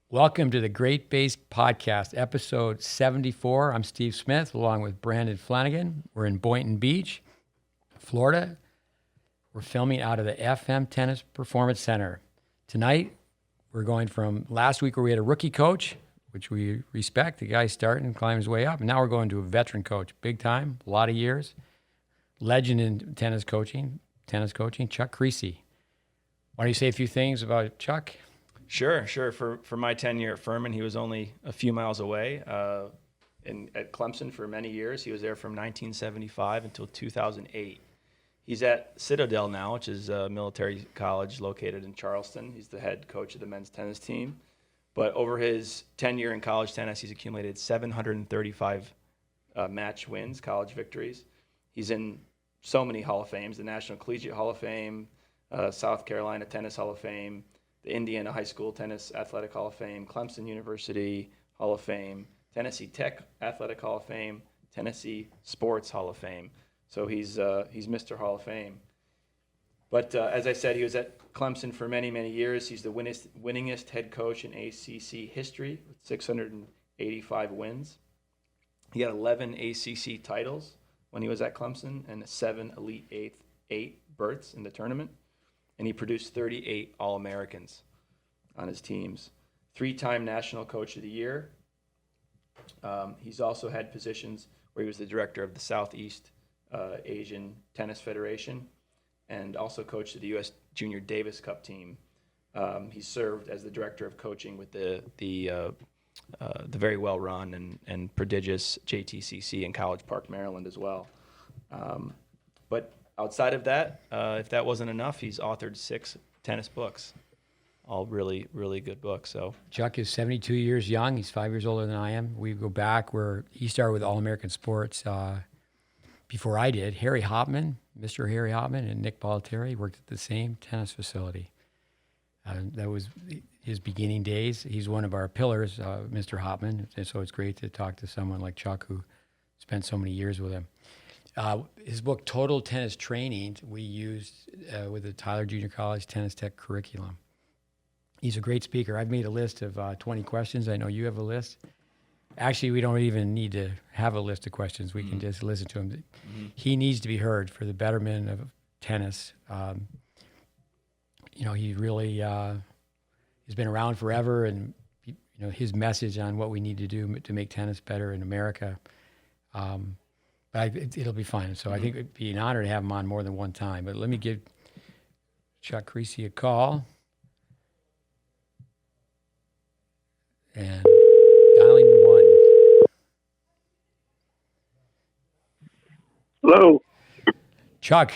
Welcome to the GreatBase Podcast, episode 74. I'm Steve Smith, along with Brandon Flanagan. We're in Boynton Beach, Florida. We're filming out of the FM Tennis Performance Center. Tonight, we're going from last week where we had a rookie coach, which we respect. The guy's starting, climbing his way up. And now we're going to a veteran coach, big time, a lot of years. Legend in tennis coaching, Chuck Kriese. Why don't you say a few things about Chuck? Sure. For my tenure at Furman, he was only a few miles away. At Clemson for many years. He was there from 1975 until 2008. He's at Citadel now, which is a military college located in Charleston. He's the head coach of the men's tennis team. But over his tenure in college tennis, he's accumulated 735 match wins, college victories. He's in so many Hall of Fames, the National Collegiate Hall of Fame, South Carolina Tennis Hall of Fame, the Indiana High School Tennis Athletic Hall of Fame, Clemson University Hall of Fame, Tennessee Tech Athletic Hall of Fame, Tennessee Sports Hall of Fame. So he's Mr. Hall of Fame. But as I said, he was at Clemson for many, many years. He's the winningest head coach in ACC history with 685 wins. He had 11 ACC titles when he was at Clemson and 7 Elite Eight berths in the tournament. And he produced 38 All-Americans on his teams. 3-time National Coach of the Year. He's also had positions where he was the director of the Southeast Asian Tennis Federation and also coached the U.S. Junior Davis Cup team. He served as the director of coaching with the very well-run and prodigious JTCC in College Park, Maryland as well. But outside of that, if that wasn't enough, he's authored 6 tennis books, all really, really good books. So Chuck is 72 years young. He's 5 years older than I am. We go back where he started with All-American Sports before I did. Harry Hopman, Mr. Harry Hopman, and Nick Bollettieri worked at the same tennis facility. That was his beginning days. He's one of our pillars, Mr. Hopman, and so it's great to talk to someone like Chuck who spent so many years with him. His book, Total Tennis Training, we used with the Tyler Junior College Tennis Tech curriculum. He's a great speaker. I've made a list of 20 questions. I know you have a list. Actually, we don't even need to have a list of questions. We can just listen to him. Mm-hmm. He needs to be heard for the betterment of tennis. He really he's been around forever, and his message on what we need to do to make tennis better in America. It'll be fine. So I think it'd be an honor to have him on more than one time. But let me give Chuck Kriese a call. And dialing 1. Hello. Chuck,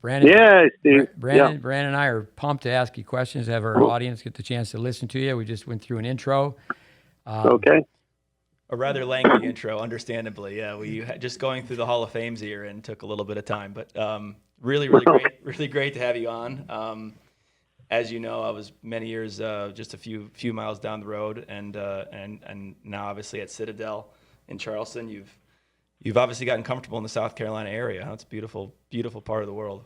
Brandon. Yeah, Steve. Brandon and I are pumped to ask you questions, have our audience get the chance to listen to you. We just went through an intro. Okay. a rather lengthy intro, understandably. Yeah, we just going through the Hall of Fames here and took a little bit of time, but really great to have you on. As you know, I was many years just a few miles down the road, and now obviously at Citadel in Charleston. You've obviously gotten comfortable in the South Carolina area. Huh? It's a beautiful part of the world.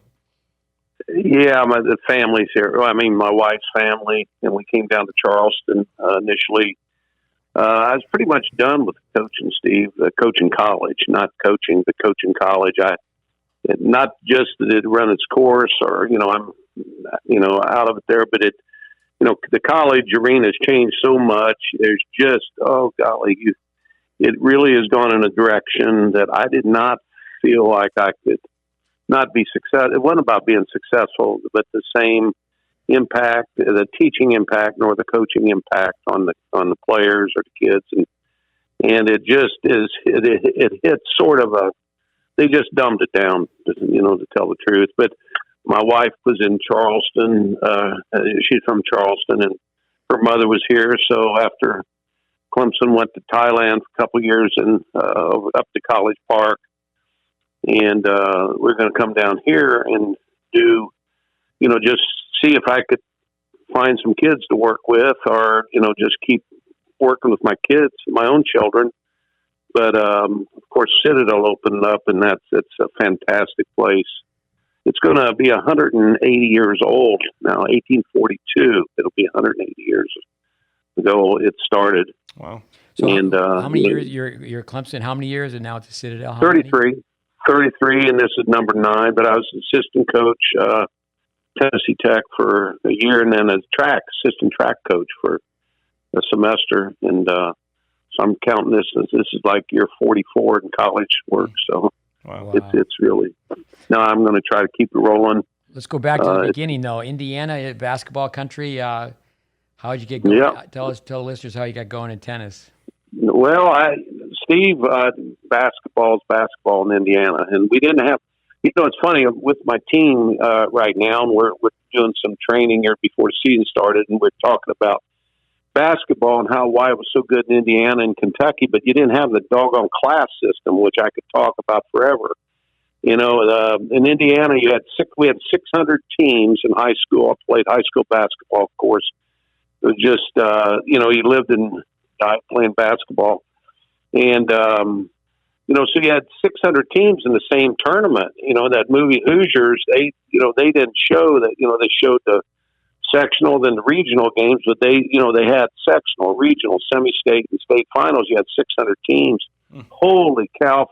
Yeah, the family's here. Well, I mean, my wife's family, and we came down to Charleston initially. I was pretty much done with coaching, Steve. Coaching college, not coaching, but coaching college. Not just that it run its course, or I'm out of it there, but the college arena has changed so much. There's just it really has gone in a direction that I did not feel like I could not be successful. It wasn't about being successful, but the same impact, the teaching impact, nor the coaching impact on the players or the kids, and it just is. It hit sort of they just dumbed it down, to tell the truth. But my wife was in Charleston. She's from Charleston, and her mother was here. So after Clemson went to Thailand for a couple of years and up to College Park, and we're going to come down here and do, just see if I could find some kids to work with, or just keep working with my kids, my own children. But of course, Citadel opened up, and it's a fantastic place. It's going to be 180 years old now. 1842. It'll be 180 years ago it started. Wow. So And how many years you're at Clemson? How many years, and now at the Citadel? How many? 33, and this is number 9. But I was assistant coach, Tennessee Tech for a year, and then assistant track coach for a semester. And so I'm counting this as this is like year 44 in college work. So Wow. it's really. Now I'm going to try to keep it rolling. Let's go back to the beginning, though. Indiana, basketball country. How did you get going? Yeah. Tell the listeners how you got going in tennis. Well, Steve, basketball in Indiana, and we didn't have. It's funny with my team right now, and we're doing some training here before the season started, and we're talking about basketball and why it was so good in Indiana and Kentucky, but you didn't have the doggone class system, which I could talk about forever. In Indiana, we had 600 teams in high school. I played high school basketball, of course. It was just, you lived and died playing basketball. And, so you had 600 teams in the same tournament. That movie Hoosiers, they didn't show that, they showed the sectional, then the regional games, but they had sectional, regional, semi-state, and state finals. You had 600 teams. Holy cow.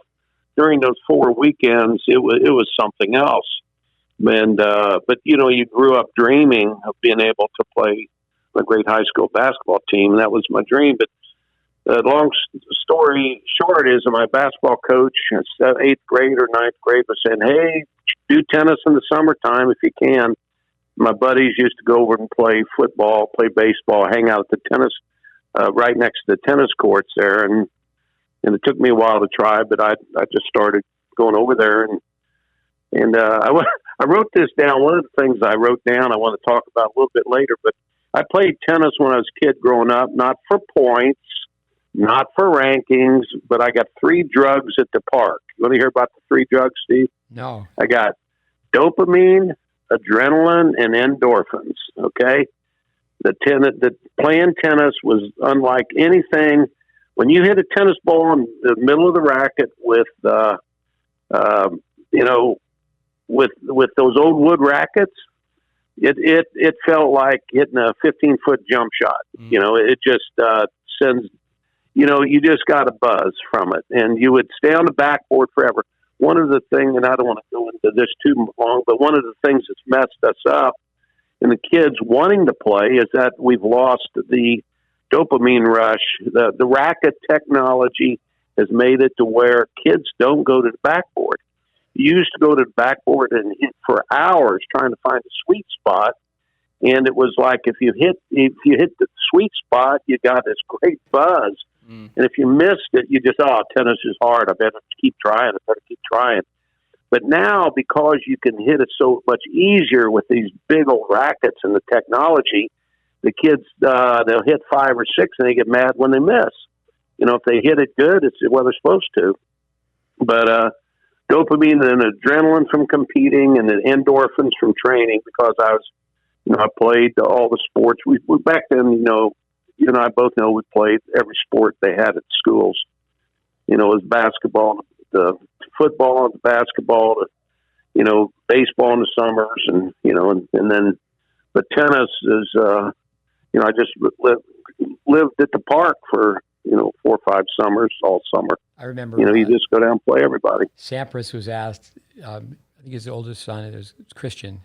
During those 4 weekends, it was something else. And, but you grew up dreaming of being able to play a great high school basketball team, and that was my dream. But the long story short is my basketball coach, 8th grade or 9th grade, was saying, hey, do tennis in the summertime if you can. My buddies used to go over and play football, play baseball, hang out at the tennis, right next to the tennis courts there. And it took me a while to try, but I just started going over there. And I wrote this down. One of the things I wrote down I want to talk about a little bit later, but I played tennis when I was a kid growing up, not for points, not for rankings, but I got 3 drugs at the park. You want to hear about the 3 drugs, Steve? No. I got dopamine, adrenaline, and endorphins. Okay, the playing tennis was unlike anything. When you hit a tennis ball in the middle of the racket with with those old wood rackets, it felt like hitting a 15-foot jump shot. It just sends. You just got a buzz from it, and you would stay on the backboard forever. One of the things, and I don't want to go into this too long, but one of the things that's messed us up in the kids wanting to play is that we've lost the dopamine rush. The racket technology has made it to where kids don't go to the backboard. You used to go to the backboard and hit for hours trying to find a sweet spot, and it was like if you hit the sweet spot, you got this great buzz. And if you missed it, you just, tennis is hard. I better keep trying. But now, because you can hit it so much easier with these big old rackets and the technology, the kids, they'll hit 5 or 6 and they get mad when they miss. If they hit it good, it's what they're supposed to. But dopamine and adrenaline from competing and the endorphins from training, because I played all the sports. We back then, you and I both know we played every sport they had at schools. It was basketball, the football, the basketball, baseball in the summers, and then, but tennis is, I just lived at the park for 4 or 5 summers, all summer. I remember. You just go down and play everybody. Sampras was asked. I think his oldest son is Christian.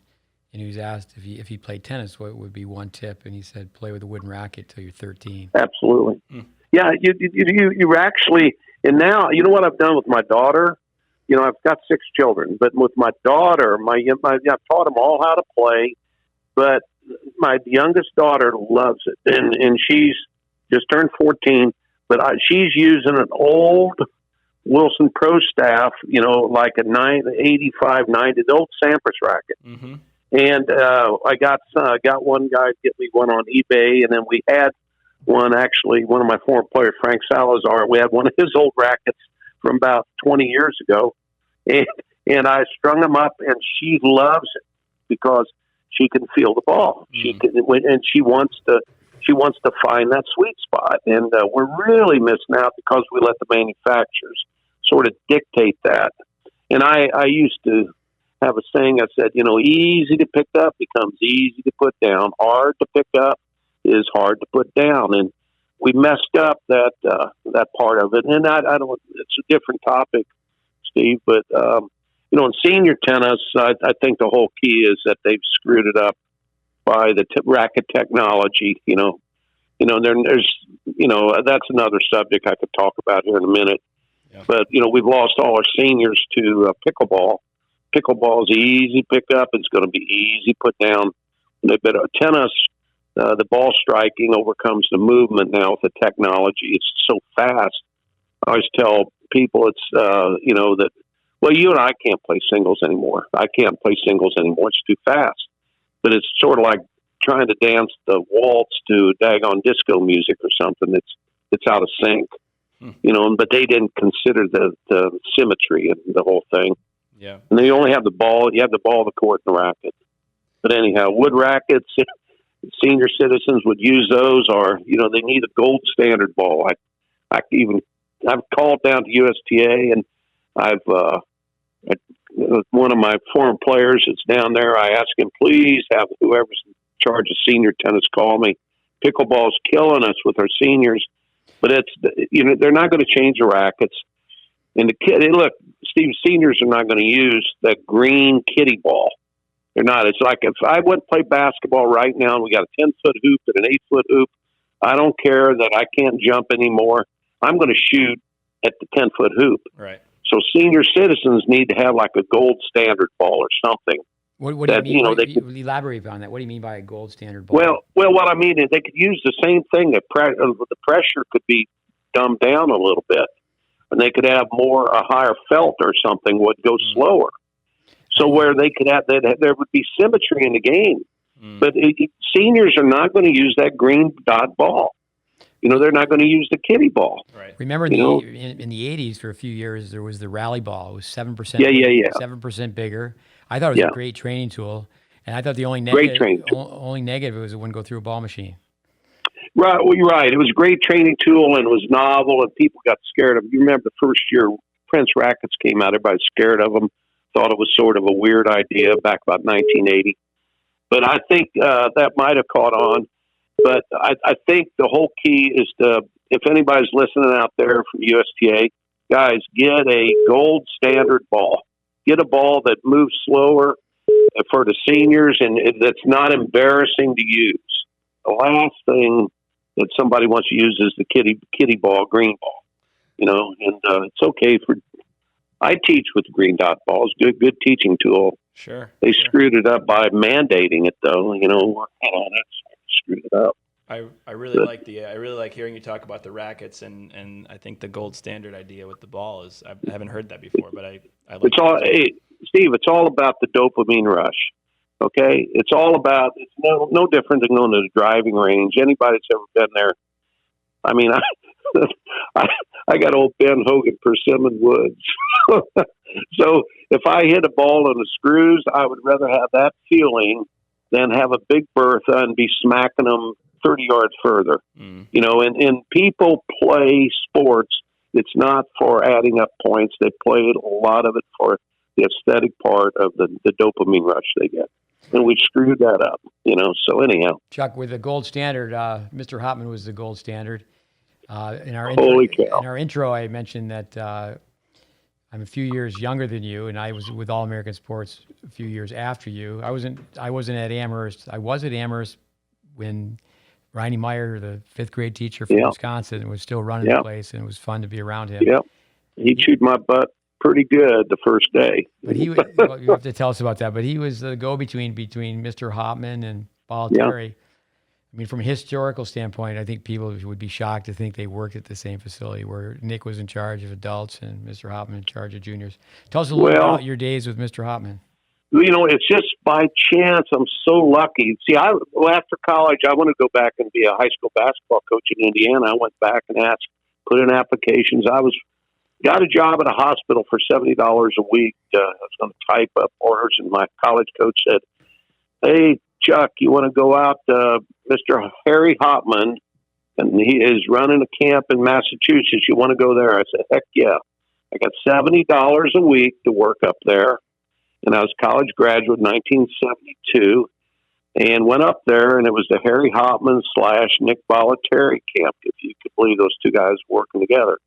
And he was asked if he played tennis, what would be one tip? And he said, play with a wooden racket till you're 13. Absolutely. Yeah, you actually, and now, you know what I've done with my daughter? I've got 6 children, but with my daughter, I've taught them all how to play, but my youngest daughter loves it. And she's just turned 14, but she's using an old Wilson Pro Staff, like a 85, 90, the old Sampras racket. Mm-hmm. And I got one guy get me one on eBay, and then we had one, actually, one of my former players, Frank Salazar, we had one of his old rackets from about 20 years ago, and I strung them up, and she loves it because she can feel the ball. She can, and she wants to find that sweet spot, and we're really missing out because we let the manufacturers sort of dictate that. And I used to have a saying. I said, easy to pick up becomes easy to put down. Hard to pick up is hard to put down. And we messed up that part of it. And I don't, it's a different topic, Steve, but, in senior tennis, I think the whole key is that they've screwed it up by the racket technology, there's, that's another subject I could talk about here in a minute. Yeah. But, we've lost all our seniors to pickleball. Pickleball is easy pickup. It's going to be easy put down. But tennis, the ball striking overcomes the movement now with the technology. It's so fast. I always tell people it's, that, well, you and I can't play singles anymore. I can't play singles anymore. It's too fast. But it's sort of like trying to dance the waltz to daggone disco music or something. It's out of sync, but they didn't consider the symmetry and the whole thing. Yeah. And then you only have the ball. You have the ball, the court, and the racket. But anyhow, wood rackets, senior citizens would use those, or, they need a gold standard ball. I've called down to USTA, and one of my former players that's down there, I asked him, please have whoever's in charge of senior tennis call me. Pickleball's killing us with our seniors, but they're not going to change the rackets. And look, Steve, seniors are not going to use that green kiddie ball. They're not. It's like if I went to play basketball right now and we got a 10-foot hoop and an 8-foot hoop, I don't care that I can't jump anymore. I'm going to shoot at the 10-foot hoop. Right. So senior citizens need to have like a gold standard ball or something. What do you mean? Elaborate on that. What do you mean by a gold standard ball? Well, what I mean is they could use the same thing. The pressure could be dumbed down a little bit, and they could have a higher felt or something would go slower. So where they could have that, there would be symmetry in the game. But seniors are not going to use that green dot ball. They're not going to use the kiddie ball. Right. Remember in the 80s, for a few years, there was the rally ball. It was 7%. 7% bigger. I thought it was a great training tool. And I thought the only negative was it wouldn't go through a ball machine. Right. Well, you're right. It was a great training tool, and it was novel, and people got scared of it. You remember the first year Prince rackets came out, everybody was scared of them, thought it was sort of a weird idea back about 1980. But I think that might have caught on. But I think the whole key is if anybody's listening out there from USTA, guys, get a gold standard ball. Get a ball that moves slower for the seniors and that's not embarrassing to use. The last thing that somebody wants to use is the kiddie ball, green ball. It's okay I teach with green dot balls. Good teaching tool. Sure. They screwed it up by mandating it, though. Screwed it up. I really like hearing you talk about the rackets and I think the gold standard idea with the ball is I haven't heard that before, but I like Steve, it's all about the dopamine rush. Okay? It's no different than going to the driving range. Anybody that's ever been there. I mean, I got old Ben Hogan Persimmon Woods. So if I hit a ball on the screws, I would rather have that feeling than have a big Bertha and be smacking them 30 yards further. And people play sports. It's not for adding up points. They play a lot of it for the aesthetic part of the dopamine rush they get. And we screwed that up, so anyhow. Chuck, with the gold standard, Mr. Hopman was the gold standard. In our intro, I mentioned that I'm a few years younger than you, and I was with All American Sports a few years after you. I wasn't at Amherst. I was at Amherst when Ronnie Meyer, the fifth grade teacher from Wisconsin, was still running the place, and it was fun to be around him. Yeah, he chewed my butt pretty good the first day. But you have to tell us about that. But he was the go-between between Mr. Hopman and Bollettieri. I mean, from a historical standpoint, I think people would be shocked to think they worked at the same facility where Nick was in charge of adults and Mr. Hopman in charge of juniors. Tell us a little about your days with Mr. Hopman. It's just by chance. I'm so lucky. See, after college, I wanted to go back and be a high school basketball coach in Indiana. I went back and put in applications. Got a job at a hospital for $70 a week. I was going to type up orders, and my college coach said, "Hey, Chuck, you want to go out? Mr. Harry Hopman, and he is running a camp in Massachusetts. You want to go there?" I said, "Heck yeah." I got $70 a week to work up there, and I was a college graduate in 1972. and went up there, and it was the Harry Hopman / Nick Bollettieri camp, if you could believe those two guys working together.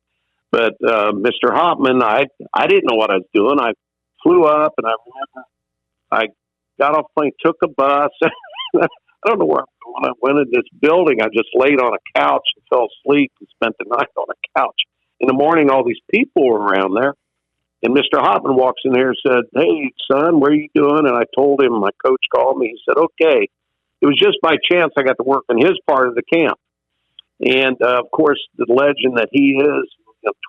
But Mr. Hopman, I didn't know what I was doing. I flew up, and I remember I got off the plane, took a bus. I don't know where when I went in this building, I just laid on a couch and fell asleep and spent the night on a couch. In the morning, all these people were around there. And Mr. Hopman walks in here and said, "Hey, son, what are you doing?" And I told him, my coach called me. He said, "Okay." It was just by chance I got to work in his part of the camp. And, of course, the legend that he is,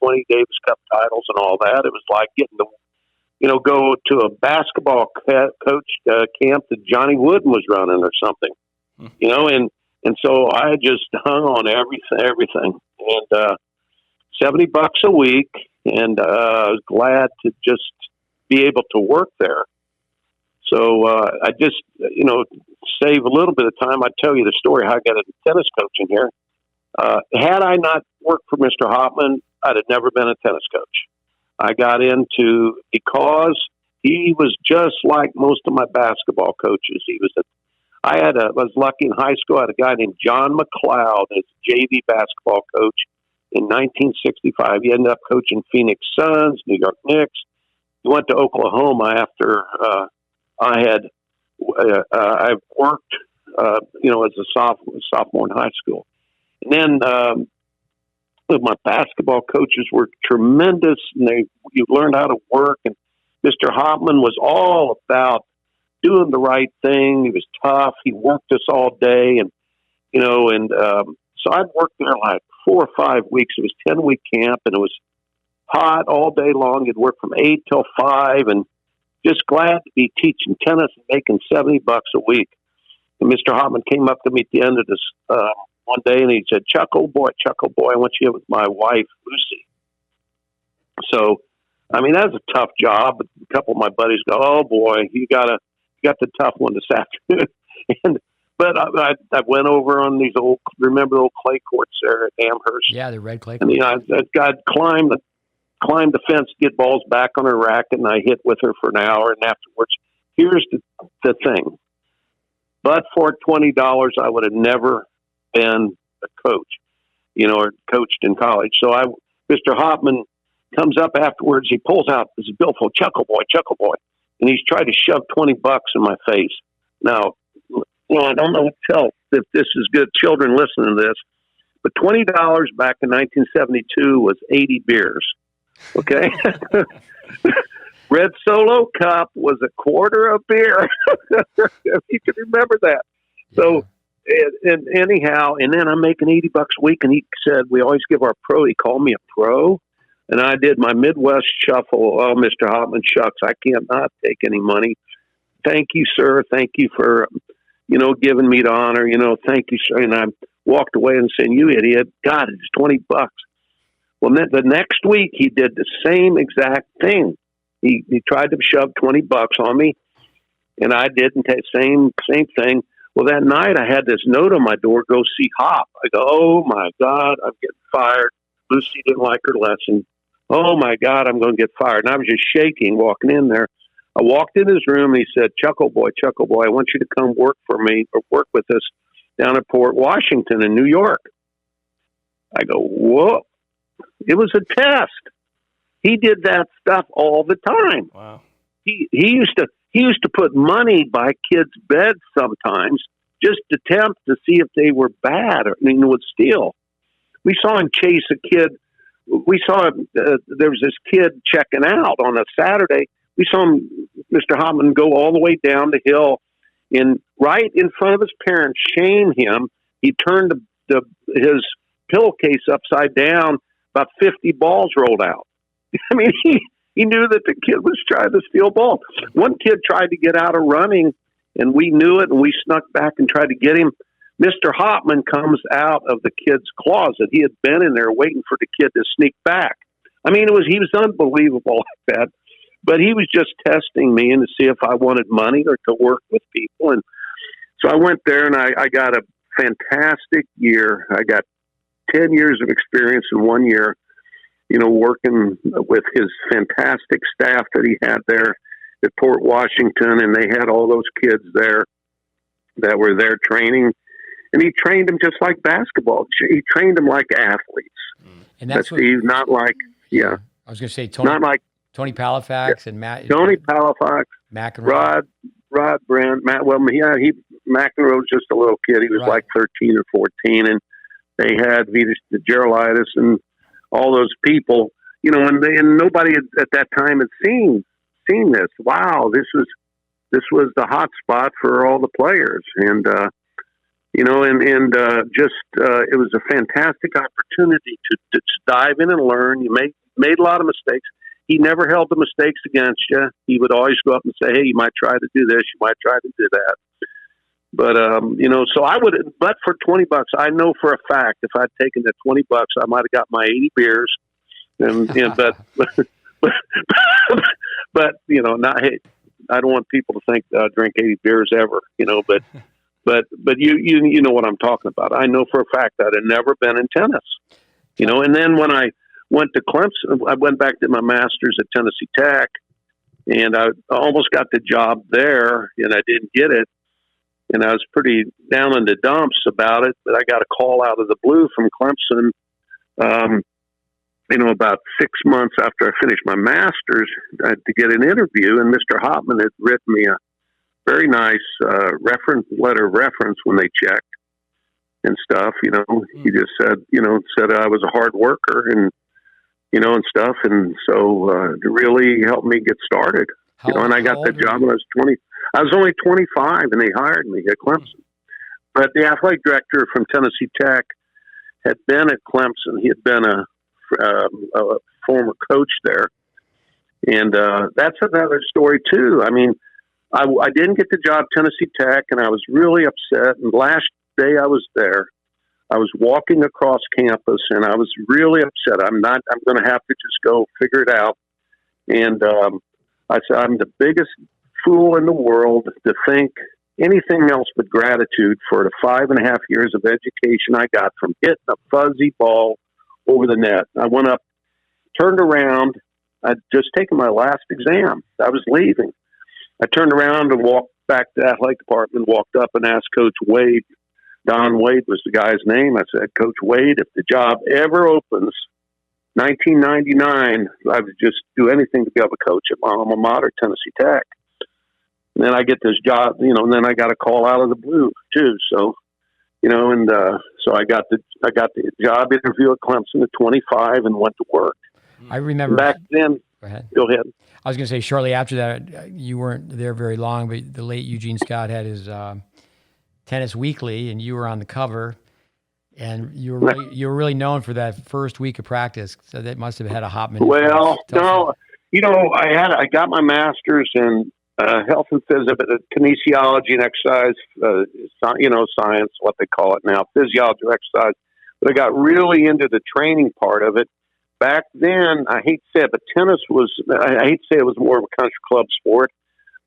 20 Davis Cup titles and all that, it was like getting to, go to a basketball coach camp that Johnny Wooden was running or something, and so I just hung on everything. And $70 a week, and I was glad to just be able to work there. So I just, save a little bit of time. I tell you the story how I got into tennis coaching here. Had I not worked for Mr. Hopman, I'd have never been a tennis coach. I got into because he was just like most of my basketball coaches. I was lucky in high school. I had a guy named John McLeod as JV basketball coach in 1965. He ended up coaching Phoenix Suns, New York Knicks. He went to Oklahoma after I worked, as a sophomore in high school. And then my basketball coaches were tremendous, and you learned how to work. And Mr. Hopman was all about doing the right thing. He was tough. He worked us all day, and so I'd worked there like 4 or 5 weeks. It was 10-week camp, and it was hot all day long. You'd work from 8 till 5, and just glad to be teaching tennis and making $70 a week. And Mr. Hopman came up to me at the end of this one day, and he said, Chuck, old boy, I want you with my wife, Lucy. So, that was a tough job. But a couple of my buddies go, "Oh boy, you got the tough one this afternoon." But I went over on these remember the old clay courts there at Amherst? Yeah, the red clay courts. And I'd climb the fence to get balls back on her racket, and I hit with her for an hour. And afterwards, here's the thing. But for $20, I would have never been a coach, or coached in college. So Mr. Hopman comes up afterwards. He pulls out this billfold, Chuckle boy, and he's tried to shove $20 in my face. Now, I don't know what to tell if this is good. Children listening to this, but $20 back in 1972 was 80 beers. Okay. Red Solo Cup was a quarter of beer. If you can remember that. Yeah. So, and anyhow, and then I'm making $80 a week. And he said, we always give our pro, he called me a pro. And I did my Midwest shuffle. Oh, Mr. Hopman, shucks, I can't not take any money. Thank you, sir. Thank you for, giving me the honor, thank you, sir. And I walked away and said, you idiot, God, it's $20. Well, the next week he did the same exact thing. He tried to shove $20 on me, and I did the same thing. Well, that night I had this note on my door, go see Hop. I go, oh my God, I'm getting fired. Lucy didn't like her lesson. Oh my God, I'm going to get fired. And I was just shaking walking in there. I walked in his room and he said, Chuckle boy, I want you to come work for me or work with us down at Port Washington in New York. I go, whoa. It was a test. He did that stuff all the time. Wow. He used to put money by kids' beds sometimes just to tempt to see if they were bad or would steal. We saw him chase a kid. We saw there was this kid checking out on a Saturday. We saw him, Mr. Hopman, go all the way down the hill, and right in front of his parents, shame him. He turned his pillowcase upside down. About 50 balls rolled out. He knew that the kid was trying to steal balls. One kid tried to get out of running, and we knew it, and we snuck back and tried to get him. Mr. Hopman comes out of the kid's closet. He had been in there waiting for the kid to sneak back. He was unbelievable like that. But he was just testing me and to see if I wanted money or to work with people. And so I went there, and I got a fantastic year. I got 10 years of experience in 1 year, working with his fantastic staff that he had there at Port Washington, and they had all those kids there. that were there training, and he trained them just like basketball. He trained them like athletes. And that's what, Steve, not like, yeah. I was going to say Tony, Not like Tony Palafax and Matt. Tony Palafox, McEnroe. Rod Brand, Matt. Well, yeah, McEnroe was just a little kid. He was Right. like 13 or 14, and they had Vitas Gerulaitis and all those people, you know, and nobody at that time had seen this. Wow, this was the hot spot for all the players, and you know, just it was a fantastic opportunity to dive in and learn. You made a lot of mistakes. He never held the mistakes against you. He would always go up and say, "Hey, you might try to do this. You might try to do that." But you know, so I would. But for $20, I know for a fact if I'd taken the $20, I might have got my 80 beers. And but you know, not. Hey, I don't want people to think I drink 80 beers ever. You know, but you know what I'm talking about. I know for a fact that I'd never been in tennis. You know, and then when I went to Clemson, I went back to my master's at Tennessee Tech, and I almost got the job there, and I didn't get it. And I was pretty down in the dumps about it, but I got a call out of the blue from Clemson, you know, about 6 months after I finished my master's to get an interview. And Mr. Hopman had written me a very nice letter of reference when they checked and stuff. You know, he just said I was a hard worker and, you know, and stuff. And so it really helped me get started. And I got that job when I was 20. I was only 25, and they hired me at Clemson. But the athletic director from Tennessee Tech had been at Clemson. He had been a former coach there. And that's another story, too. I mean, I didn't get the job at Tennessee Tech, and I was really upset. And last day I was there, I was walking across campus, and I was really upset. I'm going to have to just go figure it out. And I said, I'm the biggest fool in the world to think anything else but gratitude for the 5.5 years of education I got from hitting a fuzzy ball over the net. I went up, turned around. I'd just taken my last exam. I was leaving. I turned around and walked back to the athletic department, walked up and asked Coach Wade. Don Wade was the guy's name. I said, Coach Wade, if the job ever opens, 1999, I would just do anything to be able to coach at my alma mater, Tennessee Tech. And then I get this job, you know, and then I got a call out of the blue too. So, you know, and so I got the job interview at Clemson at 25 and went to work. I remember back then. Go ahead. I was going to say shortly after that, you weren't there very long, but the late Eugene Scott had his Tennis Weekly, and you were on the cover. And you were really known for that first week of practice, so that must have had a Hopman. Well, no, you know, I got my master's in health and kinesiology and exercise, you know, science, what they call it now, physiology or exercise. But I got really into the training part of it. Back then, I hate to say it, but tennis I hate to say it was more of a country club sport,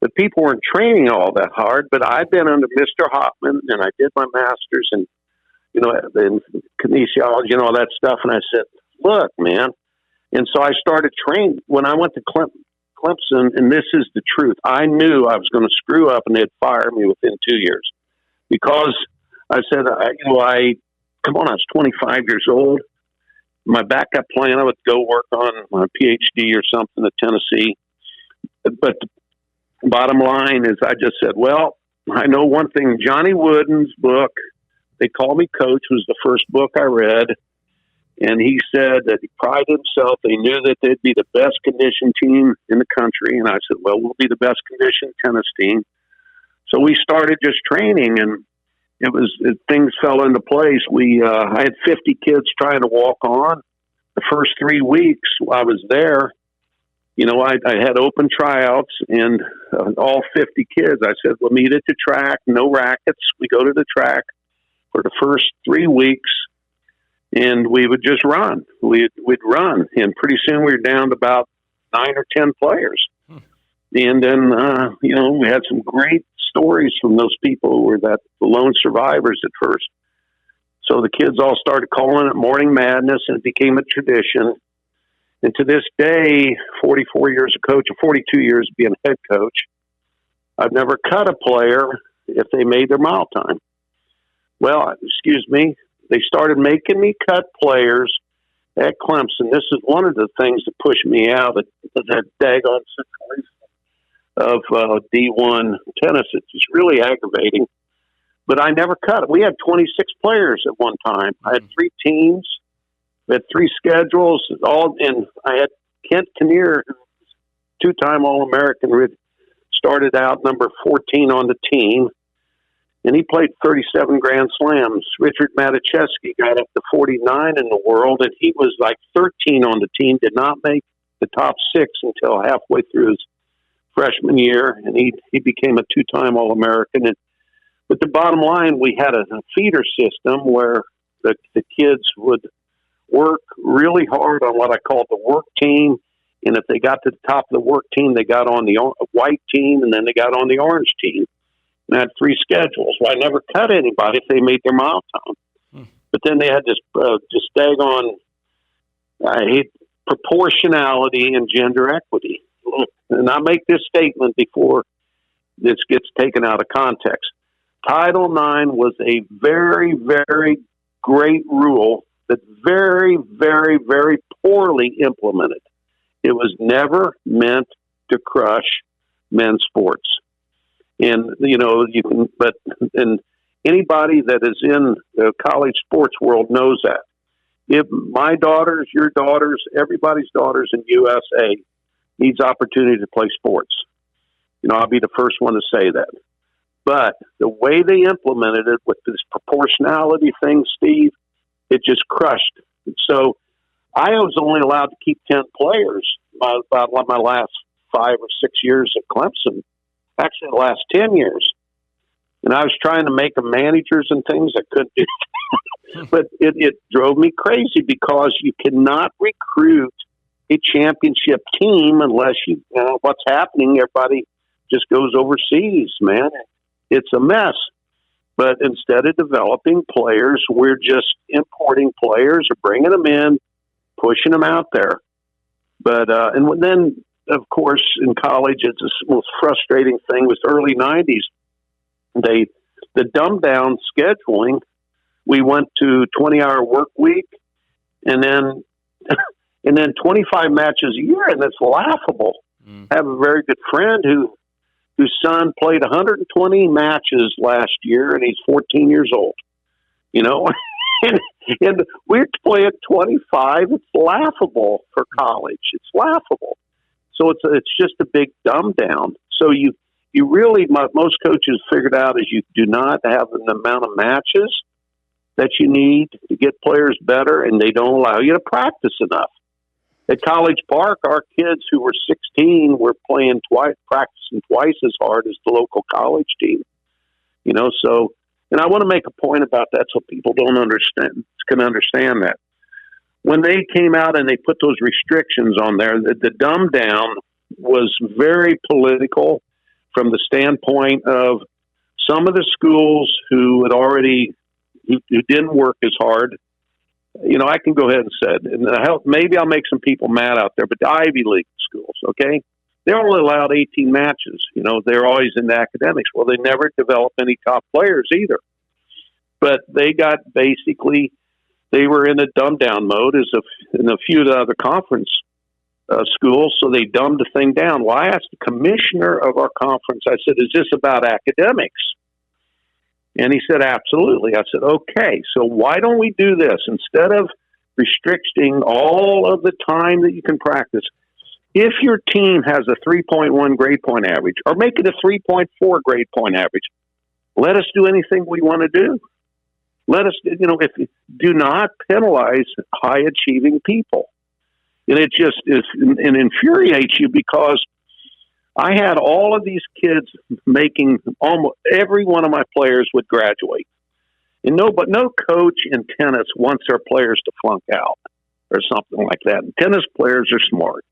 but people weren't training all that hard. But I've been under Mr. Hopman, and I did my master's in, you know, in kinesiology and all that stuff. And I said, look, man. And so I started training. When I went to Clemson, and this is the truth, I knew I was going to screw up and they'd fire me within 2 years. Because I said, I was 25 years old. My backup plan, I would go work on my PhD or something at Tennessee. But the bottom line is I just said, well, I know one thing. Johnny Wooden's book, They Call Me Coach, was the first book I read. And he said that he prided himself. They knew that they'd be the best conditioned team in the country. And I said, well, we'll be the best conditioned tennis team. So we started just training, and things fell into place. I had 50 kids trying to walk on. The first 3 weeks I was there, you know, I had open tryouts, and all 50 kids, I said, we'll meet at the track, no rackets. We go to the track for the first 3 weeks, and we would just run. We'd run, and pretty soon we were down to about 9 or 10 players. And then, you know, we had some great stories from those people who were the lone survivors at first. So the kids all started calling it Morning Madness, and it became a tradition. And to this day, 44 years of coach, or 42 years being head coach, I've never cut a player, if they made their mile time. Well, excuse me, they started making me cut players at Clemson. This is one of the things that pushed me out of that daggone situation of D1 tennis. It's just really aggravating. But I never cut it. We had 26 players at one time. I had 3 teams. We had 3 schedules. And I had Kent Kinnear, 2-time All-American, started out number 14 on the team. And he played 37 Grand Slams. Richard Matiszewski got up to 49 in the world, and he was like 13 on the team, did not make the top 6 until halfway through his freshman year, and he became a 2-time All-American. But the bottom line, we had a feeder system where the kids would work really hard on what I called the work team, and if they got to the top of the work team, they got on the white team, and then they got on the orange team. And I had 3 schedules. Well, I never cut anybody if they made their mile time. But then they had this just daggone, I hate proportionality and gender equity. And I make this statement before this gets taken out of context. Title IX was a very, very great rule that very, very, very poorly implemented. It was never meant to crush men's sports. And, and anybody that is in the college sports world knows that. If my daughters, your daughters, everybody's daughters in USA needs opportunity to play sports. I'll be the first one to say that. But the way they implemented it with this proportionality thing, Steve, it just crushed. So I was only allowed to keep 10 players about my last 5 or 6 years at Clemson. Actually, the last 10 years. And I was trying to make them managers and things I couldn't do. But it drove me crazy because you cannot recruit a championship team unless you know what's happening. Everybody just goes overseas, man. It's a mess. But instead of developing players, we're just importing players or bringing them in, pushing them out there. But and then, of course, in college, it's the most frustrating thing was early 90s. The dumbed down scheduling, we went to 20-hour work week and then 25 matches a year, and it's laughable. I have a very good friend whose son played 120 matches last year, and he's 14 years old. And we're playing 25. It's laughable for college. It's laughable. So it's just a big dumb down. So you really, most coaches figured out is you do not have an amount of matches that you need to get players better, and they don't allow you to practice enough. At College Park, our kids who were 16 were practicing twice as hard as the local college team. So, and I want to make a point about that so people can understand that. When they came out and they put those restrictions on there, the dumb down was very political from the standpoint of some of the schools who didn't work as hard. I can go ahead and say it. And maybe I'll make some people mad out there, but the Ivy League schools, okay, they're only allowed 18 matches. They're always in the academics. Well, they never developed any top players either. But they got they were in a dumb down mode in a few of the other conference schools, so they dumbed the thing down. Well, I asked the commissioner of our conference, I said, is this about academics? And he said, absolutely. I said, okay, so why don't we do this? Instead of restricting all of the time that you can practice, if your team has a 3.1 grade point average, or make it a 3.4 grade point average, let us do anything we want to do. Let us, if you do not penalize high achieving people. And it just infuriates you because I had all of these kids making almost every one of my players would graduate. And no coach in tennis wants their players to flunk out or something like that. And tennis players are smart.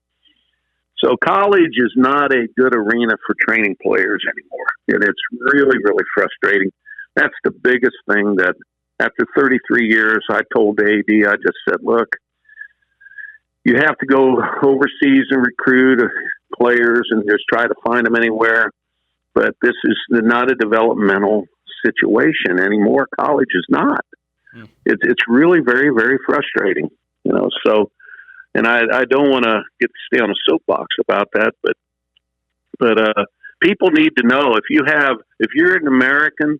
So college is not a good arena for training players anymore. And it's really, really frustrating. That's the biggest thing that after 33 years, I told AD, I just said, look, you have to go overseas and recruit players and just try to find them anywhere. but this is not a developmental situation anymore. College is not. It's really very, very frustrating, so, and I don't want to stay on a soapbox about that, but people need to know if you're an American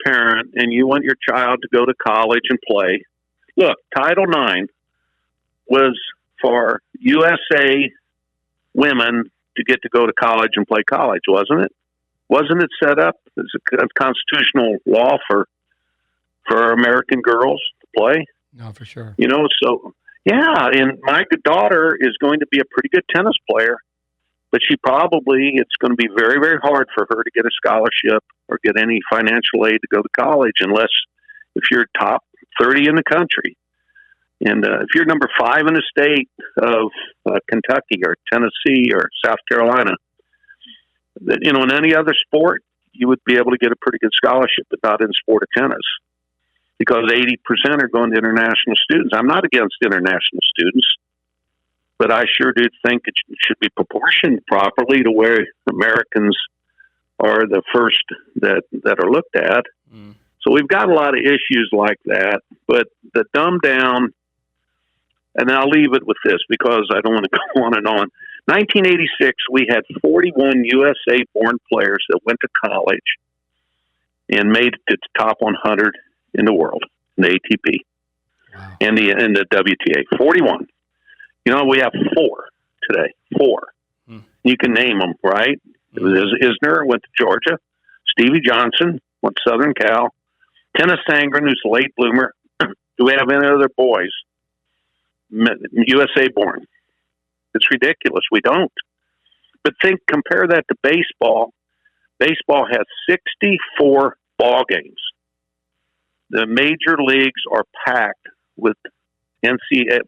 parent and you want your child to go to college and play, look, Title IX was for USA women to get to go to college and play college, wasn't it? Wasn't it set up as a constitutional law for American girls to play? No, for sure. So yeah, and my daughter is going to be a pretty good tennis player, but it's going to be very, very hard for her to get a scholarship or get any financial aid to go to college if you're top 30 in the country. And if you're number 5 in the state of Kentucky or Tennessee or South Carolina, in any other sport, you would be able to get a pretty good scholarship, but not in sport of tennis, because 80% are going to international students. I'm not against international students, but I sure do think it should be proportioned properly to where Americans are the first that are looked at. So we've got a lot of issues like that, but the dumb down, and I'll leave it with this because I don't want to go on and on. 1986, we had 41 USA-born players that went to college and made it to the top 100 in the world, in the ATP, wow, and the WTA. 41. We have 4 today. 4. You can name them, right? It was Isner, went to Georgia. Stevie Johnston went to Southern Cal. Tennis Sangren, who's a late bloomer. Do we have any other boys? USA born. It's ridiculous. We don't. But compare that to baseball. Baseball has 64 ball games. The major leagues are packed with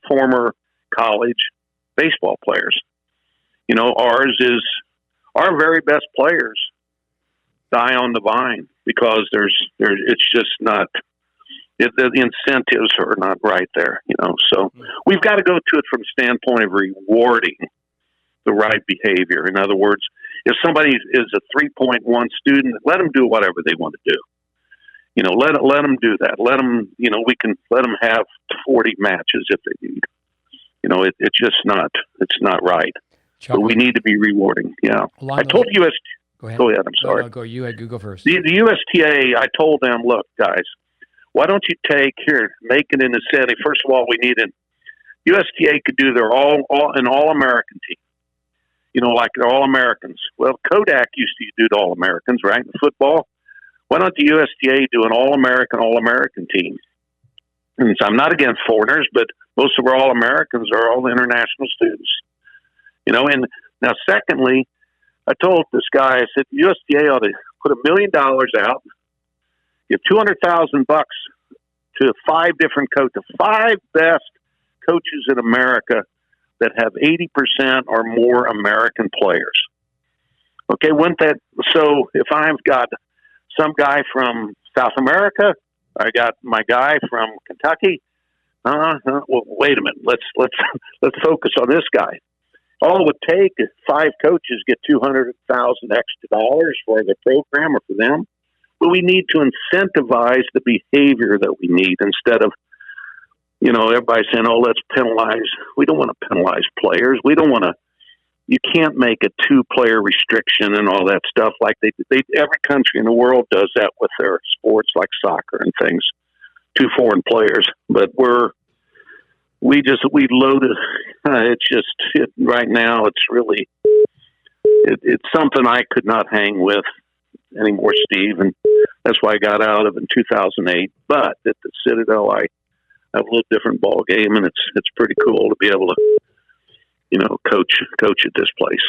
former college baseball players. Our very best players die on the vine because it's just not, the incentives are not right there, So we've got to go to it from the standpoint of rewarding the right behavior. In other words, if somebody is a 3.1 student, let them do whatever they want to do. Let them do that. Let them, we can let them have 40 matches if they need. It's not right. Chuck, but we need to be rewarding. Yeah. I told USTA. Go ahead. I'm sorry. No, go. You go first. The USTA, I told them, look, guys, why don't you make it an incentive? First of all, we need USTA could do their an All-American team. Like they're All-Americans. Well, Kodak used to do the All-Americans, right? In football. Why don't the USTA do an All-American team? And so I'm not against foreigners, but most of our All-Americans are all international students. And now secondly, I told this guy, I said, USTA ought to put $1 million out, give $200,000 to 5 different coaches, the 5 best coaches in America that have 80% or more American players. Okay, so if I've got some guy from South America, I got my guy from Kentucky. Well, wait a minute. Let's focus on this guy. All it would take is 5 coaches get $200,000 extra dollars for the program or for them. But we need to incentivize the behavior that we need instead of, everybody saying, "Oh, let's penalize." We don't want to penalize players. We don't want to. You can't make a 2-player restriction and all that stuff like every country in the world does that with their sports like soccer and things. 2 foreign players, but we loaded. Right now it's really it's something I could not hang with anymore, Steve, and that's why I got out of in 2008. But at the Citadel, I have a little different ball game, and it's pretty cool to be able to coach at this place.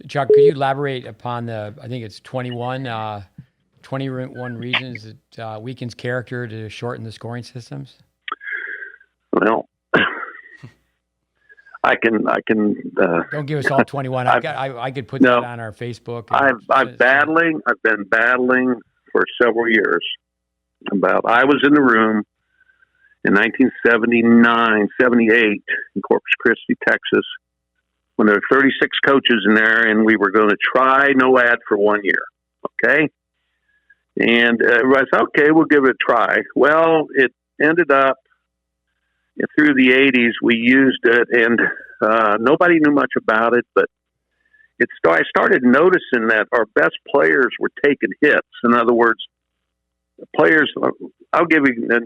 Chuck, could you elaborate upon I think it's 21 reasons that weakens character to shorten the scoring systems? Well, I can. Don't give us all 21. I could put that on our Facebook. I've been battling for several years. I was in the room in 1979, 78 in Corpus Christi, Texas, when there were 36 coaches in there, and we were going to try no ad for 1 year. Okay. And I said, okay, we'll give it a try. Well, it ended up through the 80s, we used it, and nobody knew much about it, but I started noticing that our best players were taking hits. In other words, players, I'll give you a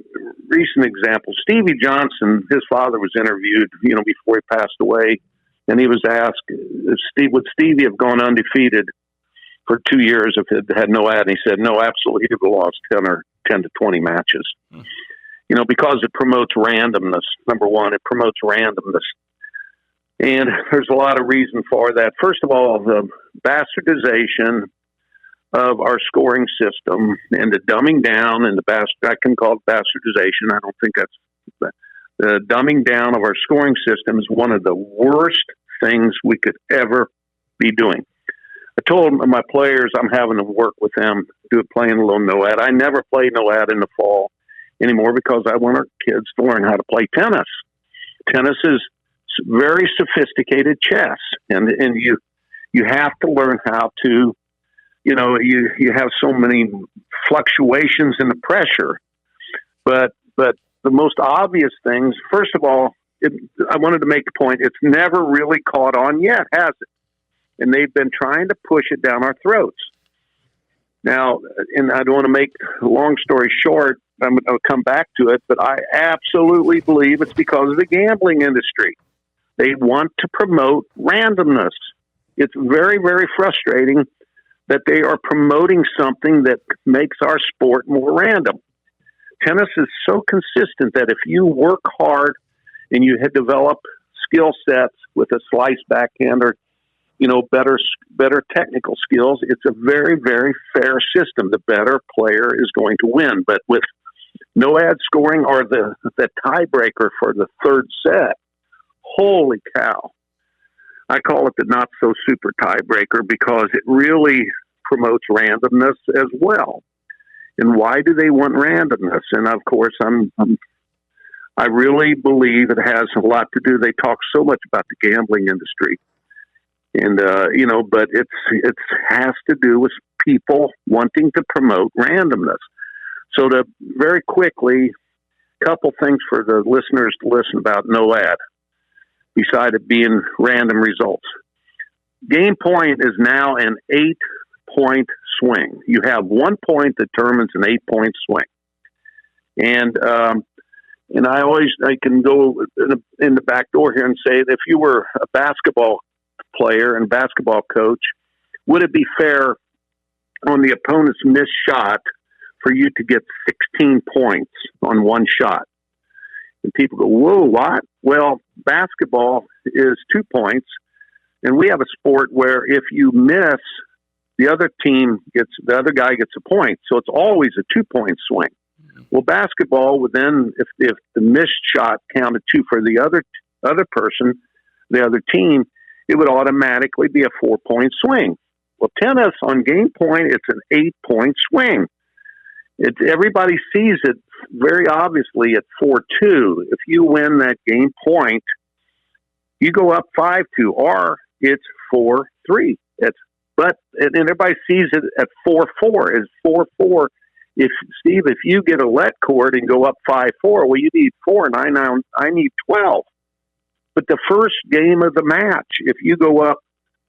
recent example. Stevie Johnston, his father was interviewed, before he passed away, and he was asked, would Stevie have gone undefeated for 2 years if it had no ad? And he said, no, absolutely. He would have lost 10 to 20 matches. Because it promotes randomness. Number one, it promotes randomness. And there's a lot of reason for that. First of all, the bastardization of our scoring system and the dumbing down and I can call it bastardization. I don't think that's the dumbing down of our scoring system is one of the worst things we could ever be doing. I told my players I'm having to work with them, playing a little no ad. I never play no ad in the fall anymore because I want our kids to learn how to play tennis. Tennis is very sophisticated chess, and you have to learn how to, you have so many fluctuations in the pressure. But the most obvious things, first of all, I wanted to make the point, it's never really caught on yet, has it? And they've been trying to push it down our throats. Now, and I don't want to make a long story short, I'll come back to it, but I absolutely believe it's because of the gambling industry. They want to promote randomness. It's very, very frustrating that they are promoting something that makes our sport more random. Tennis is so consistent that if you work hard and you had developed skill sets with a slice backhand or better technical skills, it's a very, very fair system. The better player is going to win. But with no ad scoring or the tiebreaker for the third set, holy cow. I call it the not so super tiebreaker because it really promotes randomness as well. And why do they want randomness? And of course, I really believe it has a lot to do. They talk so much about the gambling industry. And, but it has to do with people wanting to promote randomness. So to very quickly, couple things for the listeners to listen about no ad, beside it being random results. Game point is now an 8-point swing. You have 1 point that determines an 8-point swing. And I can go in the back door here and say that if you were a basketball player and basketball coach, would it be fair on the opponent's missed shot for you to get 16 points on one shot? And people go, whoa, what? Well, basketball is 2 points, and we have a sport where if you miss, the other guy gets a point. So it's always a 2-point swing. Well, basketball would then, if the missed shot counted 2 for the other person, the other team, it would automatically be a 4-point swing. Well, tennis on game point, it's an 8-point swing. Everybody sees it very obviously at 4-2. If you win that game point, you go up 5-2, or it's 4-3. And everybody sees it at 4-4. It's 4-4. If you get a let cord and go up 5-4, well, you need 4, and I need 12. But the first game of the match, if you go up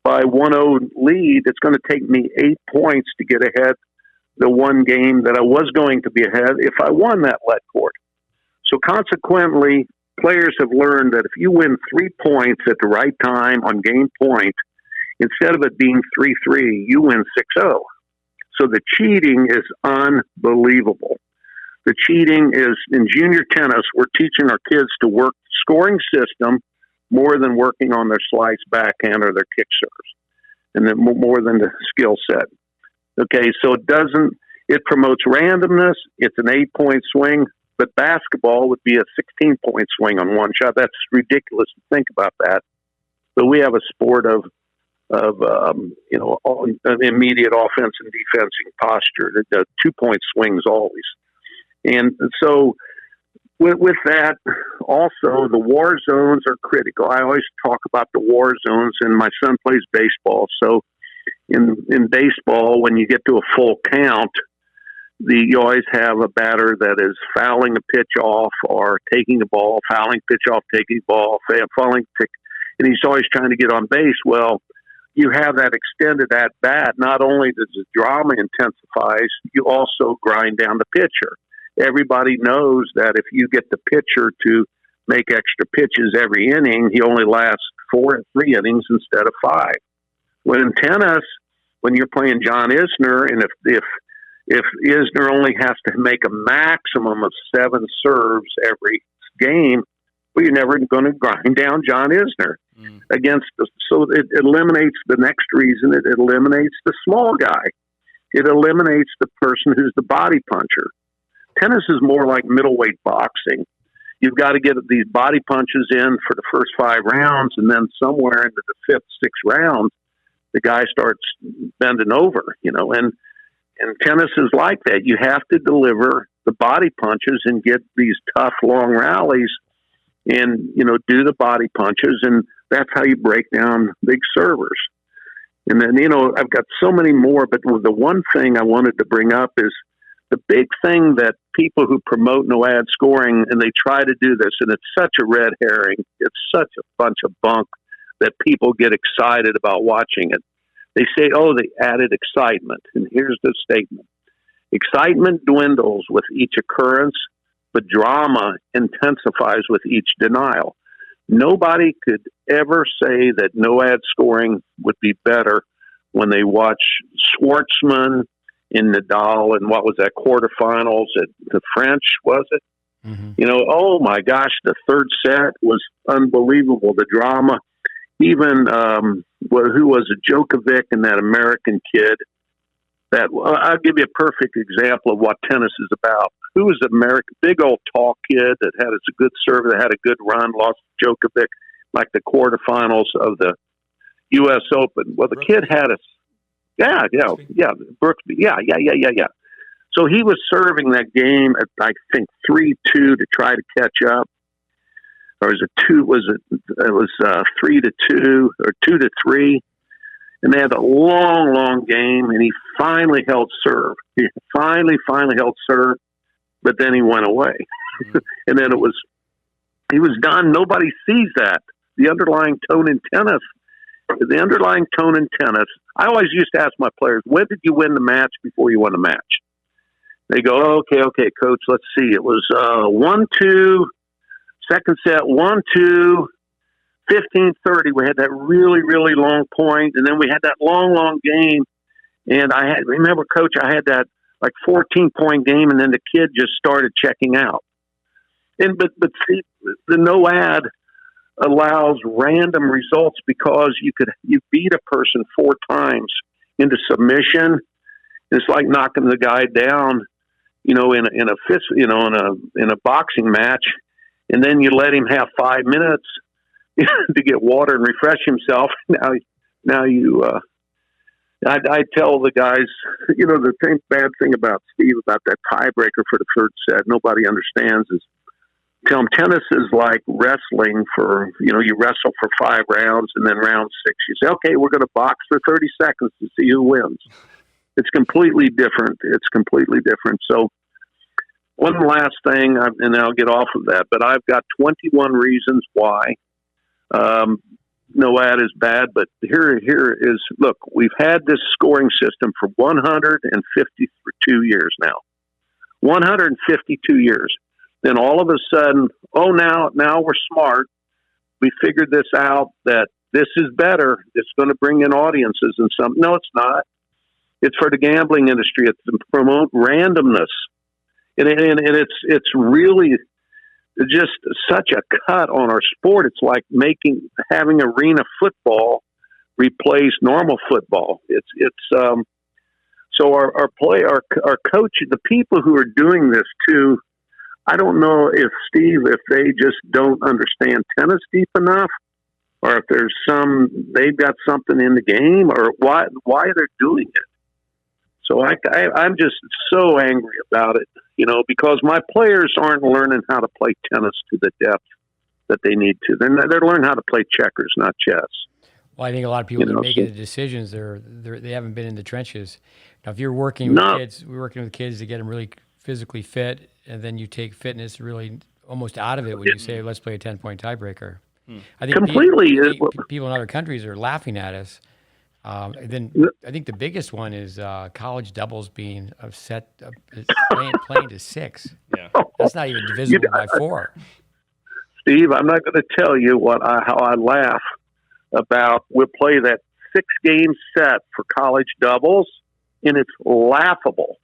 by 1-0 lead, it's going to take me 8 points to get ahead the one game that I was going to be ahead if I won that let cord. So consequently, players have learned that if you win 3 points at the right time on game point, instead of it being 3-3, you win 6-0. So the cheating is unbelievable. The cheating is, in junior tennis, we're teaching our kids to work the scoring system more than working on their slice backhand or their kick serves, and then more than the skill set. Okay, so it promotes randomness. It's an 8-point swing, but basketball would be a 16-point swing on one shot. That's ridiculous to think about that. But we have a sport of immediate offense and defensive posture. The 2-point swings always. And so with that, also the war zones are critical. I always talk about the war zones, and my son plays baseball. So in baseball, when you get to a full count, you always have a batter that is fouling a pitch off or taking the ball, fouling pitch off, taking the ball, fouling pitch, and he's always trying to get on base. Well, you have that extended at bat. Not only does the drama intensifies, you also grind down the pitcher. Everybody knows that if you get the pitcher to make extra pitches every inning, he only lasts 3 innings instead of 5. When in tennis, when you're playing John Isner, and if Isner only has to make a maximum of 7 serves every game, well, you're never going to grind down John Isner so it eliminates the next reason. It eliminates the small guy. It eliminates the person who's the body puncher. Tennis is more like middleweight boxing. You've got to get these body punches in for the first 5 rounds, and then somewhere into the 5th, 6th round, the guy starts bending over, and tennis is like that. You have to deliver the body punches and get these tough, long rallies and, do the body punches, and that's how you break down big servers. And then, I've got so many more, but the one thing I wanted to bring up is the big thing that people who promote no ad scoring, and they try to do this, and it's such a red herring. It's such a bunch of bunk that people get excited about watching it. They say, they added excitement. And here's the statement. Excitement dwindles with each occurrence, but drama intensifies with each denial. Nobody could ever say that no ad scoring would be better when they watch Schwartzman in Nadal and what was that, quarterfinals at the French, was it? Mm-hmm. Oh my gosh, the third set was unbelievable. The drama, even who was it, Djokovic and that American kid. I'll give you a perfect example of what tennis is about. Who was the American, big old tall kid that had a good serve, that had a good run, lost Djokovic, like the quarterfinals of the U.S. Open. Well, the kid had Brooksby. Yeah. So he was serving that game at, I think, 3-2 to try to catch up. Or was it 2? It was 3-2 or 2-3. And they had a long game, and he finally held serve. He finally held serve, but then he went away. Mm-hmm. And then he was done. Nobody sees that. The underlying tone in tennis, I always used to ask my players, when did you win the match before you won the match? They go, okay, coach, let's see. It was 1-2, second set, 1-2, 15-30. We had that really, really long point, and then we had that long game. And remember, coach, I had that like 14-point game, and then the kid just started checking out. But see, the no ad allows random results because you beat a person 4 times into submission. It's like knocking the guy down, in a boxing match, and then you let him have 5 minutes to get water and refresh himself. I tell the guys, the bad thing about Steve, about that tiebreaker for the third set, nobody understands, is tell them tennis is like wrestling for, you wrestle for 5 rounds, and then round 6, you say, okay, we're going to box for 30 seconds to see who wins. It's completely different. So one last thing, and I'll get off of that, but I've got 21 reasons why no ad is bad. But here is, look, we've had this scoring system for 152 years now. 152 years. Then all of a sudden, now we're smart. We figured this out, that this is better. It's going to bring in audiences and some. No, it's not. It's for the gambling industry. It's to promote randomness. And it's really just such a cut on our sport. It's like having arena football replace normal football. So our coach, the people who are doing this too, I don't know if they just don't understand tennis deep enough, or if they've got something in the game, or why they're doing it. So I'm just so angry about it, because my players aren't learning how to play tennis to the depth that they need to. They're learning how to play checkers, not chess. Well, I think a lot of people that are making the decisions, they haven't been in the trenches. Now, if you're working with kids, we're working with kids to get them really physically fit, and then you take fitness really almost out of it when you say, let's play a 10-point tiebreaker. I think completely. People in other countries are laughing at us. Then I think the biggest one is college doubles being playing to 6. Yeah. That's not even divisible by 4. Steve, I'm not going to tell you how I laugh about. We'll play that 6-game set for college doubles, and it's laughable.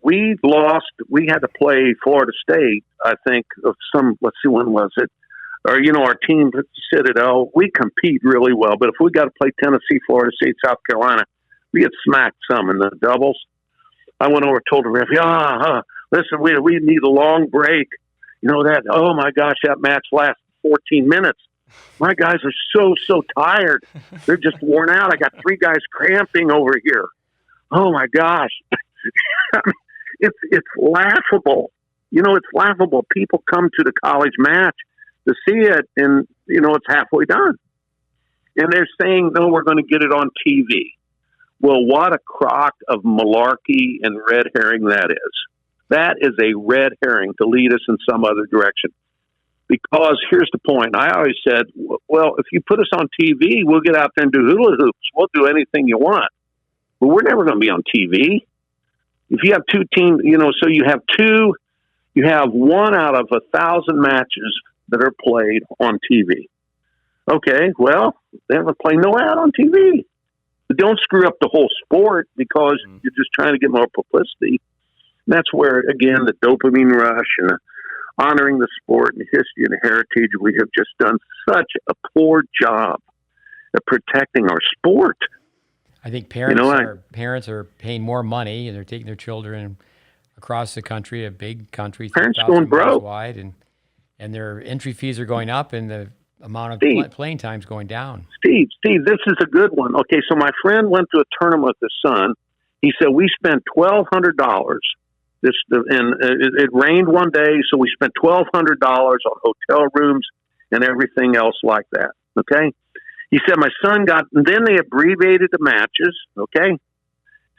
We lost. We had to play Florida State, I think, let's see, when was it? Or, our team, Citadel, we compete really well. But if we got to play Tennessee, Florida State, South Carolina, we get smacked some in the doubles. I went over and told the ref, listen, we need a long break. Oh, my gosh, that match lasted 14 minutes. My guys are so tired. They're just worn out. I got 3 guys cramping over here. Oh, my gosh. It's laughable. It's laughable. People come to the college match to see it, and, it's halfway done. And they're saying, no, we're going to get it on TV. Well, what a crock of malarkey and red herring that is. That is a red herring to lead us in some other direction. Because here's the point. I always said, well, if you put us on TV, we'll get out there and do hula hoops. We'll do anything you want. But we're never going to be on TV. If you have 2 teams, so you have 1 out of 1,000 matches that are played on TV. Okay, well, they have to play no ad on TV. But don't screw up the whole sport because you're just trying to get more publicity. And that's where, again, the dopamine rush and honoring the sport and the history and the heritage, we have just done such a poor job of protecting our sport. I think parents are paying more money, and they're taking their children across the country, a big country, parents going broke wide, and their entry fees are going up, and the amount of playing time is going down. Steve, this is a good one. Okay, so my friend went to a tournament with his son. He said we spent $1,200. It rained one day, so we spent $1,200 on hotel rooms and everything else like that. Okay. He said, my son and then they abbreviated the matches. Okay.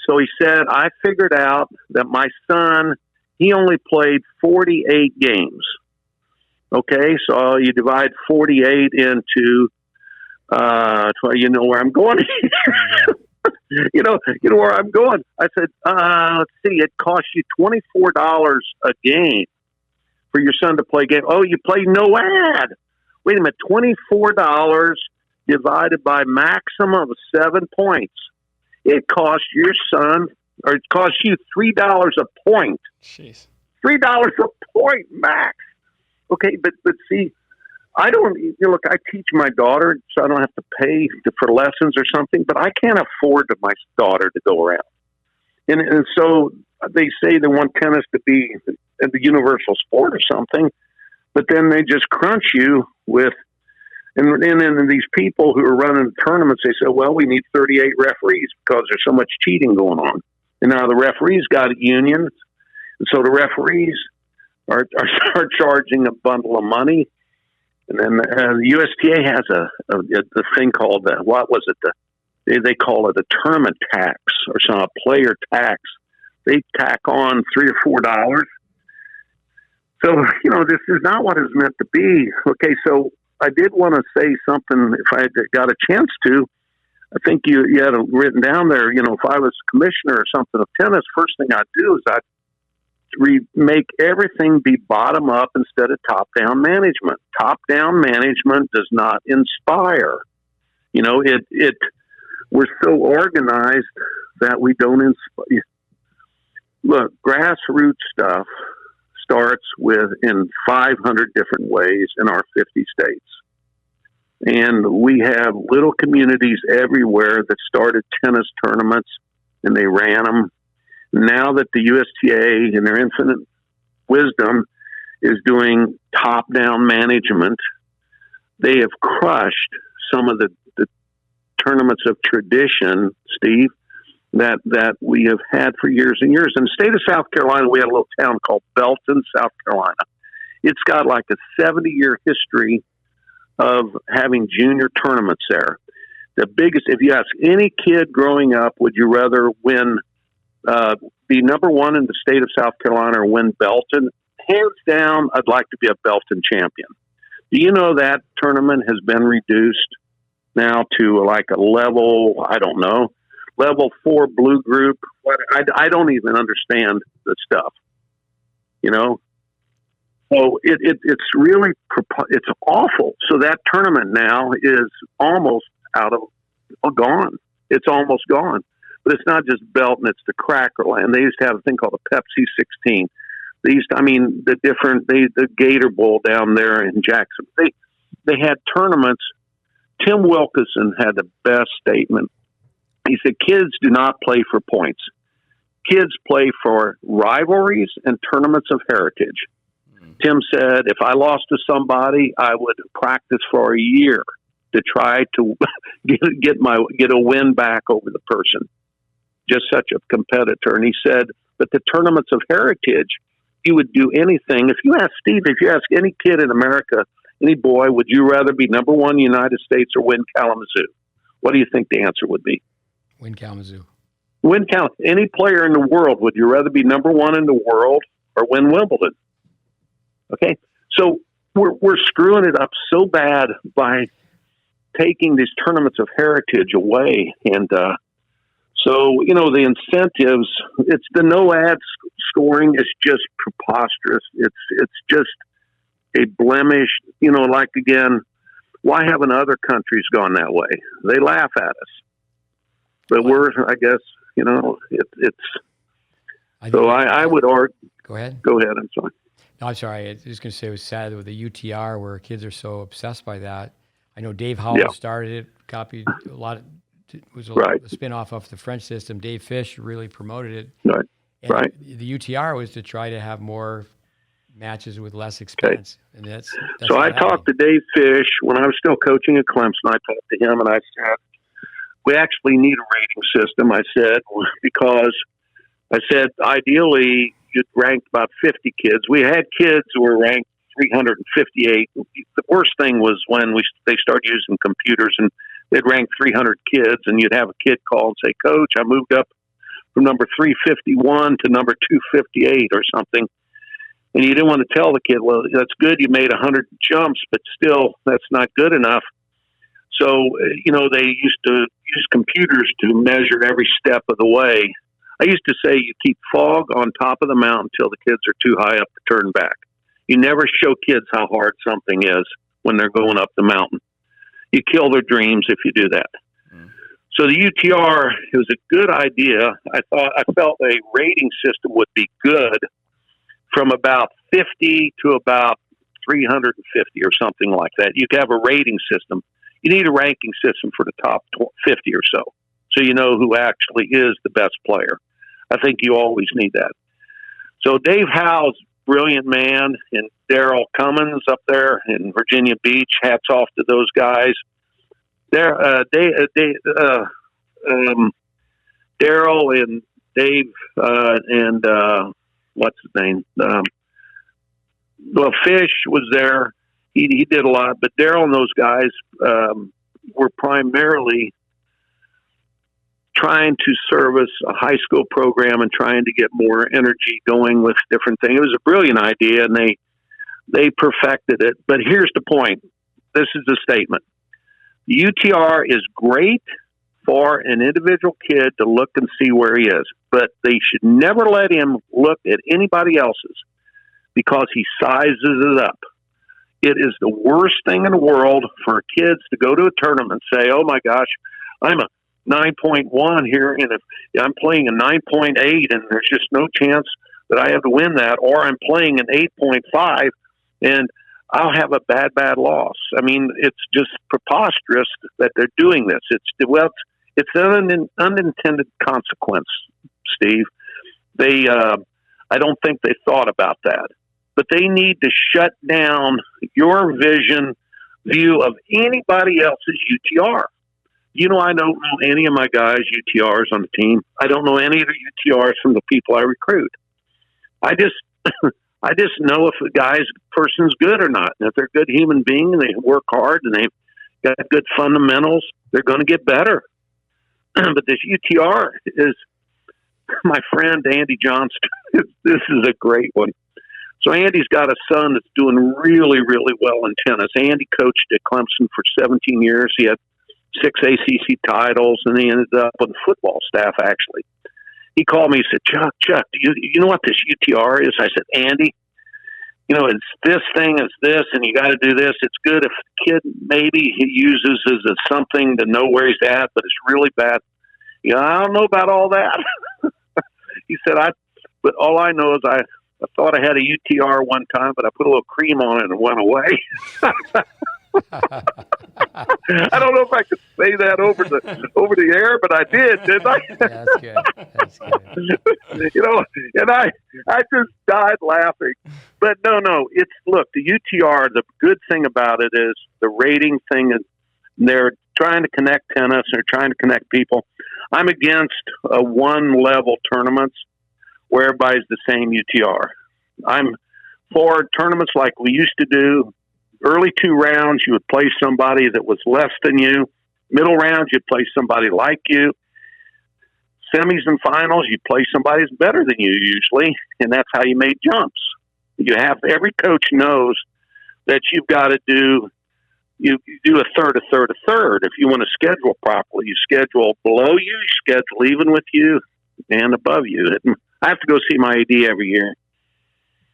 So he said, I figured out that my son, he only played 48 games. Okay. So you divide 48 into, you know where I'm going. You know where I'm going. I said, let's see, it costs you $24 a game for your son to play a game. Oh, you play no ad. Wait a minute, $24 divided by maximum of 7 points. It costs your son, or it costs you $3 a point. Jeez. $3 a point max. Okay, but see, I don't, look, I teach my daughter, so I don't have to pay for lessons or something, but I can't afford my daughter to go around. And so they say they want tennis to be the universal sport or something, but then they just crunch you with, and then these people who are running tournaments, they say, well, we need 38 referees because there's so much cheating going on. And now the referees got unions, and so the referees are charging a bundle of money. And then the USTA has a thing called what was it? They call it a tournament tax or some player tax. They tack on $3 or $4. So this is not what it's meant to be. Okay, so I did want to say something if I got a chance to. I think you had it written down there. If I was commissioner or something of tennis, first thing I'd do is I'd make everything be bottom up instead of top down management. Top down management does not inspire. We're so organized that we don't inspire. Look, grassroots stuff starts in 500 different ways in our 50 states. And we have little communities everywhere that started tennis tournaments and they ran them. Now that the USTA, in their infinite wisdom, is doing top-down management, they have crushed some of the tournaments of tradition, Steve. that we have had for years and years. In the state of South Carolina, we had a little town called Belton, South Carolina. It's got like a 70-year history of having junior tournaments there. The biggest, if you ask any kid growing up, would you rather be number one in the state of South Carolina or win Belton? Hands down, I'd like to be a Belton champion. Do you know that tournament has been reduced now to like a level, I don't know, level 4 blue group? I don't even understand the stuff, you know? So it's really, it's awful. So that tournament now is almost gone. It's almost gone. But it's not just Belton, it's the Crackerland. They used to have a thing called a Pepsi 16. The Gator Bowl down there in Jackson. They had tournaments. Tim Wilkinson had the best statement. He said, kids do not play for points. Kids play for rivalries and tournaments of heritage. Tim said, if I lost to somebody, I would practice for a year to try to get a win back over the person. Just such a competitor. And he said, but the tournaments of heritage, you would do anything. If you ask any kid in America, any boy, would you rather be number one in the United States or win Kalamazoo? What do you think the answer would be? Win Kalamazoo. Any player in the world, would you rather be number one in the world or win Wimbledon? Okay, so we're screwing it up so bad by taking these tournaments of heritage away, and so the incentives. It's the no ad scoring is just preposterous. It's just a blemish. Like again, why haven't other countries gone that way? They laugh at us, but I guess it's. I would argue. Go ahead. Go ahead. I'm sorry. No, I'm sorry. I was just going to say it was sad with the UTR where kids are so obsessed by that. I know Dave Howell started it, copied a lot. It was a spin-off of the French system. Dave Fish really promoted it. Right. And the UTR was to try to have more matches with less expense. Okay. And that's so I talked to Dave Fish when I was still coaching at Clemson. I talked to him and I said, we actually need a rating system. I said, because ideally, you'd ranked about 50 kids. We had kids who were ranked 358. The worst thing was when they started using computers and they'd rank 300 kids, and you'd have a kid call and say, Coach, I moved up from number 351 to number 258 or something. And you didn't want to tell the kid, well, that's good, you made 100 jumps, but still, that's not good enough. So, they used to use computers to measure every step of the way. I used to say you keep fog on top of the mountain until the kids are too high up to turn back. You never show kids how hard something is when they're going up the mountain. You kill their dreams if you do that. So the UTR, it was a good idea. I felt a rating system would be good from about 50 to about 350 or something like that. You could have a rating system. You need a ranking system for the top 50 or so you know who actually is the best player. I think you always need that. So Dave Howe's brilliant man, and Daryl Cummins up there in Virginia Beach. Hats off to those guys. Daryl and Dave and what's his name? Fish was there. He did a lot, but Daryl and those guys were primarily trying to service a high school program and trying to get more energy going with different things. It was a brilliant idea, and they perfected it. But here's the point. This is the statement. The UTR is great for an individual kid to look and see where he is, but they should never let him look at anybody else's because he sizes it up. It is the worst thing in the world for kids to go to a tournament and say, oh my gosh, I'm a 9.1 here, and if I'm playing a 9.8 and there's just no chance that I have to win that, or I'm playing an 8.5 and I'll have a bad loss. I mean, it's just preposterous that they're doing this. It's an unintended consequence, Steve. I don't think they thought about that, but they need to shut down your view of anybody else's UTR. I don't know any of my guys' UTRs on the team. I don't know any of the UTRs from the people I recruit. I just I just know if a person's good or not. And if they're a good human being and they work hard and they've got good fundamentals, they're going to get better. But this UTR is, my friend Andy Johnston, this is a great one. So Andy's got a son that's doing really, really well in tennis. Andy coached at Clemson for 17 years. He had 6 ACC titles, and he ended up on the football staff, actually. He called me and said, Chuck, do you know what this UTR is? I said, Andy, it's this thing, it's this, and you got to do this. It's good if the kid maybe he uses as something to know where he's at, but it's really bad. I don't know about all that. He said, but all I know is I thought I had a UTR one time, but I put a little cream on it and it went away. I don't know if I could say that over the air, but I did, didn't I? That's good. That's good. And I just died laughing. But no, look, the UTR, the good thing about it is the rating thing, and they're trying to connect tennis, they're trying to connect people. I'm against one-level tournaments where everybody's the same UTR. I'm for tournaments like we used to do. Early 2 rounds, you would play somebody that was less than you. Middle rounds, you'd play somebody like you. Semis and finals, you play somebody that's better than you usually, and that's how you made jumps. Every coach knows that you've got to do a third. If you want to schedule properly, you schedule below you, you schedule even with you, and above you. I have to go see my AD every year.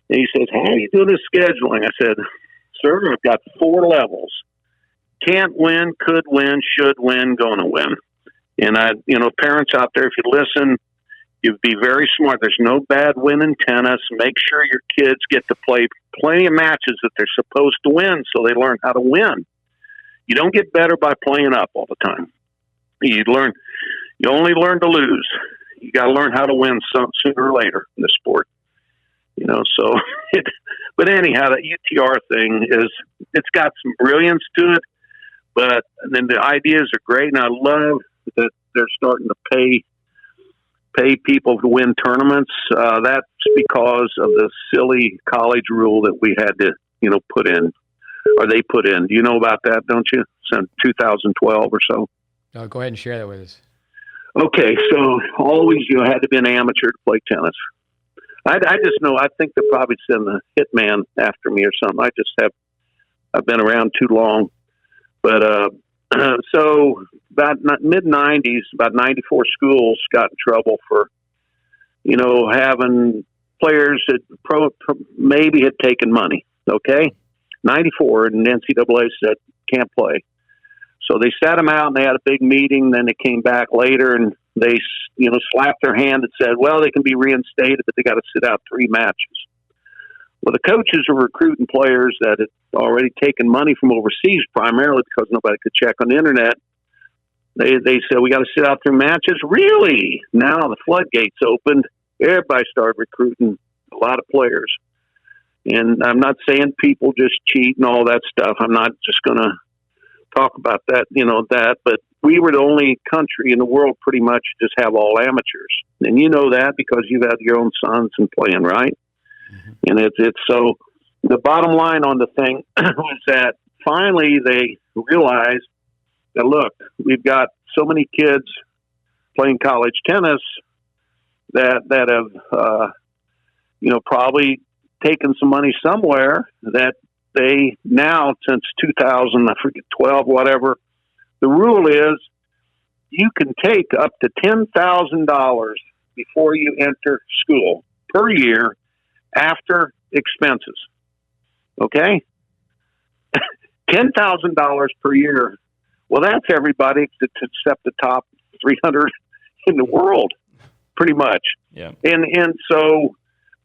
And he says, how are you doing this scheduling? I said, sir, I've got 4 levels. Can't win, could win, should win, going to win. And parents out there, if you listen, you'd be very smart. There's no bad win in tennis. Make sure your kids get to play plenty of matches that they're supposed to win so they learn how to win. You don't get better by playing up all the time. You only learn to lose. You got to learn how to win sooner or later in the sport. But anyhow, the UTR thing it's got some brilliance to it, but then the ideas are great, and I love that they're starting to pay people to win tournaments. That's because of the silly college rule that we had to, put in, or they put in. Do you know about that, don't you? Since 2012 or so. No, go ahead and share that with us. Okay, so always you had to be an amateur to play tennis. I just know, I think they'll probably send the hitman after me or something. I've been around too long. But so about mid-90s, about 94 schools got in trouble for, having players that maybe had taken money, okay? 94, and the NCAA said, can't play. So they sat them out, and they had a big meeting. Then they came back later, and they, slapped their hand and said, well, they can be reinstated, but they got to sit out 3 matches. Well, the coaches are recruiting players that had already taken money from overseas, primarily because nobody could check on the internet. They said, we got to sit out 3 matches. Really? Now the floodgates opened. Everybody started recruiting a lot of players. And I'm not saying people just cheat and all that stuff. I'm not just going to talk about that, but we were the only country in the world pretty much just have all amateurs. And you know that because you've had your own sons and playing, right? Mm-hmm. And it's so the bottom line on the thing was that finally they realized that, look, we've got so many kids playing college tennis that have, probably taken some money somewhere that they now, since 2012, whatever, the rule is you can take up to $10,000 before you enter school per year after expenses. Okay? $10,000 per year. Well, that's everybody except the top 300 in the world, pretty much. Yeah. And so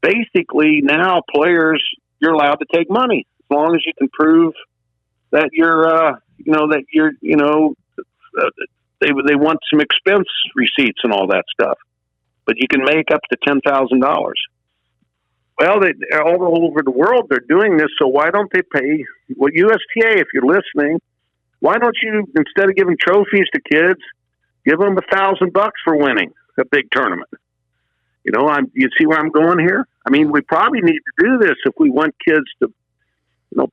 basically now players, you're allowed to take money as long as you can prove that they want some expense receipts and all that stuff, but you can make up to $10,000. Well, all over the world they're doing this, so why don't they pay? Well, USTA, if you're listening, Why don't you, instead of giving trophies to kids, give them $1,000 for winning a big tournament? You see where I'm going here? I mean, we probably need to do this if we want kids to,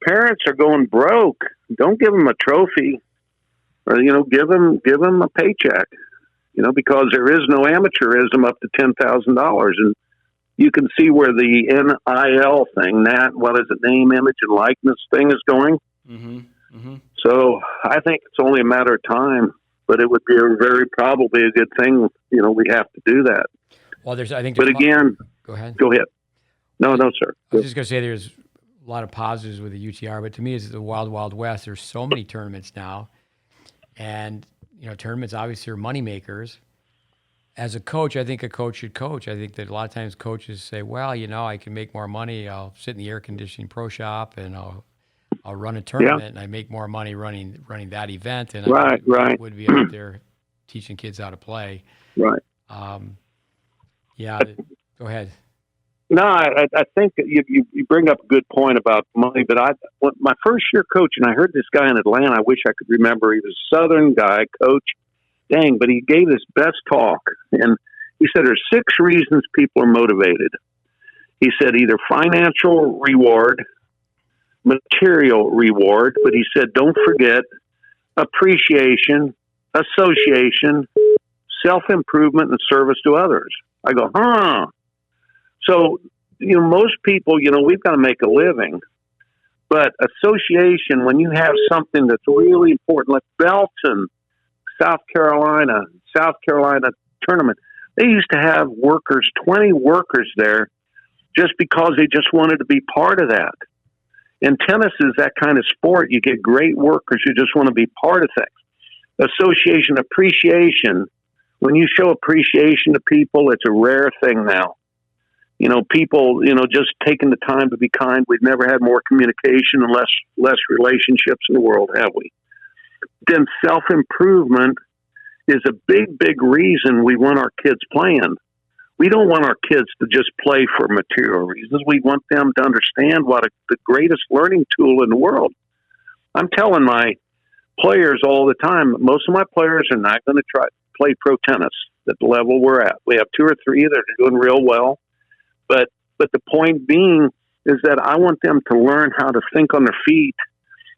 parents are going broke. Don't give them a trophy or, give them a paycheck, because there is no amateurism up to $10,000. And you can see where the NIL thing, name, image, and likeness thing is going. Mm-hmm. Mm-hmm. So I think it's only a matter of time, but it would be very probably a good thing. We have to do that. Well, But again, go ahead. Go ahead. No, sir. I was just going to say there's a lot of positives with the UTR, but to me, it's the wild, wild west. There's so many tournaments now, and tournaments obviously are money makers. As a coach, I think a coach should coach. I think that a lot of times coaches say, well, I can make more money. I'll sit in the air conditioning pro shop and I'll run a tournament and I make more money running that event. And I would be out there teaching kids how to play. Right. Yeah. Go ahead. No, I think you bring up a good point about money, but my first year coaching, I heard this guy in Atlanta. I wish I could remember. He was a Southern guy, coach. Dang, but he gave his best talk, and he said there's 6 reasons people are motivated. He said either financial reward, material reward, but he said don't forget appreciation, association, self-improvement, and service to others. I go, So, most people, we've got to make a living, but association, when you have something that's really important, like Belton, South Carolina tournament, they used to have 20 workers there just because they just wanted to be part of that. And tennis is that kind of sport. You get great workers who just want to be part of things. Association, appreciation. When you show appreciation to people, it's a rare thing now. People, just taking the time to be kind. We've never had more communication and less relationships in the world, have we? Then self-improvement is a big, big reason we want our kids playing. We don't want our kids to just play for material reasons. We want them to understand the greatest learning tool in the world. I'm telling my players all the time, most of my players are not going to try to play pro tennis at the level we're at. We have 2 or 3 that are doing real well. But the point being is that I want them to learn how to think on their feet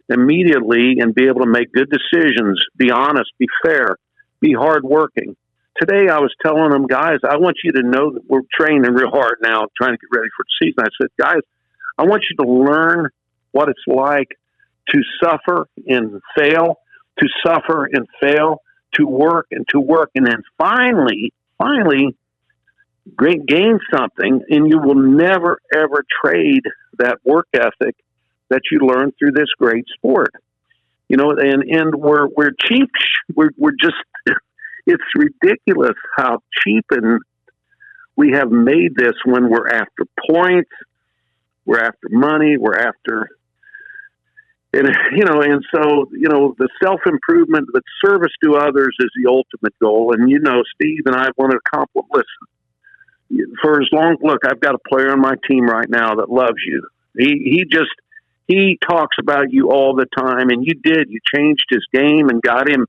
immediately and be able to make good decisions, be honest, be fair, be hardworking. Today I was telling them, guys, I want you to know that we're training real hard now, trying to get ready for the season. I said, guys, I want you to learn what it's like to suffer and fail, to suffer and fail, to work, and then finally gain something, and you will never, ever trade that work ethic that you learn through this great sport. And we're cheap. We're just, it's ridiculous how cheap and we have made this when we're after points, we're after money, we're after, and so the self-improvement, the service to others is the ultimate goal. And Steve and I want to accomplish. Listen, for as long, look, I've got a player on my team right now that loves you. He talks about you all the time, and you changed his game and got him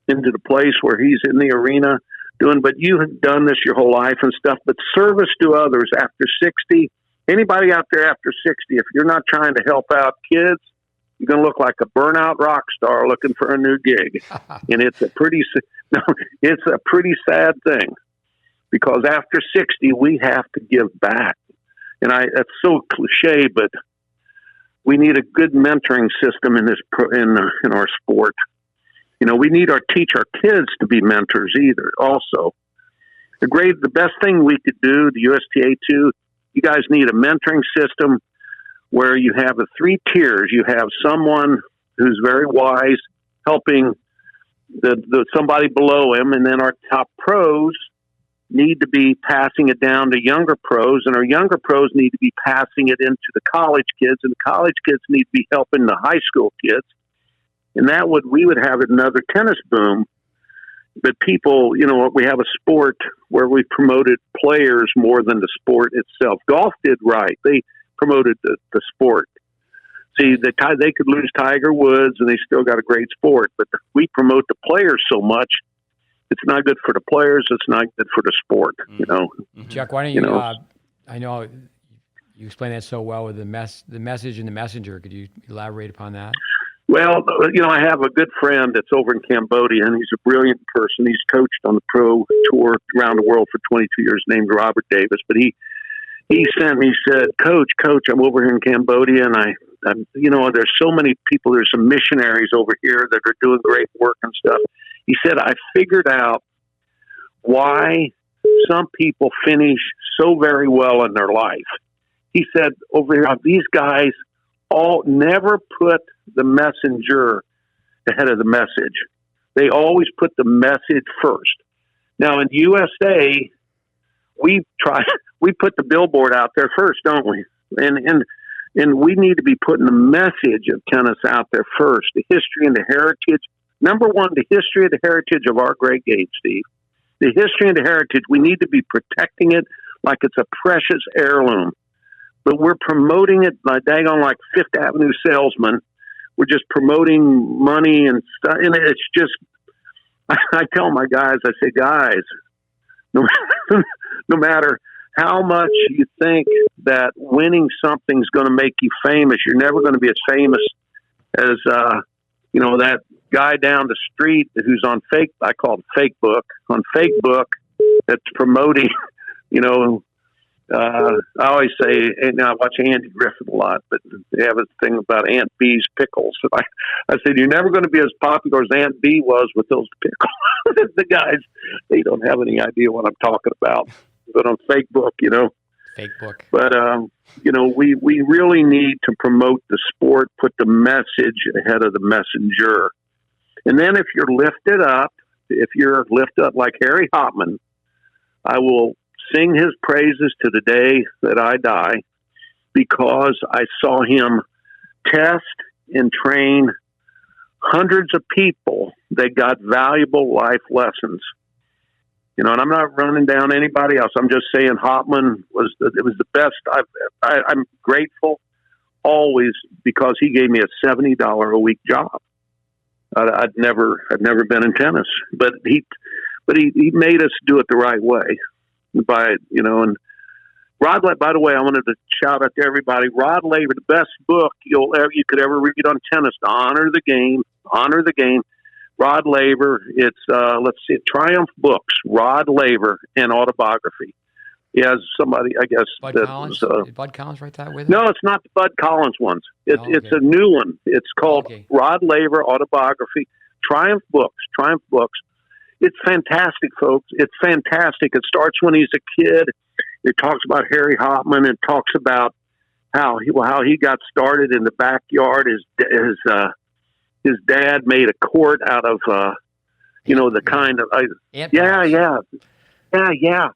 into the place where he's in the arena doing, but you have done this your whole life and stuff. But service to others after 60, anybody out there after 60, if you're not trying to help out kids, you're going to look like a burnout rock star looking for a new gig. And it's a pretty sad thing, because after 60, we have to give back. And that's so cliche, but we need a good mentoring system in our sport. We need teach our kids to be mentors either. Also, the best thing we could do, the USTA too, you guys need a mentoring system where you have the 3 tiers. You have someone who's very wise helping the somebody below him, and then our top pros need to be passing it down to younger pros, and our younger pros need to be passing it into the college kids, and the college kids need to be helping the high school kids. And we would have another tennis boom. But people, we have a sport where we promoted players more than the sport itself. Golf did right. They promoted the sport. See, they could lose Tiger Woods and they still got a great sport, but we promote the players so much. It's not good for the players. It's not good for the sport, you know. Chuck, why don't you, I know you explain that so well with the message and the messenger. Could you elaborate upon that? Well, you know, I have a good friend that's over in Cambodia, and he's a brilliant person. He's coached on the pro tour around the world for 22 years, named Robert Davis. But he sent me, said, Coach, I'm over here in Cambodia, and I'm, you know, there's so many people. There's some missionaries over here that are doing great work and stuff. He said, I figured out why some people finish so very well in their life. He said, over here, these guys all never put the messenger ahead of the message. They always put the message first. Now in USA, we put the billboard out there first, don't we? And we need to be putting the message of tennis out there first. The history and the heritage. Number one, the history and the heritage of our great game, Steve. The history and the heritage, we need to be protecting it like it's a precious heirloom. But we're promoting it like daggone like Fifth Avenue salesmen. We're just promoting money and stuff. And it's just, I tell my guys, I say, guys, no matter how much you think that winning something's going to make you famous, you're never going to be as famous as, you know, that guy down the street who's on I call it on Facebook that's promoting, you know, I always say, and I watch Andy Griffith a lot, but they have a thing about Aunt B's pickles. And I said, you're never going to be as popular as Aunt B was with those pickles. The guys, they don't have any idea what I'm talking about. But on Facebook, you know. Facebook. But, you know, we really need to promote the sport, put the message ahead of the messenger. And then if you're lifted up like Harry Hopman, I will sing his praises to the day that I die, because I saw him test and train hundreds of people that got valuable life lessons. You know, and I'm not running down anybody else. I'm just saying Hopman was the best. I'm grateful always, because he gave me a $70 a week job. I'd never been in tennis, but he made us do it the right way. By, you know, and Rod, by the way, I wanted to shout out to everybody. Rod Laver, the best book you could ever read on tennis, to honor the game. Rod Laver. It's let's see, Triumph Books. Rod Laver, and autobiography. He has somebody, I guess. Bud Collins. Did Bud Collins write that with him? No, it's not the Bud Collins ones. It's a new one. It's called Rod Laver Autobiography. Triumph Books. It's fantastic, folks. It's fantastic. It starts when he's a kid. It talks about Harry Hopman. It talks about how he got started in the backyard. His dad made a court out of you know, the kind of yeah.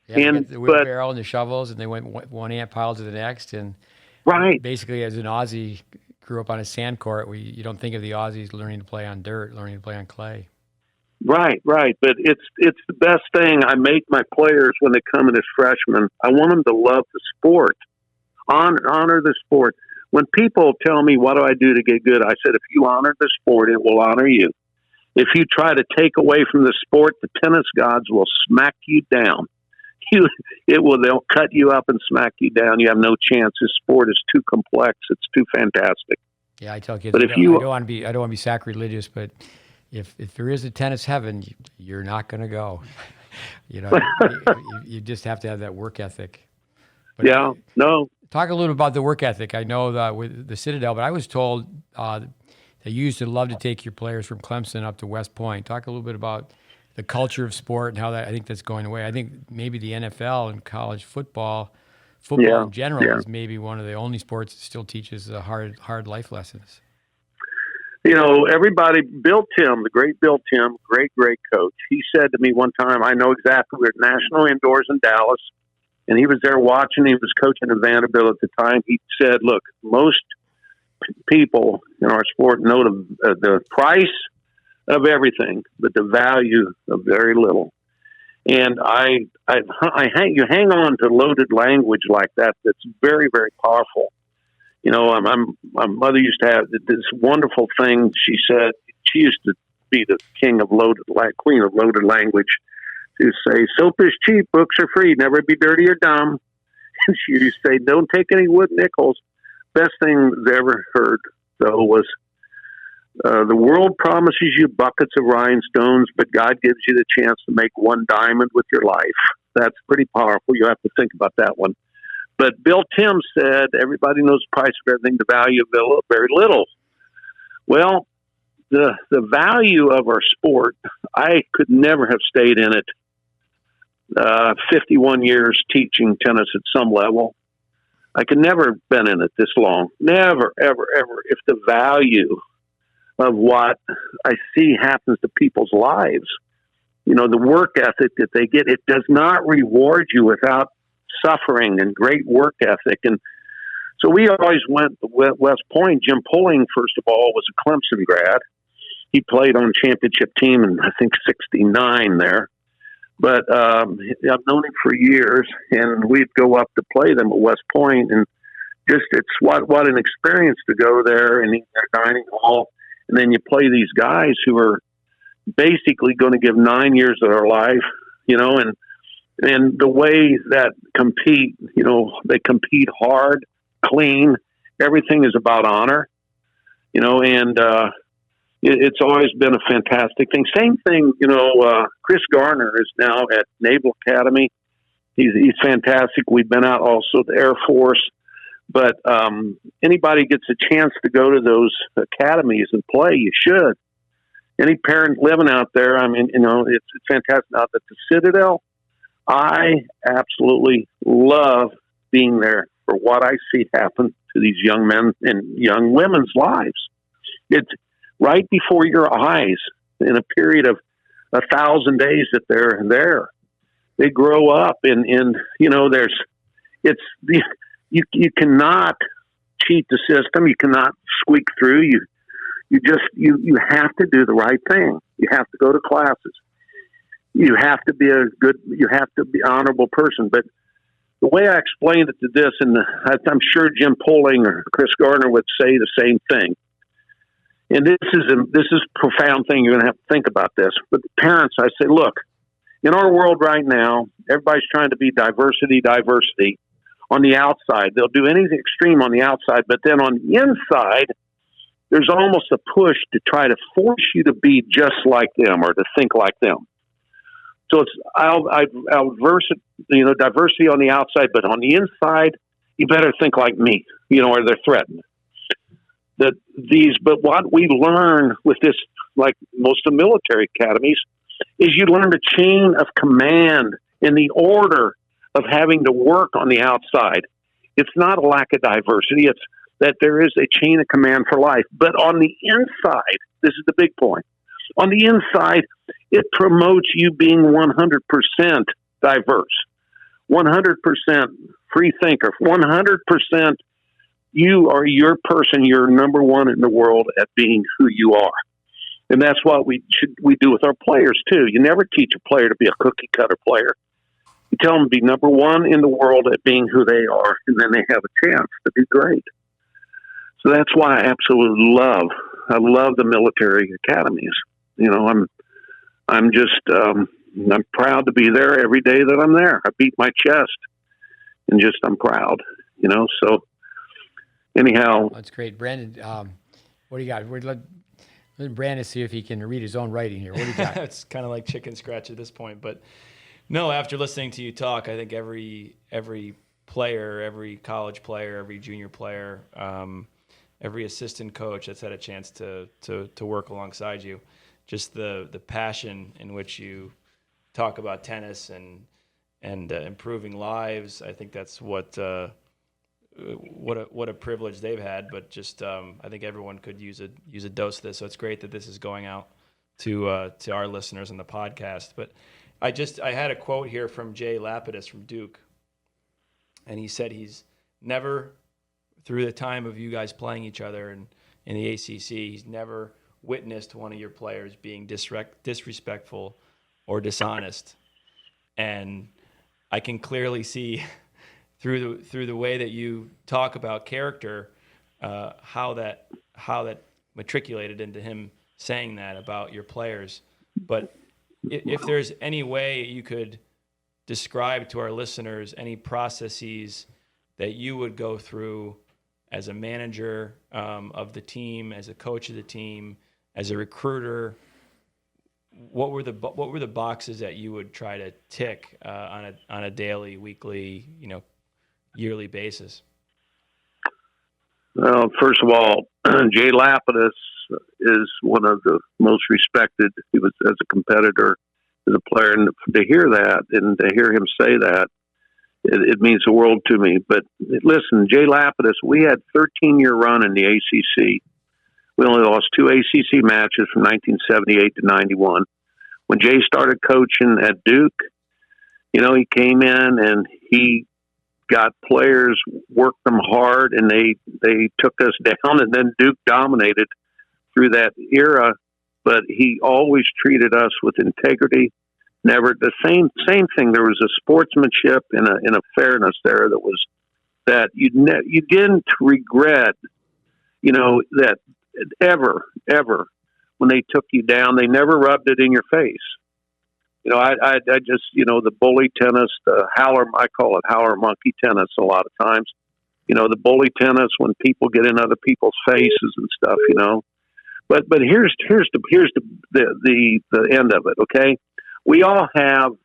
And the wheelbarrow and the shovels, and they went one ant pile to the next. And right, basically, as an Aussie, grew up on a sand court. You don't think of the Aussies learning to play on dirt, learning to play on clay. Right. But it's the best thing. I make my players when they come in as freshmen. I want them to love the sport, honor the sport. When people tell me, what do I do to get good? I said, if you honor the sport, it will honor you. If you try to take away from the sport, the tennis gods will smack you down. They'll cut you up and smack you down. You have no chance. This sport is too complex. It's too fantastic. Yeah, I tell kids, but I don't want to be sacrilegious, but if there is a tennis heaven, you're not going to go. You know, you just have to have that work ethic. But talk a little about the work ethic. I know that with the Citadel, but I was told that you used to love to take your players from Clemson up to West Point. Talk a little bit about the culture of sport and how I think that's going away. I think maybe the NFL and college football in general is maybe one of the only sports that still teaches the hard life lessons. You know, everybody, Bill Tim, the great Bill Tim, great coach. He said to me one time, I know exactly, we were at National Indoors in Dallas, and he was there watching. He was coaching at Vanderbilt at the time. He said, look, most people in our sport know the price of everything, but the value of very little. And you hang on to loaded language like that. That's very, very powerful. My mother used to have this wonderful thing. She said she used to be the queen of loaded language. She would say, "Soap is cheap, books are free, never be dirty or dumb." And she used to say, "Don't take any wood nickels." Best thing I ever heard, though, was the world promises you buckets of rhinestones, but God gives you the chance to make one diamond with your life. That's pretty powerful. You have to think about that one. But Bill Tim said, everybody knows the price of everything, the value of very little. Well, the value of our sport, I could never have stayed in it 51 years teaching tennis at some level. I could never have been in it this long. Never, ever, ever. If the value of what I see happens to people's lives, the work ethic that they get, it does not reward you without suffering and great work ethic. And so we always went to West Point. Jim Pulling, first of all, was a Clemson grad. He played on championship team in, I think, 69 there. But I've known him for years, and we'd go up to play them at West Point, and just it's what an experience to go there and eat their dining hall, and then you play these guys who are basically going to give 9 years of their life, and the way that compete, they compete hard, clean, everything is about honor, and it's always been a fantastic thing. Same thing, Chris Garner is now at Naval Academy. He's fantastic. We've been out also at the Air Force. But anybody gets a chance to go to those academies and play, you should. Any parent living out there, it's fantastic. Out at the Citadel, I absolutely love being there for what I see happen to these young men and young women's lives. It's right before your eyes in a period of 1,000 days that they're there. They grow up and you cannot cheat the system. You cannot squeak through. You have to do the right thing. You have to go to classes. You have to be an honorable person. But the way I explained it to this, and I'm sure Jim Pulling or Chris Gardner would say the same thing. And this is a profound thing. You're going to have to think about this. But the parents, I say, look, in our world right now, everybody's trying to be diversity on the outside. They'll do anything extreme on the outside, but then on the inside, there's almost a push to try to force you to be just like them or to think like them. So it's diversity on the outside, but on the inside, you better think like me, or they're threatened. But what we learn with this, like most of the military academies, is you learn the chain of command in the order of having to work on the outside. It's not a lack of diversity. It's that there is a chain of command for life. But on the inside, this is the big point. On the inside, it promotes you being 100% diverse, 100% free thinker, 100% you are your person. You're number one in the world at being who you are. And that's what we do with our players, too. You never teach a player to be a cookie-cutter player. You tell them to be number one in the world at being who they are, and then they have a chance to be great. So that's why I absolutely love the military academies. I'm proud to be there every day that I'm there. I beat my chest and I'm proud, so anyhow. That's great. Brandon, what do you got? Let Brandon see if he can read his own writing here. What do you got? It's kind of like chicken scratch at this point, but no, after listening to you talk, I think every player, every college player, every junior player, every assistant coach that's had a chance to work alongside you, just the passion in which you talk about tennis and improving lives. I think that's what a privilege they've had. But just I think everyone could use a dose of this. So it's great that this is going out to our listeners on the podcast. But I had a quote here from Jay Lapidus from Duke, and he said he's never, through the time of you guys playing each other in the ACC, he's never witnessed one of your players being disrespectful or dishonest. And I can clearly see through the way that you talk about character how that matriculated into him saying that about your players. But if there's any way you could describe to our listeners any processes that you would go through as a manager of the team, as a coach of the team, as a recruiter, what were the boxes that you would try to tick on a daily, weekly, yearly basis? Well, first of all, Jay Lapidus is one of the most respected. He was as a competitor, as a player, and to hear that and to hear him say that, it means the world to me. But listen, Jay Lapidus, we had 13-year run in the ACC. We only lost 2 ACC matches from 1978 to 91. When Jay started coaching at Duke, he came in and he got players, worked them hard, and they took us down, and then Duke dominated through that era. But he always treated us with integrity. Never the same thing. There was a sportsmanship and a fairness there that you didn't regret, that ever when they took you down. They never rubbed it in your face. I just, the bully tennis, the howler, I call it howler monkey tennis a lot of times. The bully tennis when people get in other people's faces and stuff, But here's the end of it, okay? We all have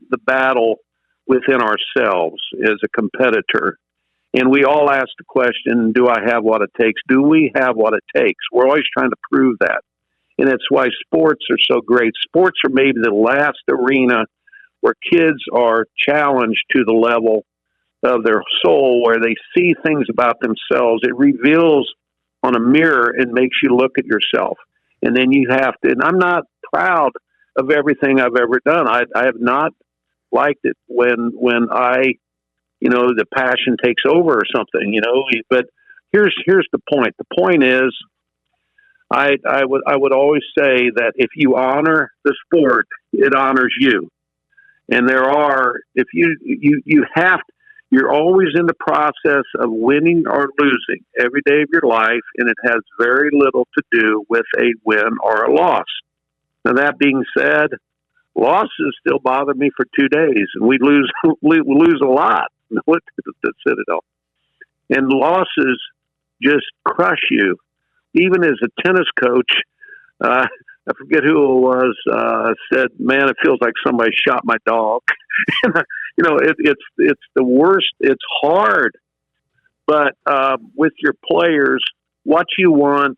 the battle within ourselves as a competitor. And we all ask the question, do I have what it takes? Do we have what it takes? We're always trying to prove that. And it's why sports are so great. Sports are maybe the last arena where kids are challenged to the level of their soul, where they see things about themselves. It reveals on a mirror and makes you look at yourself. And then you have to, and I'm not proud of everything I've ever done. I have not liked it when I, the passion takes over or something, but here's the point. The point is, I would always say that if you honor the sport, it honors you. And you're always in the process of winning or losing every day of your life, and it has very little to do with a win or a loss. Now, that being said, losses still bother me for 2 days, and we lose a lot at the Citadel. And losses just crush you. Even as a tennis coach, I forget who it was, said, man, it feels like somebody shot my dog. It's the worst. It's hard. But with your players, what you want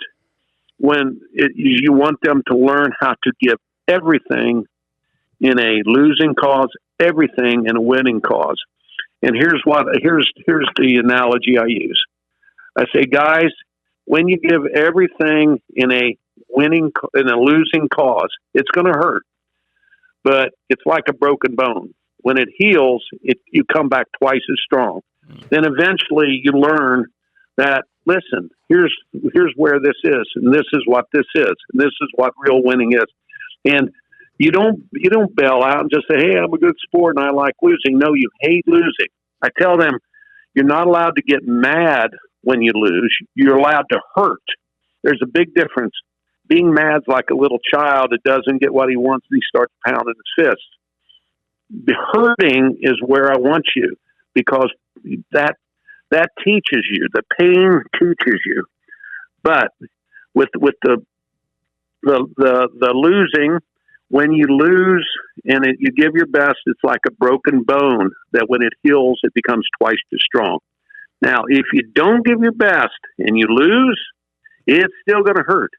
you want them to learn how to give everything in a losing cause, everything in a winning cause. And here's the analogy I use. I say, guys, when you give everything in a losing cause, it's going to hurt. But it's like a broken bone. When it heals, you come back twice as strong. Then eventually you learn that, listen, here's where this is, and this is what this is, and this is what real winning is. And you don't bail out and just say, hey, I'm a good sport and I like losing. No, you hate losing. I tell them, you're not allowed to get mad when you lose. You're allowed to hurt. There's a big difference. Being mad's like a little child that doesn't get what he wants and he starts pounding his fist. The hurting is where I want you, because that teaches you. The pain teaches you. But with the losing, when you lose and you give your best, it's like a broken bone that when it heals, it becomes twice as strong. Now, if you don't give your best and you lose, it's still going to hurt.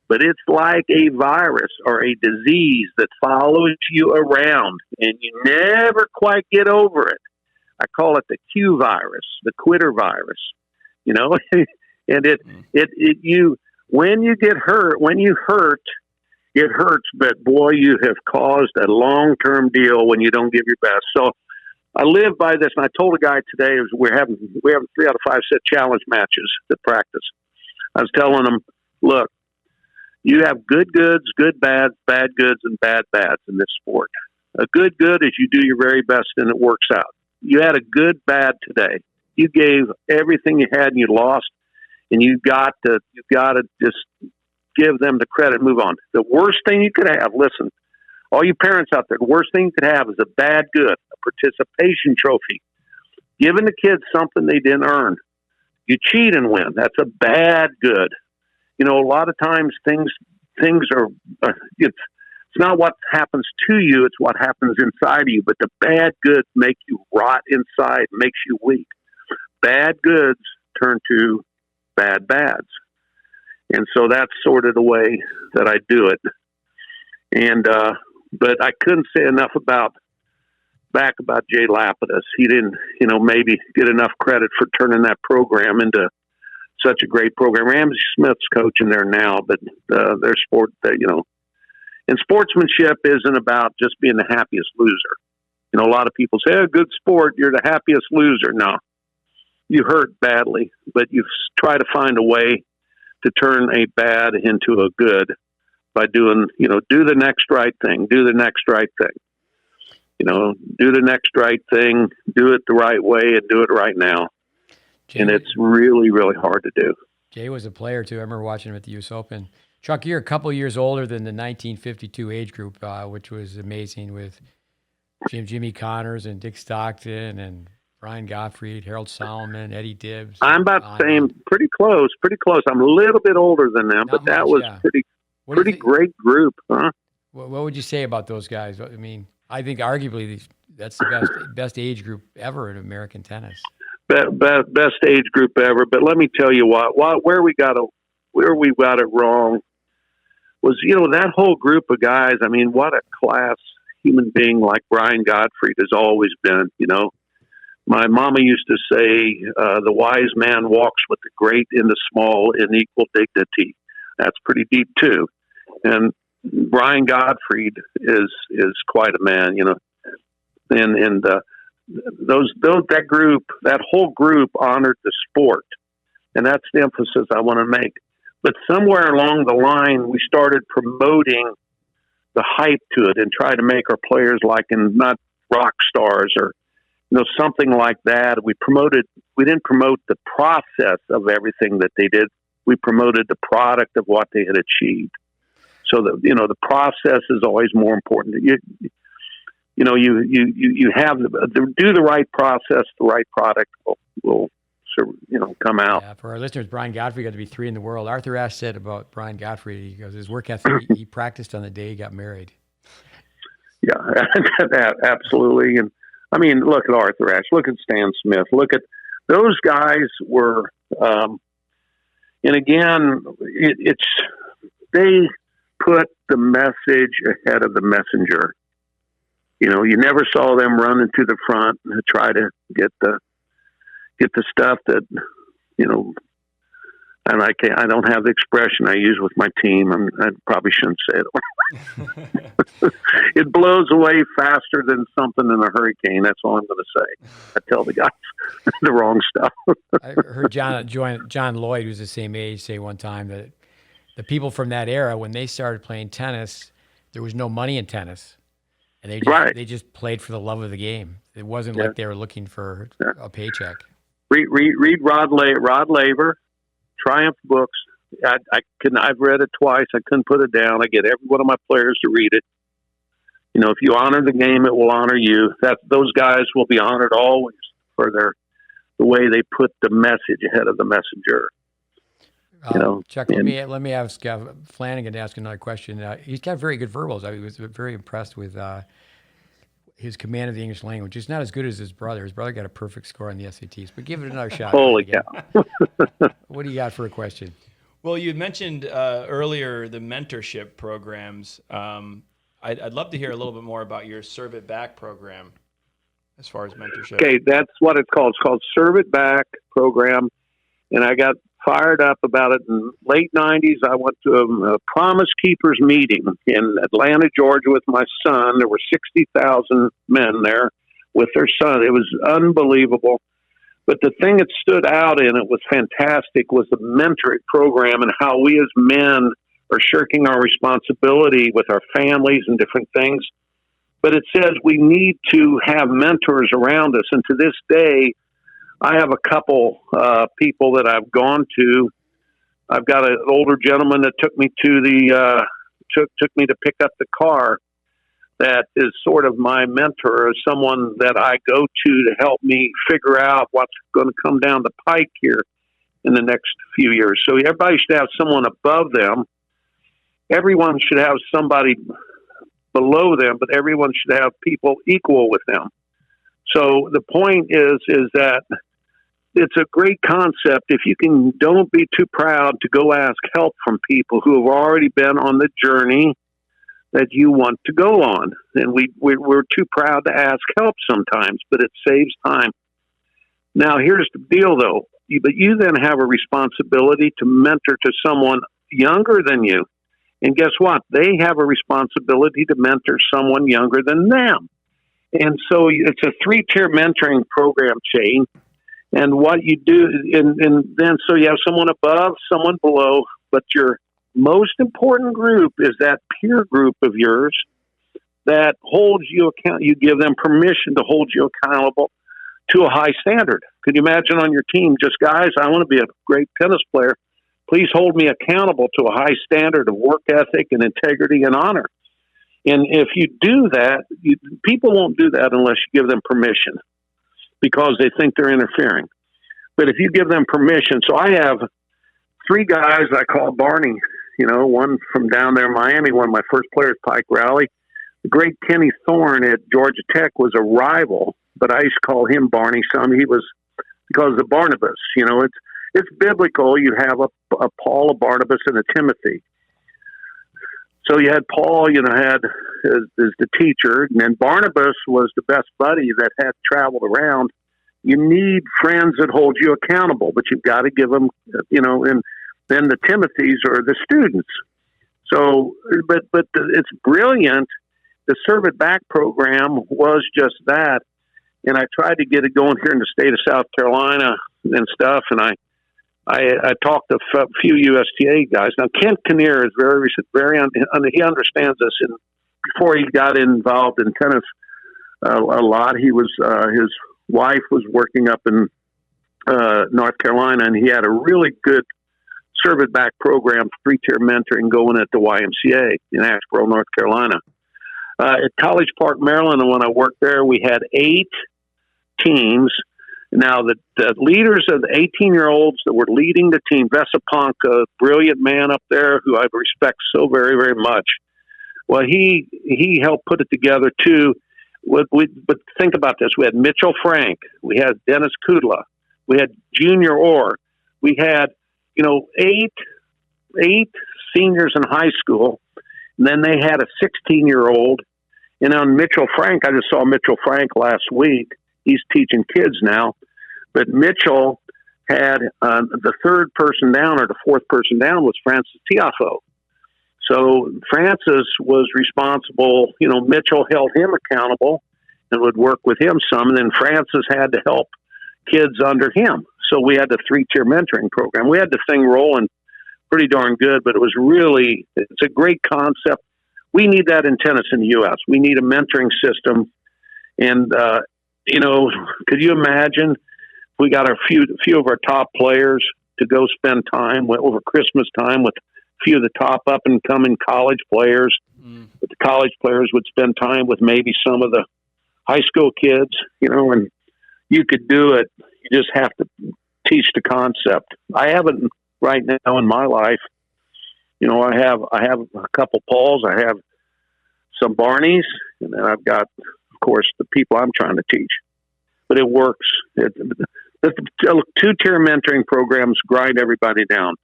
But it's like a virus or a disease that follows you around and you never quite get over it. I call it the Q virus, the quitter virus, and when you get hurt, when you hurt, it hurts, but boy, you have caused a long-term deal when you don't give your best. So I live by this, and I told a guy today, we're having 3 out of 5 set challenge matches to practice. I was telling him, look, you have good goods, good bads, bad goods, and bad bads in this sport. A good is you do your very best and it works out. You had a good bad today. You gave everything you had and you lost. and you've got to just give them the credit and move on. The worst thing you could have, listen, all you parents out there, the worst thing you could have is a bad good, a participation trophy. Giving the kids something they didn't earn. You cheat and win. That's a bad good. A lot of times things are, it's not what happens to you, it's what happens inside of you. But the bad goods make you rot inside, makes you weak. Bad goods turn to bad bads. And so that's sort of the way that I do it. And, but I couldn't say enough about Jay Lapidus. He didn't, maybe get enough credit for turning that program into such a great program. Ramsey Smith's coaching there now, but their sport, and sportsmanship isn't about just being the happiest loser. A lot of people say, good sport, you're the happiest loser. No, you hurt badly, but you try to find a way to turn a bad into a good by doing, do the next right thing, do the next right thing. Do the next right thing, do it the right way, and do it right now. Jay, and it's really, really hard to do. Jay was a player, too. I remember watching him at the U.S. Open. Chuck, you're a couple years older than the 1952 age group, which was amazing with Jimmy Connors and Dick Stockton and Brian Gottfried, Harold Solomon, Eddie Dibbs. I'm about the same, pretty close. I'm a little bit older than them, but that was pretty great group, huh? What would you say about those guys? I mean, I think arguably that's the best age group ever in American tennis. Best age group ever. But let me tell you where we got it wrong was, that whole group of guys. I mean, what a class human being like Brian Gottfried has always been. My mama used to say, the wise man walks with the great in the small in equal dignity. That's pretty deep too. And Brian Gottfried is quite a man, and that group, that whole group honored the sport, and that's the emphasis I want to make. But somewhere along the line, we started promoting the hype to it and try to make our players not rock stars or something like that. We didn't promote the process of everything that they did. We promoted the product of what they had achieved. So that, the process is always more important. You have do the right process, the right product will come out. Yeah, for our listeners, Brian Gottfried got to be 3 in the world. Arthur Ashe said about Brian Gottfried, he goes, his work ethic, he practiced on the day he got married. Yeah, absolutely. And I mean, look at Arthur Ashe, look at Stan Smith, look at those guys were, and again, they put the message ahead of the messenger. You never saw them running to the front and try to get the stuff that, and I don't have the expression I use with my team. I probably shouldn't say it. It blows away faster than something in a hurricane. That's all I'm going to say. I tell the guys the wrong stuff. I heard John Lloyd, who's the same age, say one time that the people from that era, when they started playing tennis, there was no money in tennis. And they just played for the love of the game. It wasn't like they were looking for a paycheck. Read Rod Laver, Triumph books. I've read it twice. I couldn't put it down. I get every one of my players to read it. If you honor the game, it will honor you. Those guys will be honored always for the way they put the message ahead of the messenger. Chuck, let me ask Flanagan to ask another question. He's got very good verbals. I was very impressed with his command of the English language. It's not as good as his brother. His brother got a perfect score on the SATs, but give it another shot. Holy cow. What do you got for a question? Well, you mentioned earlier the mentorship programs. I'd love to hear a little bit more about your Serve It Back program as far as mentorship. Okay, that's what it's called. It's called Serve It Back program, and I got fired up about it in late 90s. I went to a Promise Keepers meeting in Atlanta, Georgia with my son. There were 60,000 men there with their son. It was unbelievable. But the thing that stood out in it was fantastic was the mentoring program and how we as men are shirking our responsibility with our families and different things. But it says we need to have mentors around us. And to this day, I have a couple people that I've gone to I've got an older gentleman that took me to the took me to pick up the car. That is sort of my mentor, or someone that I go to help me figure out what's going to come down the pike here in the next few years. So everybody should have someone above them. Everyone should have somebody below them, but everyone should have people equal with them. So the point is that it's a great concept. If you can, don't be too proud to go ask help from people who have already been on the journey that you want to go on. And we're too proud to ask help sometimes, but it saves time. Now, here's the deal, though. But you then have a responsibility to mentor to someone younger than you. And guess what? They have a responsibility to mentor someone younger than them. And so it's a 3-tier mentoring program chain. And what you do, and then so you have someone above, someone below, but your most important group is that peer group of yours that holds you account. You give them permission to hold you accountable to a high standard. Could you imagine on your team, just guys, I want to be a great tennis player. Please hold me accountable to a high standard of work ethic and integrity and honor. And if you do that, people won't do that unless you give them permission because they think they're interfering. But if you give them permission, so I have 3 guys I call Barney, one from down there in Miami, one of my first players, Pike Rally. The great Kenny Thorne at Georgia Tech was a rival, but I used to call him Barney some. He was because of Barnabas. It's biblical. You have a Paul, a Barnabas, and a Timothy. So you had Paul, had as the teacher, and then Barnabas was the best buddy that had traveled around. You need friends that hold you accountable, but you've got to give them, and then the Timothys are the students. So, but it's brilliant. The Serve It Back program was just that. And I tried to get it going here in the state of South Carolina and stuff. And I talked to a few USTA guys. Now, Kent Kinnear is he understands this. And before he got involved in tennis a lot, he was, his wife was working up in North Carolina, and he had a really good Serve It Back program, 3-tier mentoring going at the YMCA in Asheboro, North Carolina. At College Park, Maryland, and when I worked there, we had 8 teams. Now, the leaders of the 18-year-olds that were leading the team, Vesapunk, a brilliant man up there who I respect so very, very much. Well, he helped put it together, too. But think about this. We had Mitchell Frank. We had Dennis Kudla. We had Junior Orr. We had, 8 seniors in high school. And then they had a 16-year-old. And on Mitchell Frank, I just saw Mitchell Frank last week. He's teaching kids now. But Mitchell had the 3rd person down or the 4th person down was Francis Tiafo. So Francis was responsible. Mitchell held him accountable and would work with him some. And then Francis had to help kids under him. So we had the 3-tier mentoring program. We had the thing rolling pretty darn good, but it's a great concept. We need that in tennis in the U.S. We need a mentoring system. And, could you imagine if we got a few of our top players to go spend time over Christmas time with a few of the top up and coming college players? But the college players would spend time with maybe some of the high school kids, and you could do it. You just have to teach the concept. I have it right now in my life. I have a couple Pauls. I have some Barneys, and then I've got, of course, the people I'm trying to teach. But it works. The 2-tier mentoring programs grind everybody down.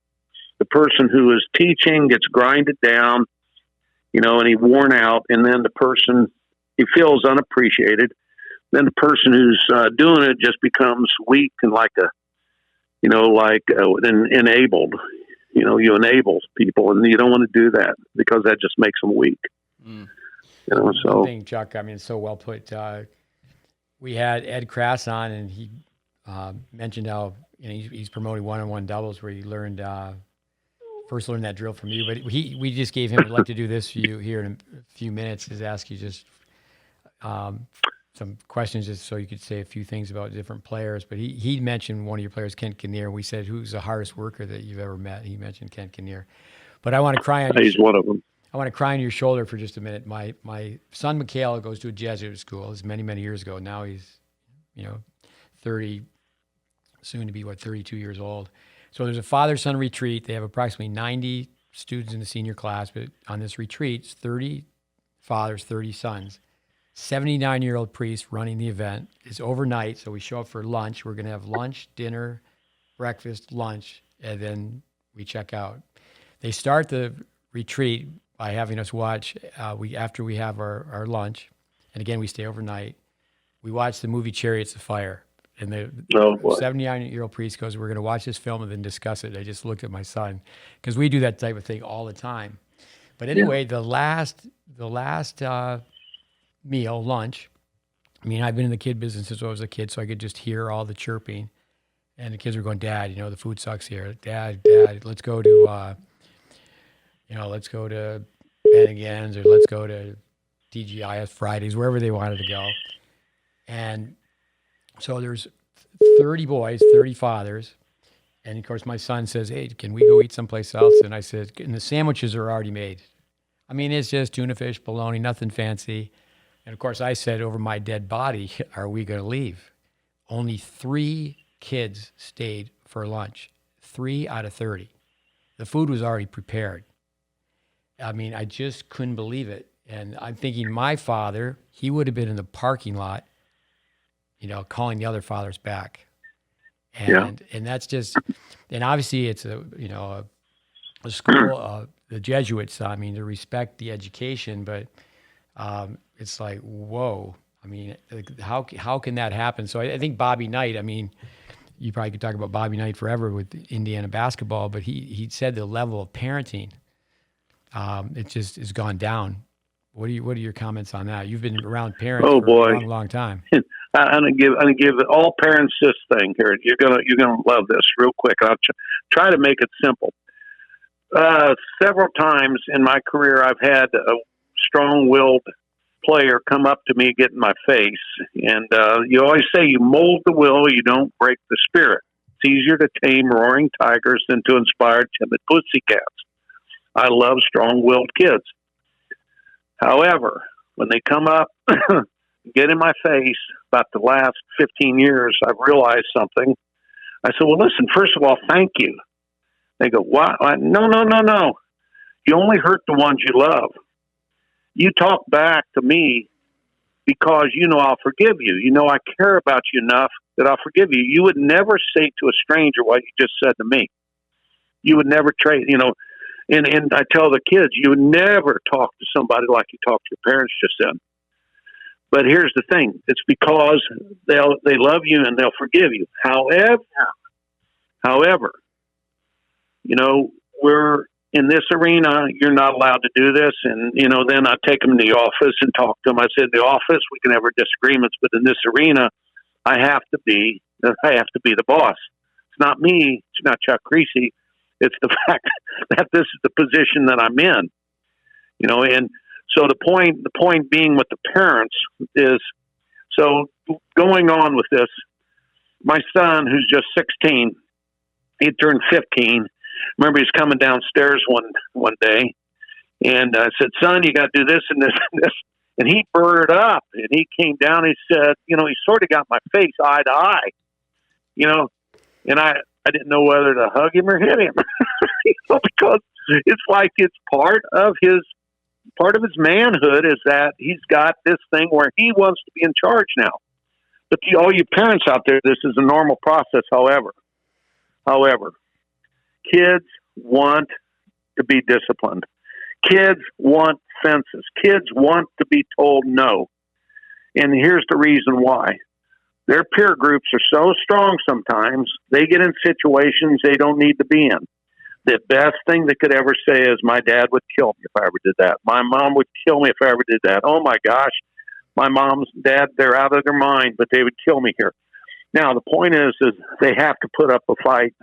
The person who is teaching gets grinded down, and he's worn out, and then the person, he feels unappreciated. Then the person who's doing it just becomes weak and enabled. You enable people, and you don't want to do that because that just makes them weak. So. I think, Chuck, it's so well put. We had Ed Crass on, and he mentioned how he's promoting one-on-one doubles where he learned first learned that drill from you. But we just gave him. I'd like to do this for you here in a few minutes. Is ask you just some questions just so you could say a few things about different players. But he mentioned one of your players, Kent Kinnear. We said, who's the hardest worker that you've ever met? He mentioned Kent Kinnear. But I want to cry on He's one of them. I want to cry on your shoulder for just a minute. My son, Mikhail, goes to a Jesuit school. It's many, many years ago. Now he's, 30, soon to be, 32 years old. So there's a father-son retreat. They have approximately 90 students in the senior class, but on this retreat, it's 30 fathers, 30 sons. 79-year-old priest running the event. It's overnight, so we show up for lunch. We're going to have lunch, dinner, breakfast, lunch, and then we check out. They start the retreat by having us watch, after we have our lunch, and again, we stay overnight, we watch the movie Chariots of Fire. And the 79-year-old priest goes, we're going to watch this film and then discuss it. I just looked at my son, because we do that type of thing all the time. But anyway, the last meal, lunch, I mean, I've been in the kid business since I was a kid, so I could just hear all the chirping. And the kids were going, Dad, the food sucks here. Dad, let's go to, let's go to Bennigan's, or let's go to TGIF Fridays, wherever they wanted to go. And so there's 30 boys, 30 fathers. And of course, my son says, hey, can we go eat someplace else? And I said, and the sandwiches are already made. I mean, it's just tuna fish, bologna, nothing fancy. And of course, I said, over my dead body, are we going to leave? Only 3 kids stayed for lunch, 3 out of 30. The food was already prepared. I mean, I just couldn't believe it. And I'm thinking my father, he would have been in the parking lot, calling the other fathers back. And that's just, and obviously it's a school, the Jesuits, I mean, to respect the education, but it's like, whoa. I mean, how can that happen? So I think Bobby Knight, I mean, you probably could talk about Bobby Knight forever with Indiana basketball, but he said the level of parenting, it just has gone down. What are your comments on that? You've been around parents for a long, long time. I'm gonna give all parents this thing here. You're gonna love this real quick. I'll try to make it simple. Several times in my career, I've had a strong-willed player come up to me, get in my face, and you always say you mold the will, you don't break the spirit. It's easier to tame roaring tigers than to inspire timid pussycats. I love strong-willed kids. However, when they come up, get in my face, about the last 15 years, I've realized something. I said, well, listen, first of all, thank you. They go, what? No. You only hurt the ones you love. You talk back to me because I'll forgive you. I care about you enough that I'll forgive you. You would never say to a stranger what you just said to me. You would never trade, and I tell the kids, you would never talk to somebody like you talked to your parents just then. But here's the thing. It's because they love you and they'll forgive you. However, we're in this arena, you're not allowed to do this. And, then I take them to the office and talk to them. I said, in the office, we can have our disagreements, but in this arena, I have to be the boss. It's not me. It's not Chuck Kriese. It's the fact that this is the position that I'm in, and so the point being with the parents is, so going on with this, my son, who's just 16, he turned 15. Remember, he's coming downstairs one day, and I said, son, you got to do this and this and this. And he burred up, and he came down, and he said, he sort of got my face eye to eye, and I didn't know whether to hug him or hit him, because it's like it's part of his manhood is that he's got this thing where he wants to be in charge now. But all you parents out there, this is a normal process. However, kids want to be disciplined. Kids want fences. Kids want to be told no. And here's the reason why. Their peer groups are so strong sometimes, they get in situations they don't need to be in. The best thing they could ever say is, my dad would kill me if I ever did that. My mom would kill me if I ever did that. Oh, my gosh. My mom's dad, they're out of their mind, but they would kill me here. Now, the point is they have to put up a fight.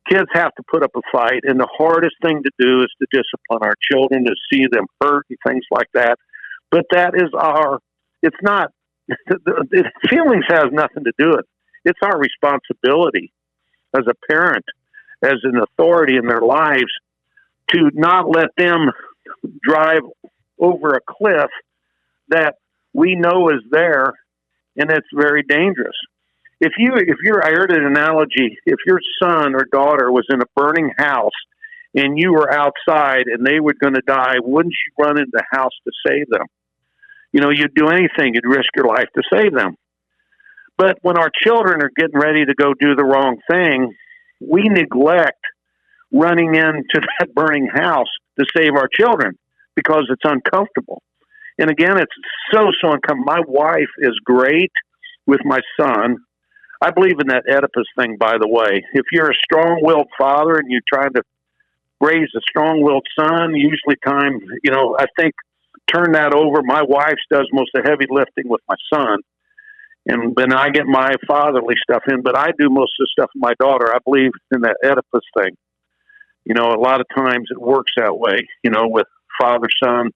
Kids have to put up a fight, and the hardest thing to do is to discipline our children, to see them hurt and things like that. But that is it's not the feelings has nothing to do with it. It's our responsibility as a parent, as an authority in their lives, to not let them drive over a cliff that we know is there, and it's very dangerous. I heard an analogy, if your son or daughter was in a burning house and you were outside and they were going to die, wouldn't you run into the house to save them? You'd do anything. You'd risk your life to save them. But when our children are getting ready to go do the wrong thing, we neglect running into that burning house to save our children because it's uncomfortable. And again, it's so uncomfortable. My wife is great with my son. I believe in that Oedipus thing, by the way. If you're a strong-willed father and you're trying to raise a strong-willed son, usually I think turn that over. My wife does most of the heavy lifting with my son. And then I get my fatherly stuff in, but I do most of the stuff with my daughter. I believe in that Oedipus thing. A lot of times it works that way, with father-son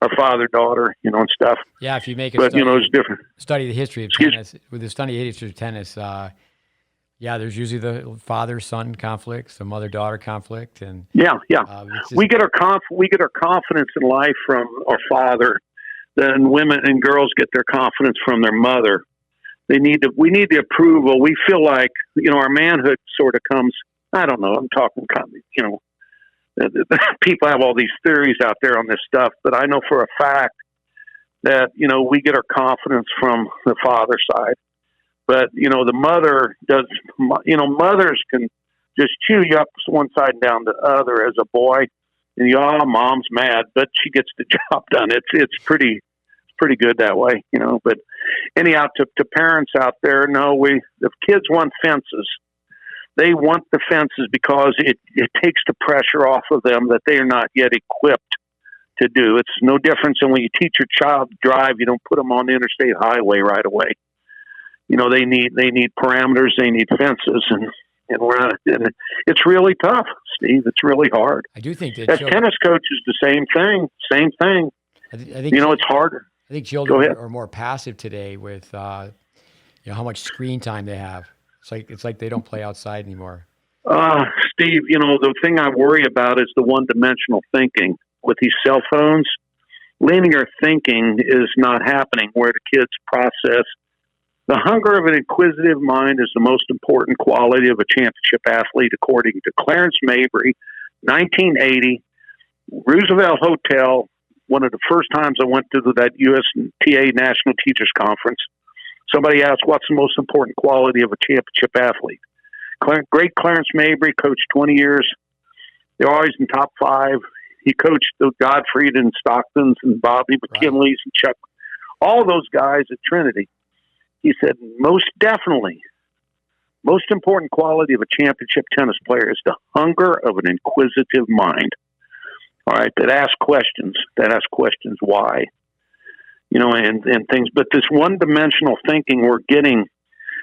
or father-daughter, and stuff. Yeah, if you make it's different. Study the history of tennis, with the study history of tennis, there's usually the father-son conflicts, the mother-daughter conflict, and we get our confidence in life from our father. Then women and girls get their confidence from their mother. We need the approval. We feel like our manhood sort of comes. I don't know. I'm talking, people have all these theories out there on this stuff, but I know for a fact that we get our confidence from the father side. But, the mother does, mothers can just chew you up one side and down the other as a boy. And mom's mad, but she gets the job done. It's pretty good that way, but anyhow, to parents out there, the kids want fences. They want the fences because it takes the pressure off of them that they are not yet equipped to do. It's no different than when you teach your child to drive, you don't put them on the interstate highway right away. They need parameters, they need fences, and it's really tough, Steve. It's really hard. I do think that as tennis coaches, the same thing. I think it's harder. I think children are more passive today with how much screen time they have. It's like they don't play outside anymore. Steve, the thing I worry about is the one-dimensional thinking with these cell phones. Linear thinking is not happening where the kids process. The hunger of an inquisitive mind is the most important quality of a championship athlete, according to Clarence Mabry, 1980, Roosevelt Hotel. One of the first times I went to that USTA National Teachers Conference, somebody asked, what's the most important quality of a championship athlete? Great Clarence Mabry, coached 20 years. They're always in top 5. He coached the Godfrey and Stocktons and Bobby McKinley's and Chuck, all those guys at Trinity. He said, most definitely, most important quality of a championship tennis player is the hunger of an inquisitive mind. All right, that asks questions why, and things. But this one-dimensional thinking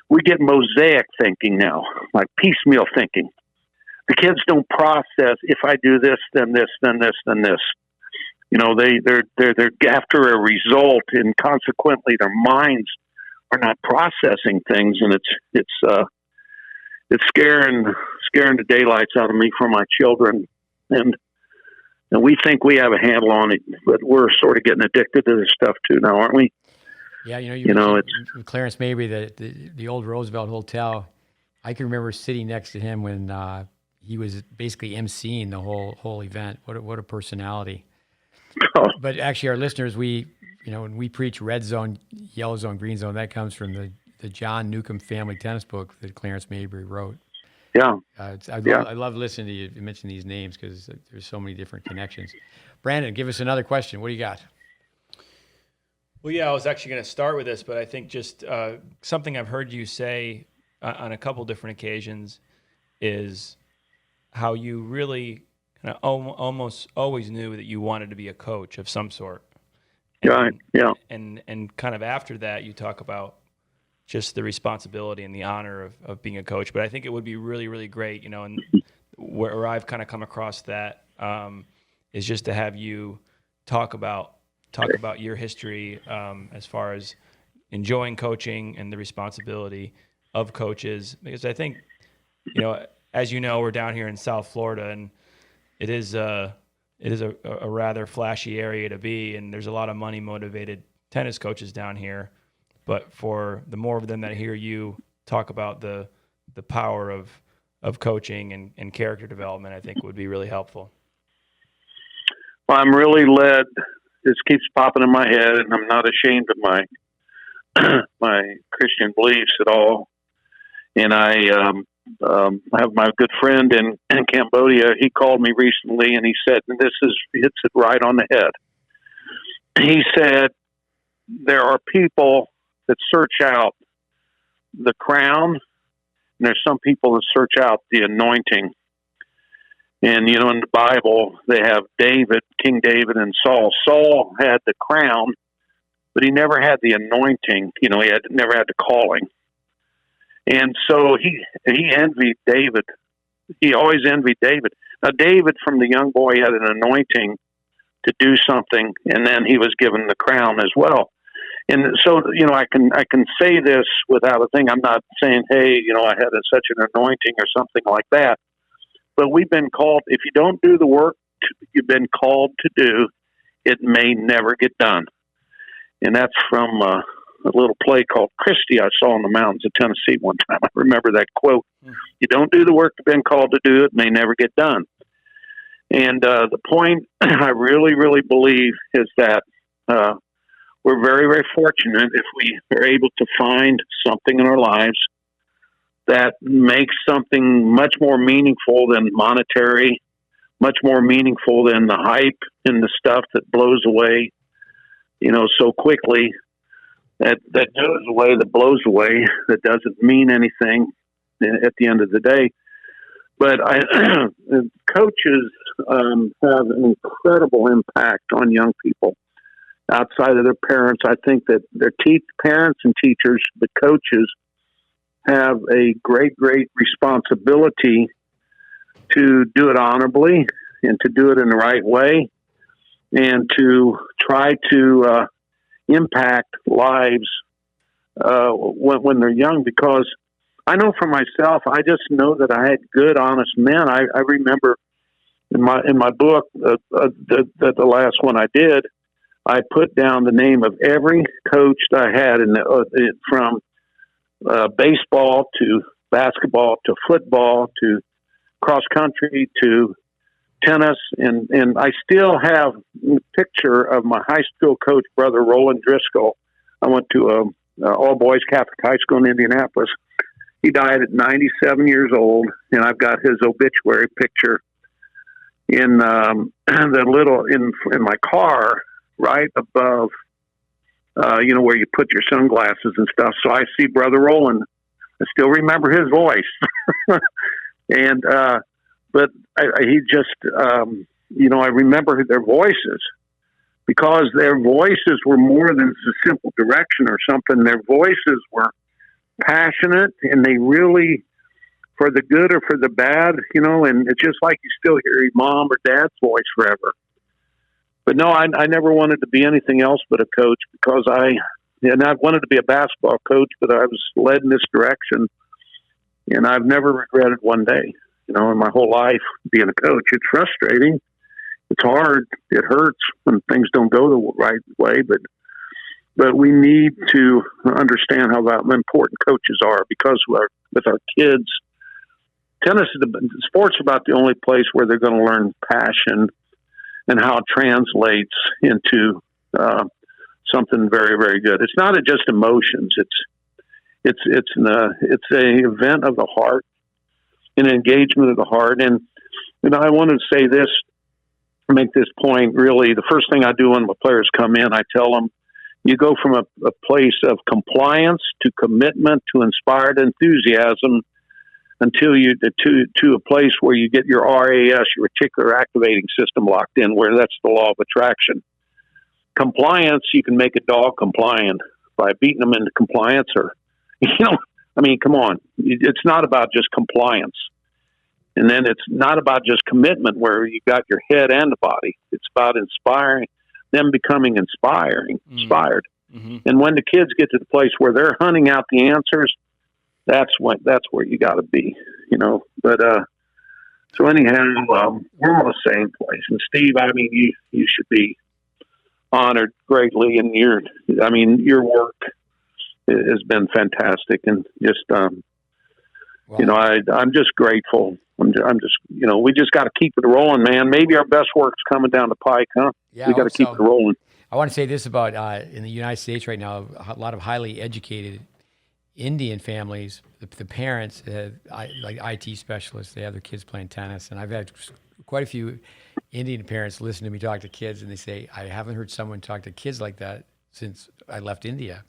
we get mosaic thinking now, like piecemeal thinking. The kids don't process, if I do this, then this, then this, then this. They're after a result, and consequently their minds are not processing things, and it's scaring the daylights out of me for my children, and we think we have a handle on it, but we're sort of getting addicted to this stuff too now, aren't we? Yeah, it's Clarence Mabry, the old Roosevelt Hotel. I can remember sitting next to him when he was basically emceeing the whole event. What a personality! Oh. But actually, our listeners, when we preach red zone, yellow zone, green zone, that comes from the John Newcomb family tennis book that Clarence Mabry wrote. Yeah. I love listening to you mention these names because there's so many different connections. Brandon, give us another question. What do you got? Well, yeah, I was actually going to start with this, but I think just something I've heard you say on a couple different occasions is how you really kind of almost always knew that you wanted to be a coach of some sort. Right. Yeah. And kind of after that, you talk about just the responsibility and the honor of being a coach. But I think it would be really, really great, and where I've kind of come across that is just to have you talk about your history as far as, enjoying coaching and the responsibility of coaches. Because I think, as you know, we're down here in South Florida, and it is a rather flashy area to be, and there's a lot of money motivated tennis coaches down here. But for the more of them that hear you talk about the power of coaching and character development, I think would be really helpful. Well, I'm really led. This keeps popping in my head, and I'm not ashamed of my my Christian beliefs at all. And I have my good friend in Cambodia. He called me recently, and he said, and this hits it right on the head. He said, there are people that search out the crown, and there's some people that search out the anointing. And, in the Bible, they have King David and Saul. Saul had the crown, but he never had the anointing. He never had the calling. And so he envied David. He always envied David. Now, David, from the young boy, had an anointing to do something, and then he was given the crown as well. And so, I can say this without a thing. I'm not saying, hey, I had such an anointing or something like that. But we've been called, if you don't do the work you've been called to do, it may never get done. And that's from a little play called Christie I saw in the mountains of Tennessee one time. I remember that quote. You don't do the work you've been called to do, it may never get done. And the point I really, really believe is that we're very, very fortunate if we are able to find something in our lives that makes something much more meaningful than monetary, much more meaningful than the hype and the stuff that blows away, so quickly, that goes away, that blows away, that doesn't mean anything at the end of the day. But coaches have an incredible impact on young people outside of their parents. I think that their parents and teachers, the coaches, have a great, great responsibility to do it honorably and to do it in the right way and to try to impact lives when they're young. Because I know for myself, I just know that I had good, honest men. I remember in my book, the last one I did, I put down the name of every coach that I had from baseball to basketball to football to cross country to tennis, and I still have a picture of my high school coach, Brother Roland Driscoll. I went to all boys Catholic high school in Indianapolis. He died at 97 years old, and I've got his obituary picture in in my car right above where you put your sunglasses and stuff. So I see Brother Roland. I still remember his voice. And, but he just, I remember their voices because their voices were more than a simple direction or something. Their voices were passionate, and they really, for the good or for the bad, and it's just like you still hear your mom or dad's voice forever. But no, I never wanted to be anything else but a coach because I wanted to be a basketball coach, but I was led in this direction, and I've never regretted one day, in my whole life being a coach. It's frustrating. It's hard. It hurts when things don't go the right way, but we need to understand how important coaches are because with our kids, sports about the only place where they're going to learn passion and how it translates into something very, very good. It's not just emotions. It's a event of the heart, an engagement of the heart. And I wanted to say this, make this point. Really, the first thing I do when my players come in, I tell them, you go from a place of compliance to commitment to inspired enthusiasm until you to a place where you get your RAS, your reticular activating system, locked in, where that's the law of attraction. Compliance, you can make a dog compliant by beating them into compliance, or come on, it's not about just compliance. And then it's not about just commitment where you got your head and the body. It's about inspiring them, becoming inspired. Mm-hmm. And when the kids get to the place where they're hunting out the answers, that's where you got to be, you know. But so anyhow, we're on the same place. And Steve, I mean, you should be honored greatly, and your work has been fantastic, and just you know, I'm just grateful. I'm just, you know, we just got to keep it rolling, man. Maybe our best work's coming down the pike, huh? Yeah, we got to keep it rolling. I want to say this about in the United States right now, a lot of highly educated Indian families, the parents, like IT specialists, they have their kids playing tennis. And I've had quite a few Indian parents listen to me talk to kids, and they say, I haven't heard someone talk to kids like that since I left India.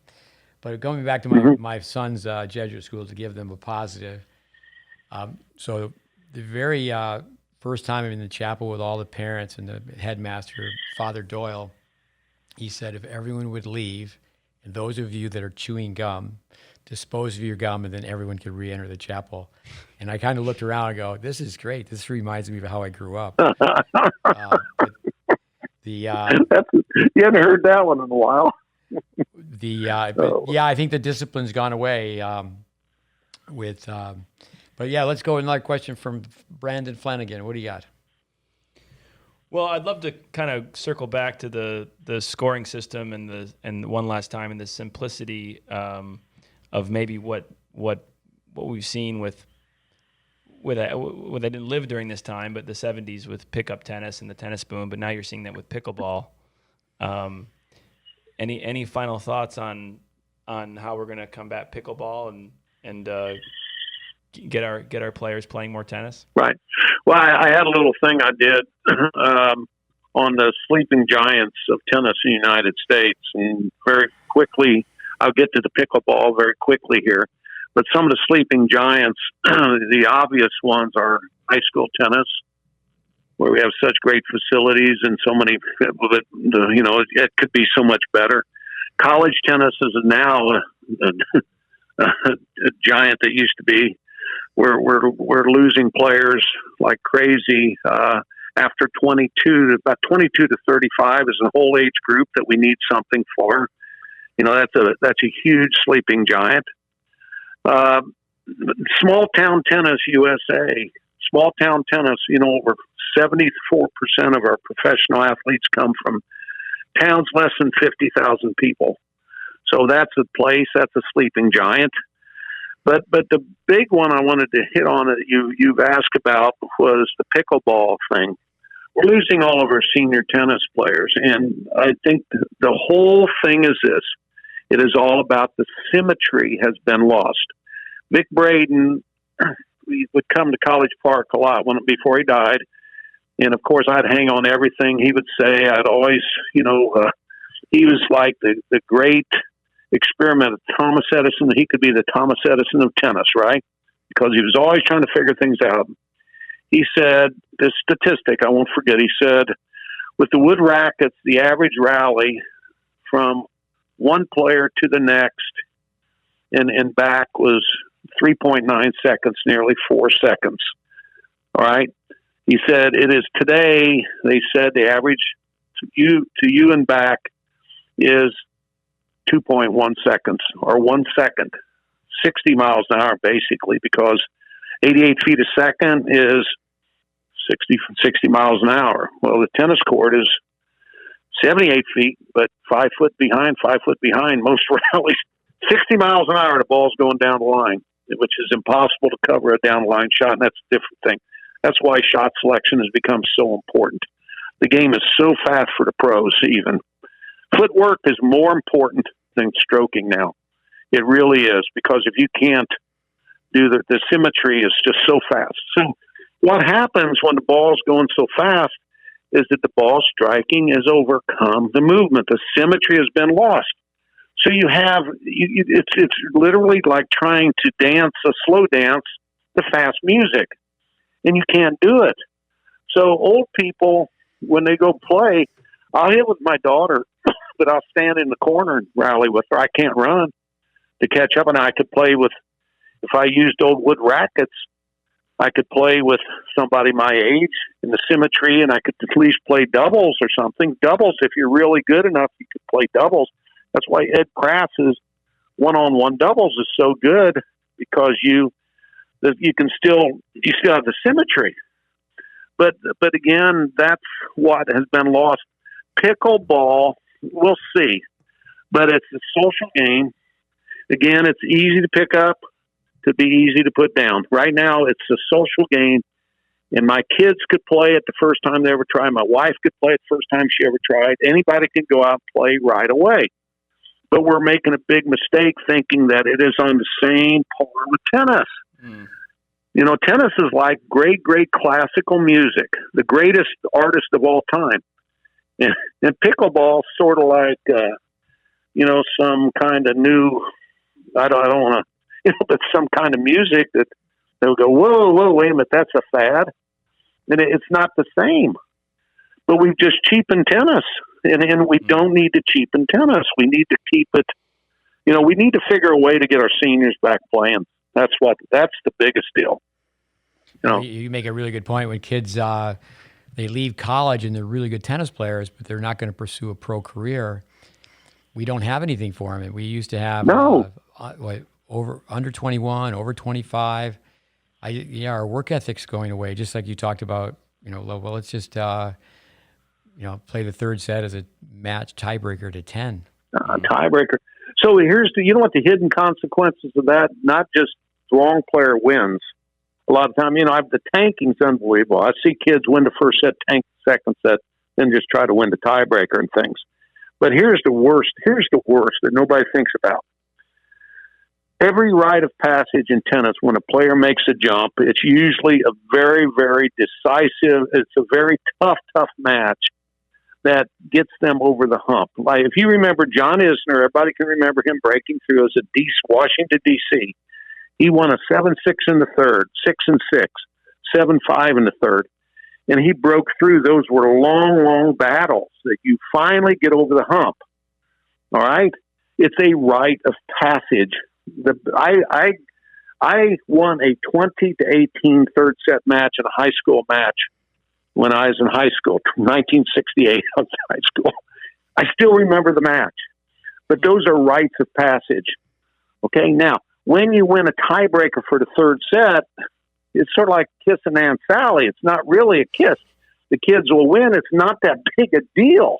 But going back to my son's Jesuit school, to give them a positive. So the very first time I'm in the chapel with all the parents and the headmaster, Father Doyle, he said, if everyone would leave, and those of you that are chewing gum, dispose of your gum, and then everyone could re-enter the chapel. And I kind of looked around and go, this is great. This reminds me of how I grew up. You haven't heard that one in a while. I think the discipline's gone away but yeah, let's go another question from Brandon Flanagan. What do you got? Well, I'd love to kind of circle back to the scoring system and one last time, and the simplicity of maybe what we've seen with I didn't live during this time, but the 70s with pickup tennis and the tennis boom. But now you're seeing that with pickleball. Any final thoughts on how we're going to combat pickleball and get our players playing more tennis? Right. Well, I had a little thing I did on the sleeping giants of tennis in the United States, and very quickly I'll get to the pickleball very quickly here. But some of the sleeping giants, the obvious ones are high school tennis, where we have such great facilities and so many, you know, it could be so much better. College tennis is now a giant that used to be. We're losing players like crazy. After 22, about 22 to 35 is a whole age group that we need something for. You know, that's a huge sleeping giant. Small town tennis USA. Small town tennis, you know, over 74% of our professional athletes come from towns less than 50,000 people. So that's a place, that's a sleeping giant. But the big one I wanted to hit on that you've asked about was the pickleball thing. We're losing all of our senior tennis players, and I think the whole thing is this. It is all about the symmetry has been lost. Vic Braden would come to College Park a lot before he died, and of course I'd hang on everything he would say. I'd always, you know, he was like the great experiment of Thomas Edison. He could be the Thomas Edison of tennis, right? Because he was always trying to figure things out. He said, this statistic I won't forget, he said, with the wood rackets, the average rally from one player to the next and back was 3.9 seconds, nearly 4 seconds. All right. He said, it is today, they said the average to you and back is 2.1 seconds, or 1 second, 60 miles an hour, basically, because 88 feet a second is 60 miles an hour. Well, the tennis court is 78 feet, but 5 foot behind most rallies. 60 miles an hour, the ball's going down the line, which is impossible to cover a down the line shot, and that's a different thing. That's why shot selection has become so important. The game is so fast for the pros even. Footwork is more important than stroking now. It really is, because if you can't do the symmetry is just so fast. So what happens when the ball's going so fast is that the ball striking has overcome the movement. The symmetry has been lost. So you have, it's literally like trying to dance a slow dance to fast music, and you can't do it. So old people, when they go play, I'll hit with my daughter, but I'll stand in the corner and rally with her. I can't run to catch up, and I could play with, if I used old wood rackets, I could play with somebody my age in the symmetry, and I could at least play doubles or something. Doubles, if you're really good enough, you could play doubles. That's why Ed Crass's one-on-one doubles is so good, because you still have the symmetry. But again, that's what has been lost. Pickleball, we'll see, but it's a social game. Again, it's easy to pick up, to be easy to put down. Right now, it's a social game, and my kids could play it the first time they ever tried. My wife could play it the first time she ever tried. Anybody can go out and play right away. But we're making a big mistake thinking that it is on the same par with tennis. Mm. You know, tennis is like great classical music, the greatest artist of all time. And pickleball sort of like, some kind of new, I don't want to, but some kind of music that they'll go, whoa, wait a minute, that's a fad. And it's not the same. But we've just cheapened tennis. And we don't need to cheapen tennis. We need to keep it, we need to figure a way to get our seniors back playing. That's the biggest deal. You make a really good point. When kids, they leave college and they're really good tennis players, but they're not going to pursue a pro career. We don't have anything for them. We used to have over under 21, over 25. Our work ethic's going away, just like you talked about. Let's just play the third set as a match tiebreaker to 10. Tiebreaker. So here's what the hidden consequences of that. Not just the wrong player wins. A lot of time, the tanking's unbelievable. I see kids win the first set, tank the second set, then just try to win the tiebreaker and things. But here's the worst that nobody thinks about. Every rite of passage in tennis, when a player makes a jump, it's usually a very, very decisive, it's a very tough match that gets them over the hump. Like if you remember John Isner, everybody can remember him breaking through as a Washington, D.C. He won a 7-6 in the third, 6-6, 7-5 in the third. And he broke through. Those were long battles that you finally get over the hump. All right? It's a rite of passage. I won a 20-18 third set match in a high school match when I was in high school, 1968. I was in high school. I still remember the match. But those are rites of passage. Okay? Now, when you win a tiebreaker for the third set, it's sort of like kissing Aunt Sally. It's not really a kiss. The kids will win. It's not that big a deal.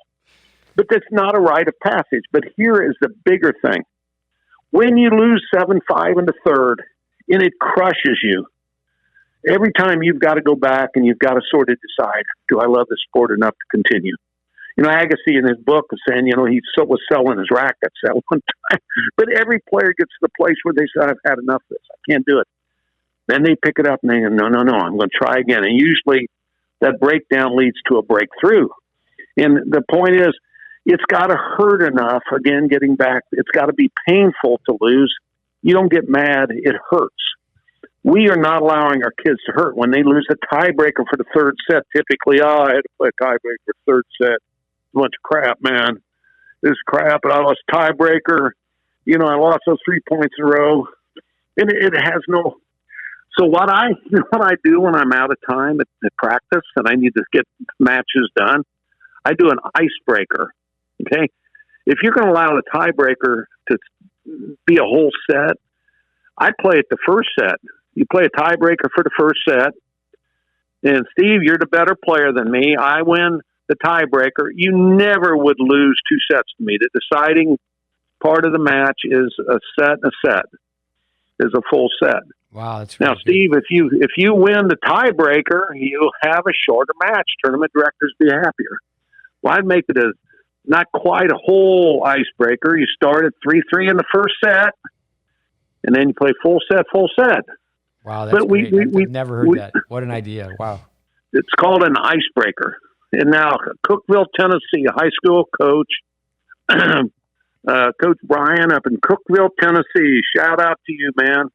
But that's not a rite of passage. But here is the bigger thing. When you lose 7-5 in the third, and it crushes you, every time you've got to go back and you've got to sort of decide, do I love the sport enough to continue? Agassi in his book was saying, he was selling his rackets at one time. But every player gets to the place where they say, I've had enough of this. I can't do it. Then they pick it up and they go, no, I'm going to try again. And usually that breakdown leads to a breakthrough. And the point is, it's got to hurt enough, again, getting back. It's got to be painful to lose. You don't get mad. It hurts. We are not allowing our kids to hurt. When they lose a tiebreaker for the third set, typically, I had to play a tiebreaker for the third set. A bunch of crap, man. This is crap, and I lost tiebreaker. I lost those 3 points in a row. And it has no... So what I do when I'm out of time at practice and I need to get matches done, I do an icebreaker. Okay? If you're going to allow the tiebreaker to be a whole set, I play it the first set. You play a tiebreaker for the first set, and Steve, you're the better player than me. I win the tiebreaker. You never would lose 2 sets to me. The deciding part of the match is a set, is a full set. Wow, that's now, Steve. If you win the tiebreaker, you'll have a shorter match. Tournament directors be happier. Well, I'd make it not quite a whole icebreaker. You start at 3-3 in the first set, and then you play full set. Wow, that's great. I've never heard that. What an idea! Wow. It's called an icebreaker. And now, Cookeville, Tennessee, a high school coach, Coach Brian up in Cookeville, Tennessee. Shout out to you, man.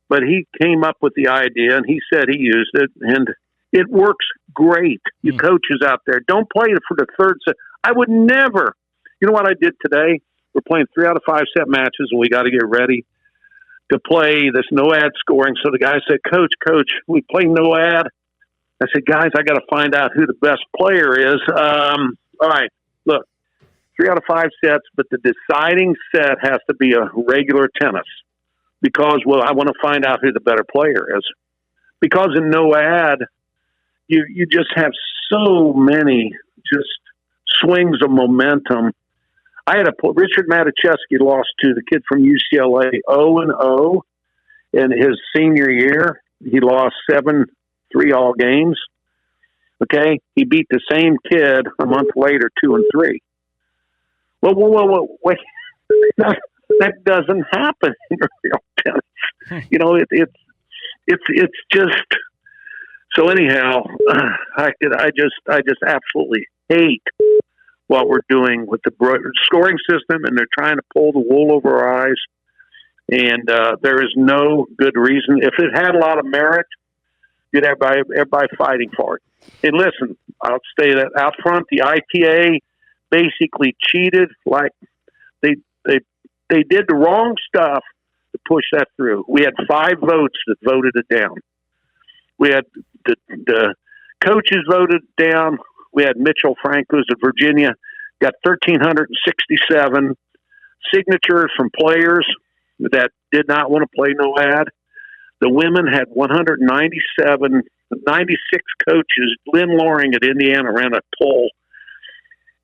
But he came up with the idea, and he said he used it, and it works great. You coaches out there, don't play it for the third set. I would never. You know what I did today? We're playing 3 out of 5 set matches, and we got to get ready to play this no ad scoring. So the guy said, Coach, we play no ad. I said, guys, I got to find out who the best player is. All right, look, 3 out of 5 sets, but the deciding set has to be a regular tennis because, well, I want to find out who the better player is. Because in no ad, you just have so many just swings of momentum. I had Richard Matiszewski lost to the kid from UCLA 0-0 in his senior year. He lost 7-3 all games. Okay, he beat the same kid a month later 2-3. Well, wait, that doesn't happen in real tennis. You know, it's just. So anyhow, I just absolutely hate what we're doing with the scoring system, and they're trying to pull the wool over our eyes. And there is no good reason. If it had a lot of merit, you'd have everybody fighting for it. And listen, I'll say that out front, the ITA basically cheated. Like they did the wrong stuff to push that through. We had 5 votes that voted it down. We had the coaches voted down. We had Mitchell Frank, who's at Virginia, got 1,367 signatures from players that did not want to play no ad. The women had 197, 96 coaches. Lynn Loring at Indiana ran a poll.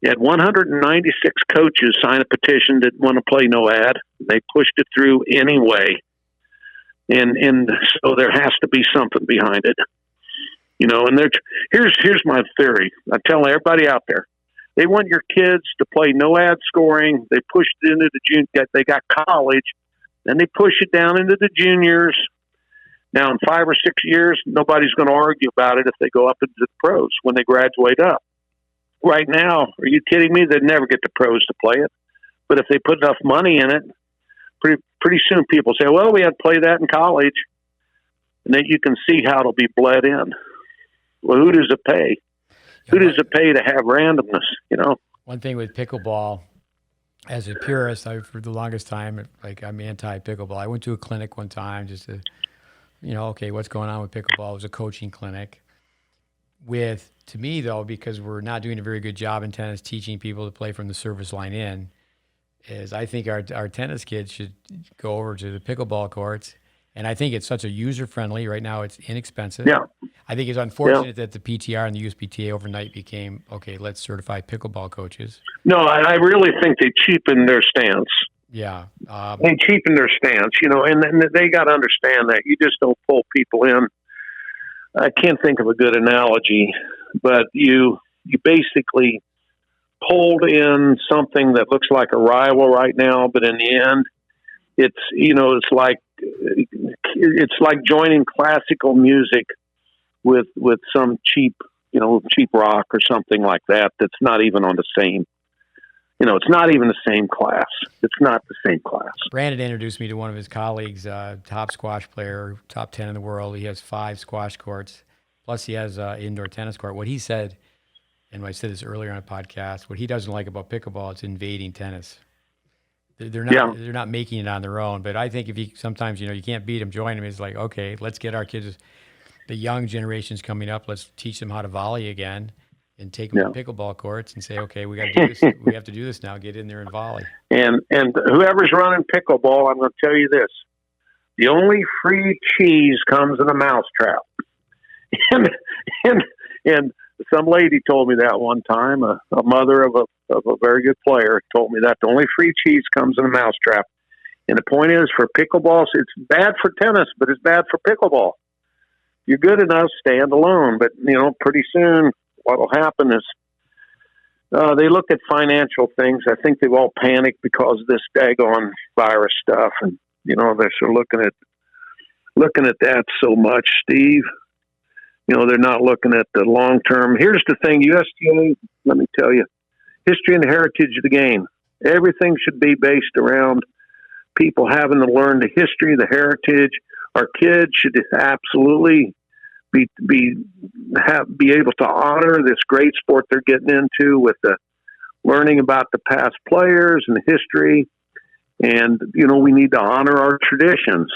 You had 196 coaches sign a petition that want to play no ad. They pushed it through anyway. And so there has to be something behind it. You know, and here's my theory. I tell everybody out there, they want your kids to play no ad scoring. They pushed it into the junior. They got college, then they push it down into the juniors. Now, in 5 or 6 years, nobody's going to argue about it if they go up into the pros when they graduate up. Right now, are you kidding me? They'd never get the pros to play it. But if they put enough money in it, pretty soon people say, well, we had to play that in college. And then you can see how it'll be bled in. Well, who does it pay? Who does it pay to have randomness, you know? One thing with pickleball, as a purist, for the longest time, like I'm anti-pickleball. I went to a clinic one time just to, okay, what's going on with pickleball? It was a coaching clinic. To me, though, because we're not doing a very good job in tennis teaching people to play from the service line in, is I think our tennis kids should go over to the pickleball courts. And I think it's such a user-friendly. Right now, it's inexpensive. Yeah. I think it's unfortunate that the PTR and the USPTA overnight became, okay, let's certify pickleball coaches. No, I really think they cheapened their stance. Yeah. They cheapened their stance, and they got to understand that. You just don't pull people in. I can't think of a good analogy, but you basically pulled in something that looks like a rival right now, but in the end, it's like joining classical music with some cheap rock or something like that. That's not even on the same. It's not even the same class. It's not the same class. Brandon introduced me to one of his colleagues, top squash player, top 10 in the world. He has 5 squash courts, plus he has an indoor tennis court. What he said, and I said this earlier on a podcast, what he doesn't like about pickleball, it's invading tennis. They're not making it on their own. But I think sometimes you can't beat them, join them. It's like, okay, let's get our kids, the young generations coming up, let's teach them how to volley again. And take them to pickleball courts and say, okay, we got to do this. We have to do this now. Get in there and volley. And whoever's running pickleball, I'm going to tell you this: the only free cheese comes in a mousetrap. And some lady told me that one time. A mother of a very good player told me that the only free cheese comes in a mousetrap. And the point is, for pickleballs, it's bad for tennis, but it's bad for pickleball. You're good enough, stand alone, but pretty soon. What will happen is they look at financial things. I think they've all panicked because of this daggone virus stuff, and they're sort of looking at that so much, Steve. They're not looking at the long term. Here's the thing, USTA. Let me tell you, history and the heritage of the game. Everything should be based around people having to learn the history, the heritage. Our kids should absolutely be able to honor this great sport they're getting into with the learning about the past players and the history. And, we need to honor our traditions.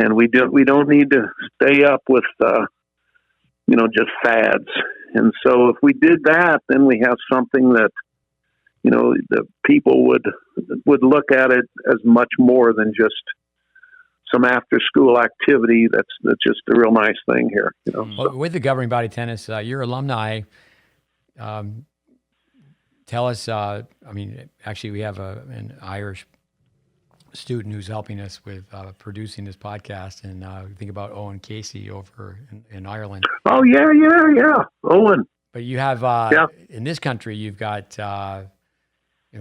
And we don't need to stay up with, just fads. And so if we did that, then we have something that, the people would look at it as much more than just some after school activity. That's just a real nice thing here. Well, with the governing body tennis, your alumni, tell us, actually we have an Irish student who's helping us with producing this podcast, and think about Owen Casey over in Ireland. Oh yeah, Owen. But you have in this country, you've got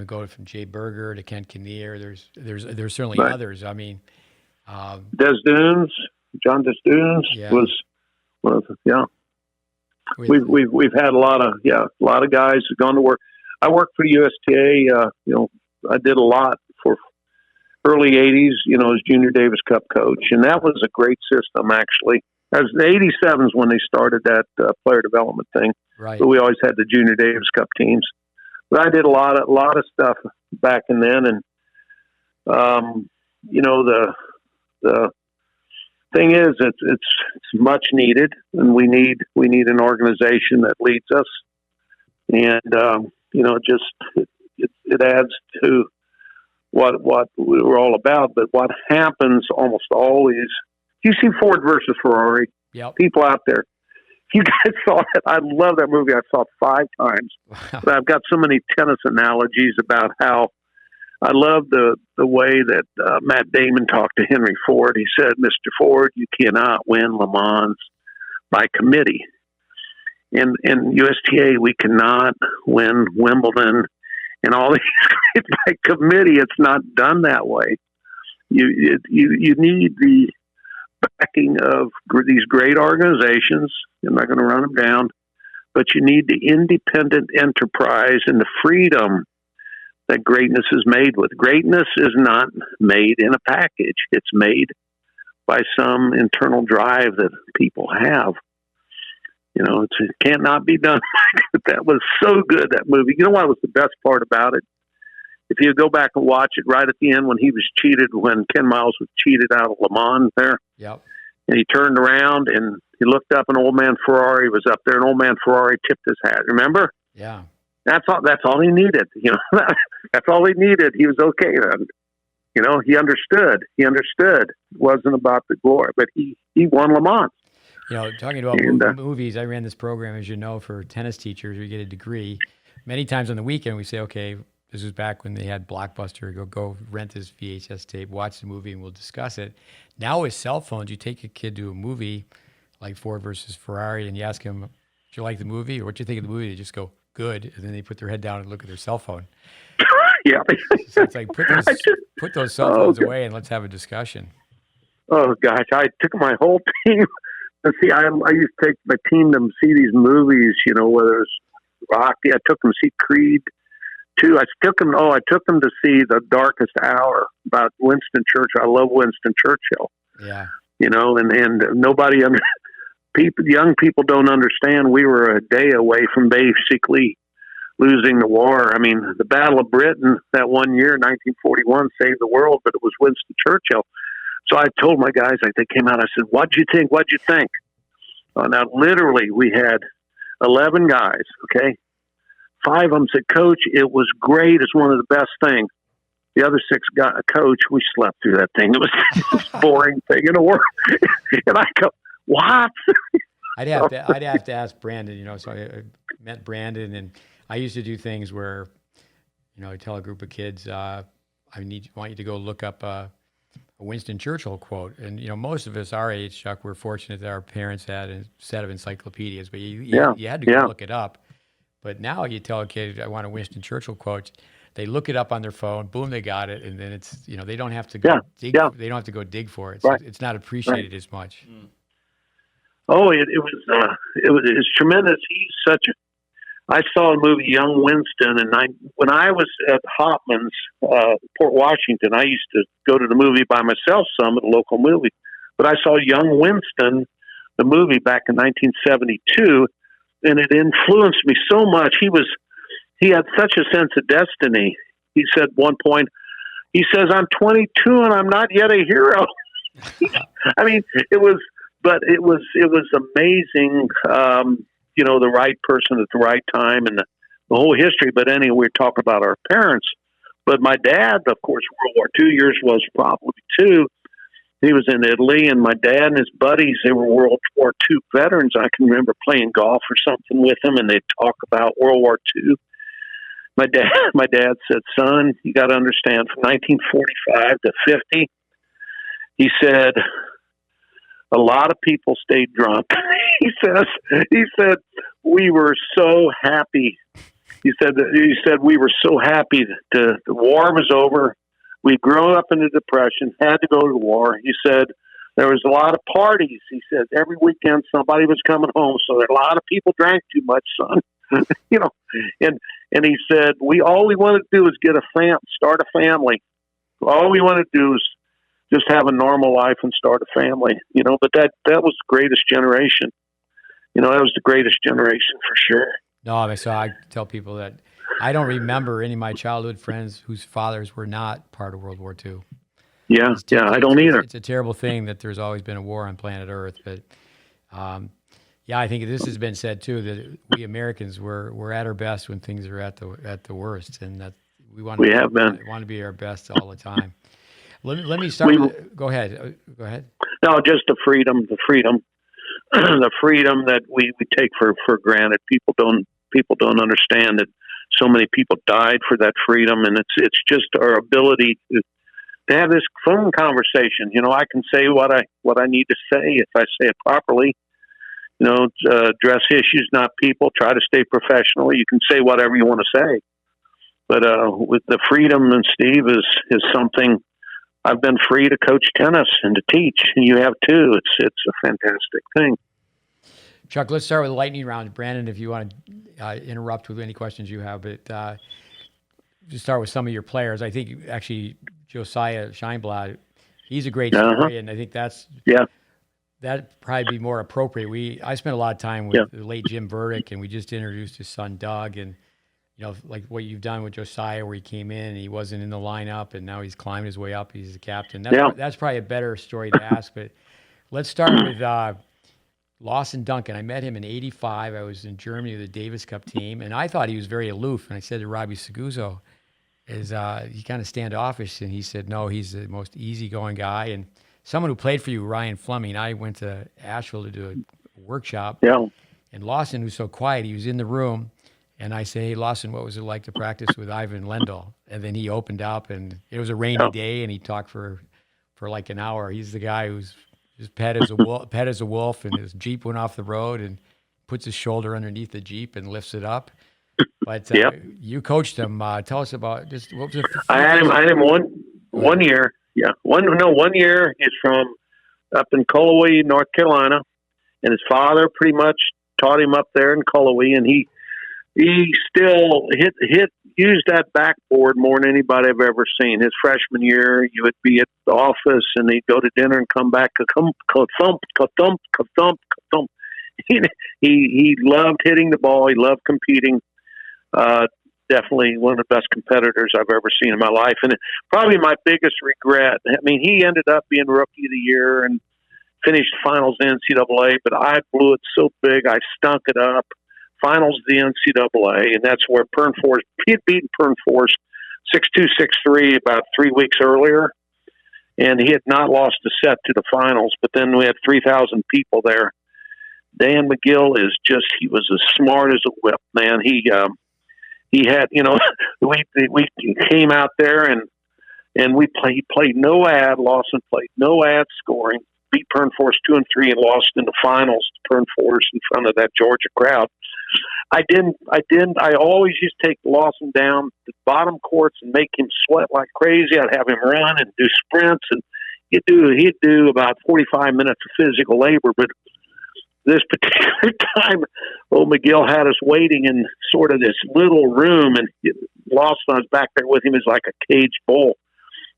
go from Jay Berger to Kent Kinnear. There's certainly others. I mean, Des Dunes, John Des Dunes was one of the, We've had a lot of guys who've gone to work. I worked for the USTA. I did a lot for early 80s, as Junior Davis Cup coach. And that was a great system, actually. As the 87s when they started that player development thing. Right. But we always had the Junior Davis Cup teams. But I did a lot of stuff back in then. And, the thing is, it's much needed. And we need an organization that leads us. And, it adds to what we were all about. But what happens almost always, you see Ford versus Ferrari. Yep. People out there, you guys saw it. I love that movie. I saw it 5 times. Wow. But I've got so many tennis analogies about how I love the way that Matt Damon talked to Henry Ford. He said, "Mr. Ford, you cannot win Le Mans by committee. In USTA, we cannot win Wimbledon and all these by committee. It's not done that way. You need the backing of these great organizations. I'm not going to run them down, but you need the independent enterprise and the freedom that greatness is made with. Greatness is not made in a package. It's made by some internal drive that people have. It can't not be done." That was so good, that movie. You know what was the best part about it? If you go back and watch it right at the end when he was cheated, when Ken Miles was cheated out of Le Mans there. Yep. And he turned around and he looked up, and old man Ferrari was up there, and old man Ferrari tipped his hat. Remember? Yeah. That's all he needed. That's all he needed. He was okay then. He understood. It wasn't about the glory, but he won Le Mans. Talking about movies, I ran this program, as you know, for tennis teachers. We get a degree. Many times on the weekend, we say, okay, this was back when they had Blockbuster. Go rent this VHS tape, watch the movie, and we'll discuss it. Now with cell phones, you take a kid to a movie like Ford versus Ferrari, and you ask him, "Did you like the movie, or what do you think of the movie?" They just go, "Good," and then they put their head down and look at their cell phone. Yeah. So it's like put those cell phones away and let's have a discussion. Oh gosh, I took my whole team. See, I used to take my team to see these movies, whether it's Rocky. I took them to see Creed 2. I took them to see The Darkest Hour about Winston Churchill. I love Winston Churchill. Yeah. And nobody young people don't understand. We were a day away from basically losing the war. I mean, the Battle of Britain that one year, 1941, saved the world, but it was Winston Churchill. So I told my guys, they came out, I said, "What'd you think? What'd you think?" Now, literally, we had 11 guys, okay? 5 of them said, "Coach, it was great. It's one of the best things." The other 6 got a coach. We slept through that thing. It was the most boring thing in the world. And I go, "What?" I'd have to ask Brandon, so I met Brandon, and I used to do things where, I tell a group of kids, I want you to go look up a Winston Churchill quote. And, most of us our age, Chuck, we're fortunate that our parents had a set of encyclopedias, but you had to go look it up. But now you tell a kid, "I want a Winston Churchill quote." They look it up on their phone, boom, they got it. And then it's, they don't have to go dig. They don't have to go dig for it. So it's not appreciated as much. Mm. Oh, it's tremendous. He's I saw a movie, Young Winston, and when I was at Hopman's, Port Washington, I used to go to the movie by myself some at a local movie. But I saw Young Winston, the movie, back in 1972, and it influenced me so much. He had such a sense of destiny. He said at one point, he says, "I'm 22 and I'm not yet a hero." I mean, it was amazing. the right person at the right time and the whole history. But anyway, we're talking about our parents. But my dad, of course, World War II years was probably two. He was in Italy, and my dad and his buddies, they were World War II veterans. I can remember playing golf or something with them, and they'd talk about World War II. My dad said, "Son, you got to understand, from 1945 to 50, he said, a lot of people stayed drunk." he said, we were so happy. He said, we were so happy that the war was over. We grew up in the Depression, had to go to the war. He said, there was a lot of parties. He said, every weekend somebody was coming home. So a lot of people drank too much, son. And he said, all we want to do is start a family. All we want to do is just have a normal life and start a family, but that was the greatest generation. That was the greatest generation for sure. No, so I tell people that I don't remember any of my childhood friends whose fathers were not part of World War II. Yeah, I don't either. It's a terrible thing that there's always been a war on planet Earth, but I think this has been said too, that we Americans we're at our best when things are at the worst, and that we want to be our best all the time. Let me start. Go ahead. No, just the freedom, the freedom that we take for granted. People don't understand that so many people died for that freedom, and it's just our ability to have this phone conversation. I can say what I need to say if I say it properly. Address issues, not people. Try to stay professional. You can say whatever you want to say, but with the freedom, and Steve is something. I've been free to coach tennis and to teach, and you have too. It's a fantastic thing. Chuck, let's start with the lightning round. Brandon, if you want to interrupt with any questions you have, but just start with some of your players. I think actually Josiah Scheinblad, he's a great story, and I think that'd probably be more appropriate. I spent a lot of time with the late Jim Burdick, and we just introduced his son Doug, and like what you've done with Josiah, where he came in and he wasn't in the lineup, and now he's climbed his way up. He's the captain. That's probably a better story to ask. But let's start with Lawson Duncan. I met him in '85. I was in Germany with the Davis Cup team, and I thought he was very aloof. And I said to Robbie Seguso, he kind of standoffish? And he said, no, he's the most easygoing guy. And someone who played for you, Ryan Fleming, I went to Asheville to do a workshop. Yeah. And Lawson, who's so quiet, he was in the room. And I say, hey, Lawson, what was it like to practice with Ivan Lendl? And then he opened up, and it was a rainy day, and he talked for like an hour. He's the guy who's just pet as a wolf, and his Jeep went off the road and puts his shoulder underneath the Jeep and lifts it up. But you coached him. Tell us about just what was it? I had him one year. Yeah, 1 year. He's from up in Cullowhee, North Carolina, and his father pretty much taught him up there in Cullowhee, and he still used that backboard more than anybody I've ever seen. His freshman year, you would be at the office and he'd go to dinner and come back, ka-thump. He loved hitting the ball. He loved competing. Definitely one of the best competitors I've ever seen in my life. And probably my biggest regret, he ended up being Rookie of the Year and finished finals in NCAA, but I blew it so big, I stunk it up. Finals of the NCAA, and that's where he had beaten Pernfors 6-2, 6-3 about 3 weeks earlier, and he had not lost a set to the finals, but then we had 3,000 people there. Dan McGill he was as smart as a whip, man. He had, we came out there and he played no ad. Lawson played no ad scoring, beat Pernfors 2-3 and lost in the finals to Pernfors in front of that Georgia crowd. I always used to take Lawson down the bottom courts and make him sweat like crazy. I'd have him run and do sprints, and he'd do about 45 minutes of physical labor. But this particular time, McGill had us waiting in sort of this little room, and Lawson was back there with him as like a caged bull.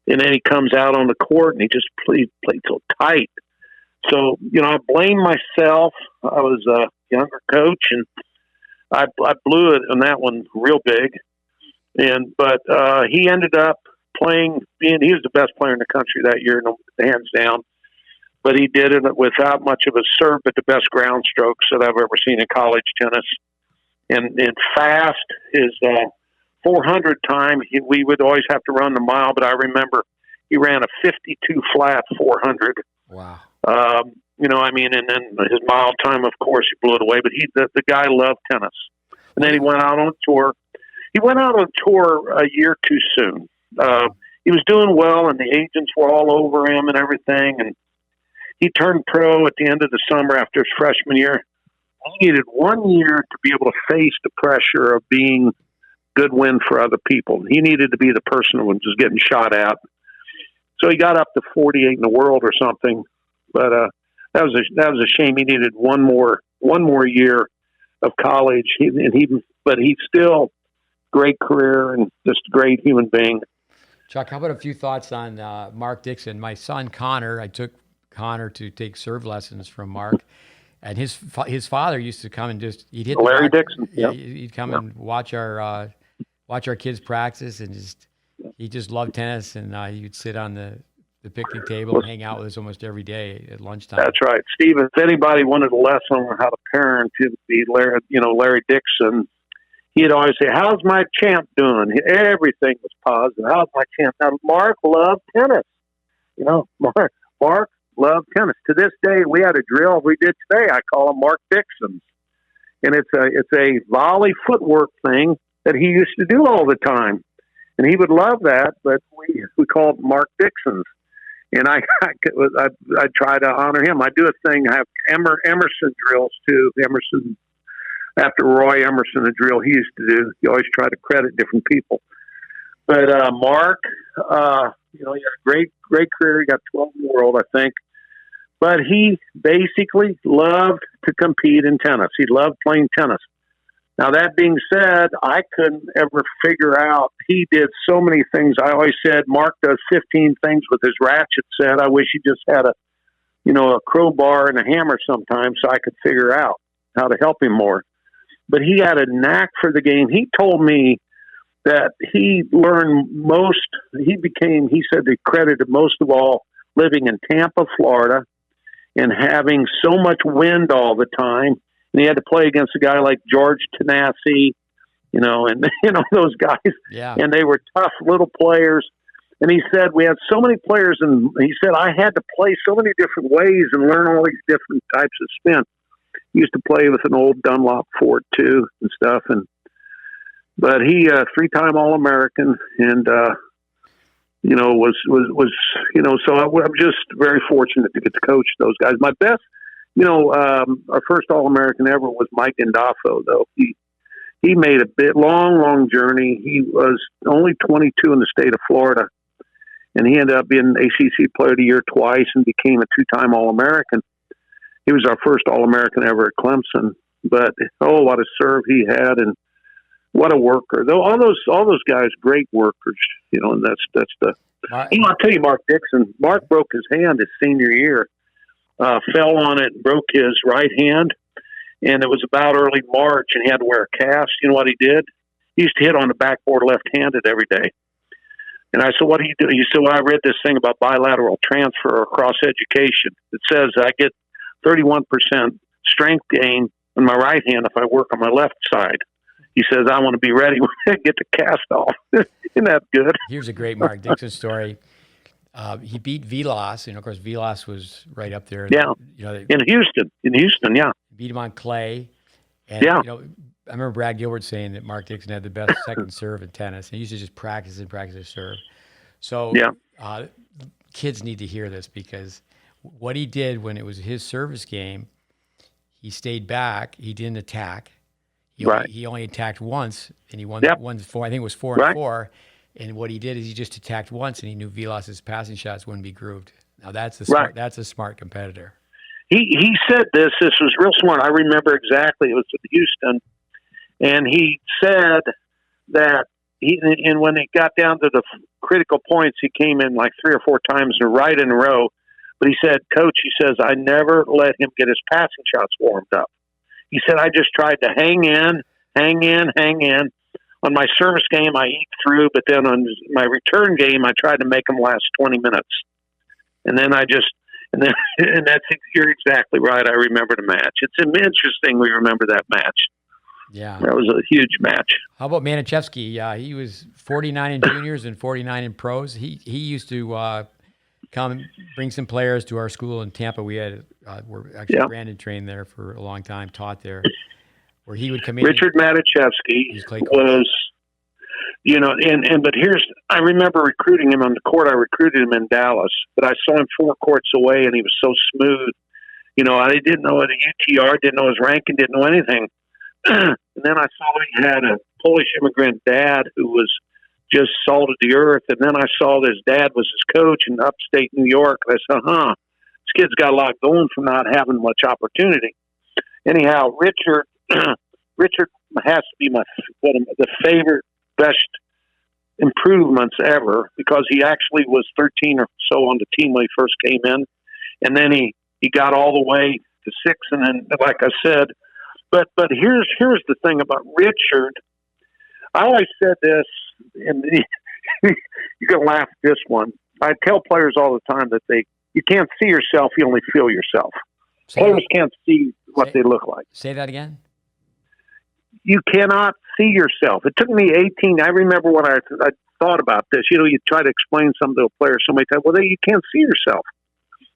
And then he comes out on the court, and he just played so tight. So, I blame myself. I was a younger coach, and I blew it on that one real big. But he ended up he was the best player in the country that year, hands down. but he did it without much of a serve, but the best ground strokes that I've ever seen in college tennis. And fast, his 400 time, we would always have to run the mile, but I remember he ran a 52 flat 400. Wow. And then his mile time, of course, he blew it away, but the guy loved tennis. And then he went out on tour. He went out on tour a year too soon. He was doing well, and the agents were all over him and everything, and he turned pro at the end of the summer after his freshman year. He needed 1 year to be able to face the pressure of being good win for other people. He needed to be the person who was just getting shot at. So he got up to 48 in the world or something, but that was a shame. He needed one more year of college, but he's still great career and just a great human being. Chuck, how about a few thoughts on Mark Dixon? My son Connor, I took Connor to take serve lessons from Mark, and his father used to come and he'd hit Larry Dixon. Yeah, he'd come and watch our kids practice, and he just loved tennis, and he would sit on the picnic table and hang out with us almost every day at lunchtime. That's right, Steve. If anybody wanted a lesson on how to parent, it would be Larry Dixon. He'd always say, "How's my champ doing?" Everything was positive. "How's my champ?" Now, Mark loved tennis. Mark loved tennis. To this day, we had a drill we did today. I call him Mark Dixon, and it's a volley footwork thing that he used to do all the time, and he would love that. But we called Mark Dixon's, and I try to honor him. I do a thing. I have Emerson drills too. Emerson. After Roy Emerson, a drill he used to do, you always try to credit different people. But Mark, he had a great career. He got 12 in the world, I think. But he basically loved to compete in tennis. He loved playing tennis. Now, that being said, I couldn't ever figure out. He did so many things. I always said, Mark does 15 things with his ratchet set. I wish he just had a crowbar and a hammer sometimes so I could figure out how to help him more. But he had a knack for the game. He told me that he learned most, he said he credited most of all living in Tampa, Florida, and having so much wind all the time. And he had to play against a guy like George Tanasi, and those guys. Yeah. And they were tough little players. And he said, we had so many players, and he said, I had to play so many different ways and learn all these different types of spin. He used to play with an old Dunlop Fort too and stuff, but he 3-time All-American, and so I'm just very fortunate to get to coach those guys. My best, our first All-American ever was Mike Gandolfo, though. He made a long journey. He was only 22 in the state of Florida, and he ended up being ACC Player of the Year twice and became a 2-time All-American. He was our first All-American ever at Clemson, but what a serve he had, and what a worker! Though all those guys, great workers, and that's the. I'll tell you, Mark Dixon. Mark broke his hand his senior year, fell on it, broke his right hand, and it was about early March, and he had to wear a cast. You know what he did? He used to hit on the backboard left-handed every day. And I said, "What do you do?" He said, "Well, I read this thing about bilateral transfer or cross education. It says I get 31% strength gain on my right hand if I work on my left side." He says, "I want to be ready when I get the cast off." Isn't that good? Here's a great Mark Dixon story. He beat Vilas, and of course, Vilas was right up there. Yeah, in Houston, yeah. Beat him on clay. And, I remember Brad Gilbert saying that Mark Dixon had the best second serve in tennis. He used to just practice his serve. So kids need to hear this, because what he did when it was his service game, he stayed back. He didn't attack. He only attacked once, and he won 4. I think it was 4-4. And what he did is he just attacked once, and he knew Vilas's passing shots wouldn't be grooved. Now that's a smart competitor. He said this was real smart. I remember exactly. It was in Houston, and he said that and when it got down to the critical points, he came in like 3 or 4 times right in a row. But he said, "Coach," he says, "I never let him get his passing shots warmed up." He said, "I just tried to hang in. On my service game, I eat through, but then on my return game, I tried to make them last 20 minutes. And then And then, and you're exactly right. I remember the match. It's interesting we remember that match. Yeah. That was a huge match. How about Manischewski? He was 49 in juniors and 49 in pros. He used to come and bring some players to our school in Tampa. We had Brandon trained there for a long time, taught there, where he would come in. Richard Manischewski was, but I remember recruiting him on the court. I recruited him in Dallas, but I saw him 4 courts away, and he was so smooth. I didn't know the UTR, didn't know his ranking, didn't know anything. And then I saw he had a Polish immigrant dad who was just salt of the earth. And then I saw his dad was his coach in upstate New York. And I said, this kid's got a lot going from not having much opportunity. Anyhow, Richard has to be the favorite, best improvements ever, because he actually was 13 or so on the team when he first came in. And then he got all the way to 6. And then, like I said, but here's the thing about Richard. I always said this, and you're going to laugh at this one. I tell players all the time that you can't see yourself, you only feel yourself. Players can't see what they look like. Say that again? You cannot see yourself. It took me 18. I remember when I thought about this. You try to explain something to a player so many times. Well, you can't see yourself.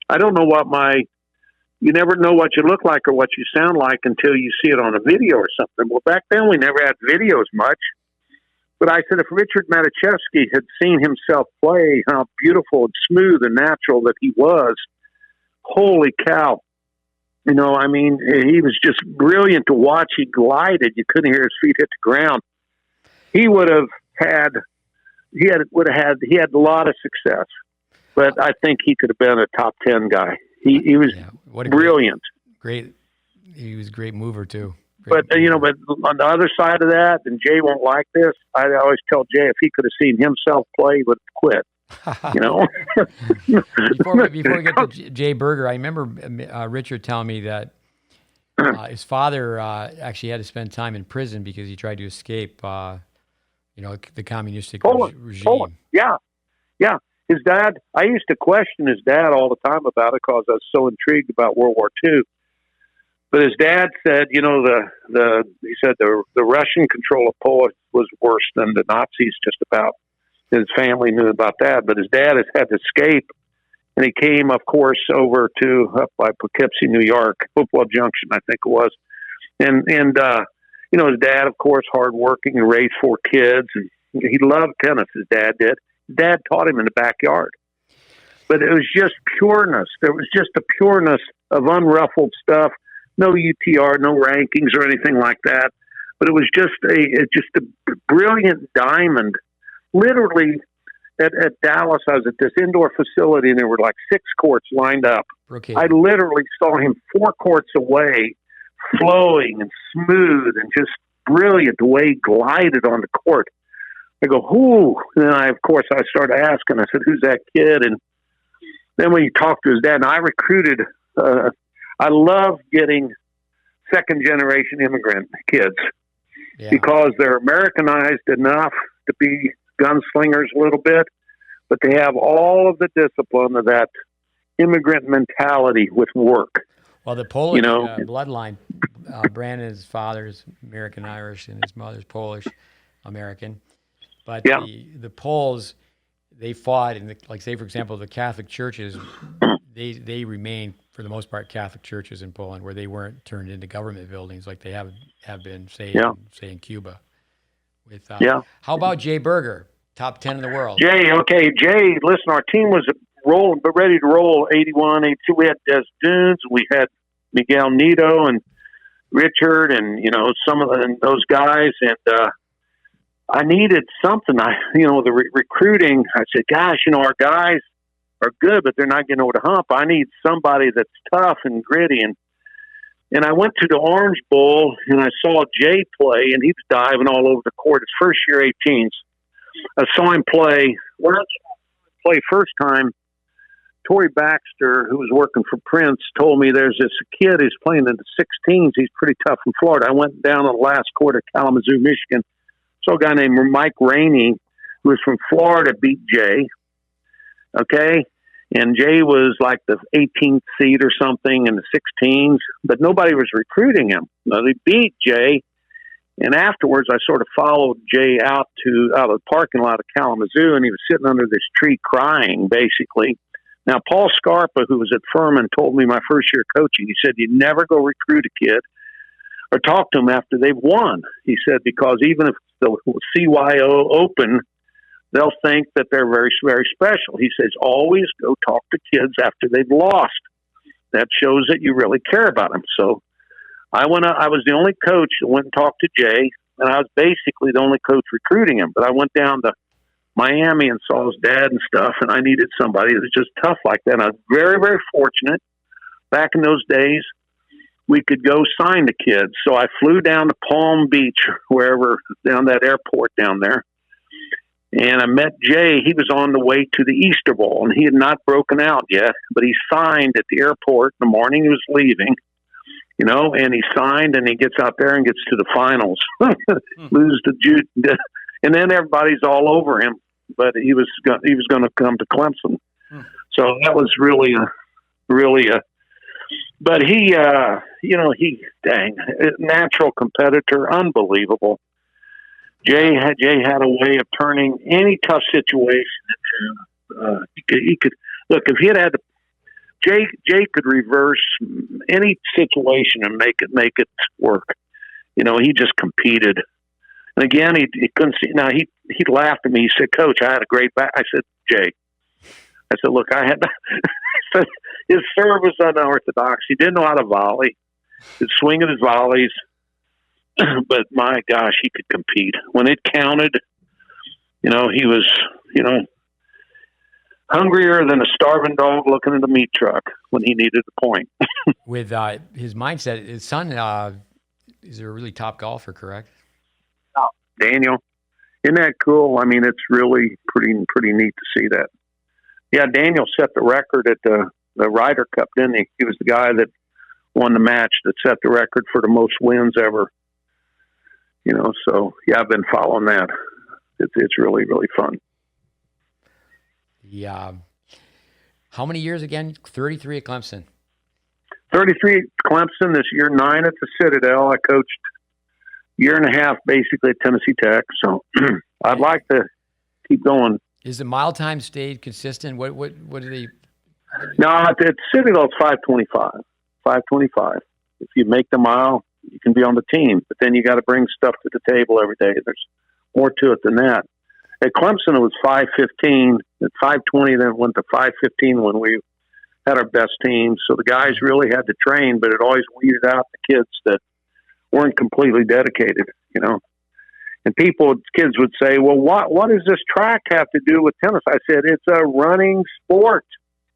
I don't know you never know what you look like or what you sound like until you see it on a video or something. Well, back then we never had videos much. But I said, if Richard Manischewski had seen himself play, how beautiful and smooth and natural that he was, holy cow. He was just brilliant to watch. He glided. You couldn't hear his feet hit the ground. He would have had a lot of success. But I think he could have been a top 10 guy. He was brilliant. Great. He was a great mover too. But on the other side of that, and Jay won't like this, I always tell Jay if he could have seen himself play, he would have quit. Before we get to Jay Berger, I remember Richard telling me that his father actually had to spend time in prison because he tried to escape, the communistic regime. Poland. Yeah. His dad, I used to question his dad all the time about it because I was so intrigued about World War II. But his dad said, he said the Russian control of Poland was worse than the Nazis just about. His family knew about that. But his dad has had to escape. And he came, of course, over up by Poughkeepsie, New York, Hopewell Junction, I think it was. And his dad, of course, hardworking and raised 4 kids. And he loved tennis, his dad did. Dad taught him in the backyard. But it was just pureness. There was just a pureness of unruffled stuff. No UTR, no rankings or anything like that. But it was just a brilliant diamond. Literally, at Dallas, I was at this indoor facility, and there were like 6 courts lined up. Okay. I literally saw him 4 courts away, flowing and smooth and just brilliant the way he glided on the court. I go, whoo. And then I started asking. I said, who's that kid? And then when you talk to his dad, and I recruited, I love getting second-generation immigrant kids because they're Americanized enough to be gunslingers a little bit, but they have all of the discipline of that immigrant mentality with work. Well, the Polish bloodline, Brandon's father's American-Irish and his mother's Polish-American. But the Poles, they fought, say, for example, the Catholic churches, they remain, for the most part, Catholic churches in Poland, where they weren't turned into government buildings like they have been, say in Cuba. How about Jay Berger, top 10 in the world? Jay, listen, our team was rolling, but ready to roll, 81, 82. We had Des Dunes, we had Miguel Nito and Richard and, some of those guys, and I needed something. The recruiting, I said, gosh, our guys are good, but they're not getting over the hump. I need somebody that's tough and gritty. And I went to the Orange Bowl, and I saw Jay play, and he was diving all over the court. His first year 18s. I saw him play. When I played first time, Torrey Baxter, who was working for Prince, told me there's this kid who's playing in the 16s. He's pretty tough in Florida. I went down on the last court at Kalamazoo, Michigan. Saw a guy named Mike Rainey, who was from Florida, beat Jay. Okay? And Jay was like the 18th seed or something in the 16s, but nobody was recruiting him. Now, they beat Jay, and afterwards I sort of followed Jay out of the parking lot of Kalamazoo, and he was sitting under this tree crying, basically. Now, Paul Scarpa, who was at Furman, told me my first year coaching, he said, you never go recruit a kid or talk to them after they've won. He said, because even if the CYO Open, they'll think that they're very, very special. He says, always go talk to kids after they've lost. That shows that you really care about them. So I was the only coach that went and talked to Jay, and I was basically the only coach recruiting him. But I went down to Miami and saw his dad and stuff, and I needed somebody that was just tough like that. And I was very, very fortunate. Back in those days, we could go sign the kids. So I flew down to Palm Beach, wherever, down that airport down there. And I met Jay. He was on the way to the Easter Bowl, and he had not broken out yet, but he signed at the airport in the morning. He was leaving, and he signed, and he gets out there and gets to the finals, loses to Jude, and then everybody's all over him. But he was going to come to Clemson, so that was really a. But he, natural competitor, unbelievable. Jay had a way of turning any tough situation into. He could look if he had to. Jay could reverse any situation and make it work. He just competed. And again, he couldn't see. Now he laughed at me. He said, "Coach, I had a great back." I said, "Jay," I said, "Look, I had." His serve was unorthodox. He didn't know how to volley. He'd swing at his volleys. But my gosh, he could compete. When it counted, he was, hungrier than a starving dog looking at a meat truck when he needed a point. With his mindset, his son is a really top golfer, correct? Daniel, isn't that cool? I mean, it's really pretty neat to see that. Yeah, Daniel set the record at the Ryder Cup, didn't he? He was the guy that won the match that set the record for the most wins ever. So yeah, I've been following that. It's really, really fun. Yeah. How many years again? 33 at Clemson. 33 at Clemson this year, 9 at the Citadel. I coached a year and a half basically at Tennessee Tech. So I'd like to keep going. Is the mile time stayed consistent? What do they? No, at Citadel it's 5:25. 5:25. If you make the mile, you can be on the team, but then you got to bring stuff to the table every day. There's more to it than that. At Clemson, it was 5:15. At 5:20, then it went to 5:15 when we had our best team. So the guys really had to train, but it always weeded out the kids that weren't completely dedicated, And kids would say, well, what does this track have to do with tennis? I said, it's a running sport.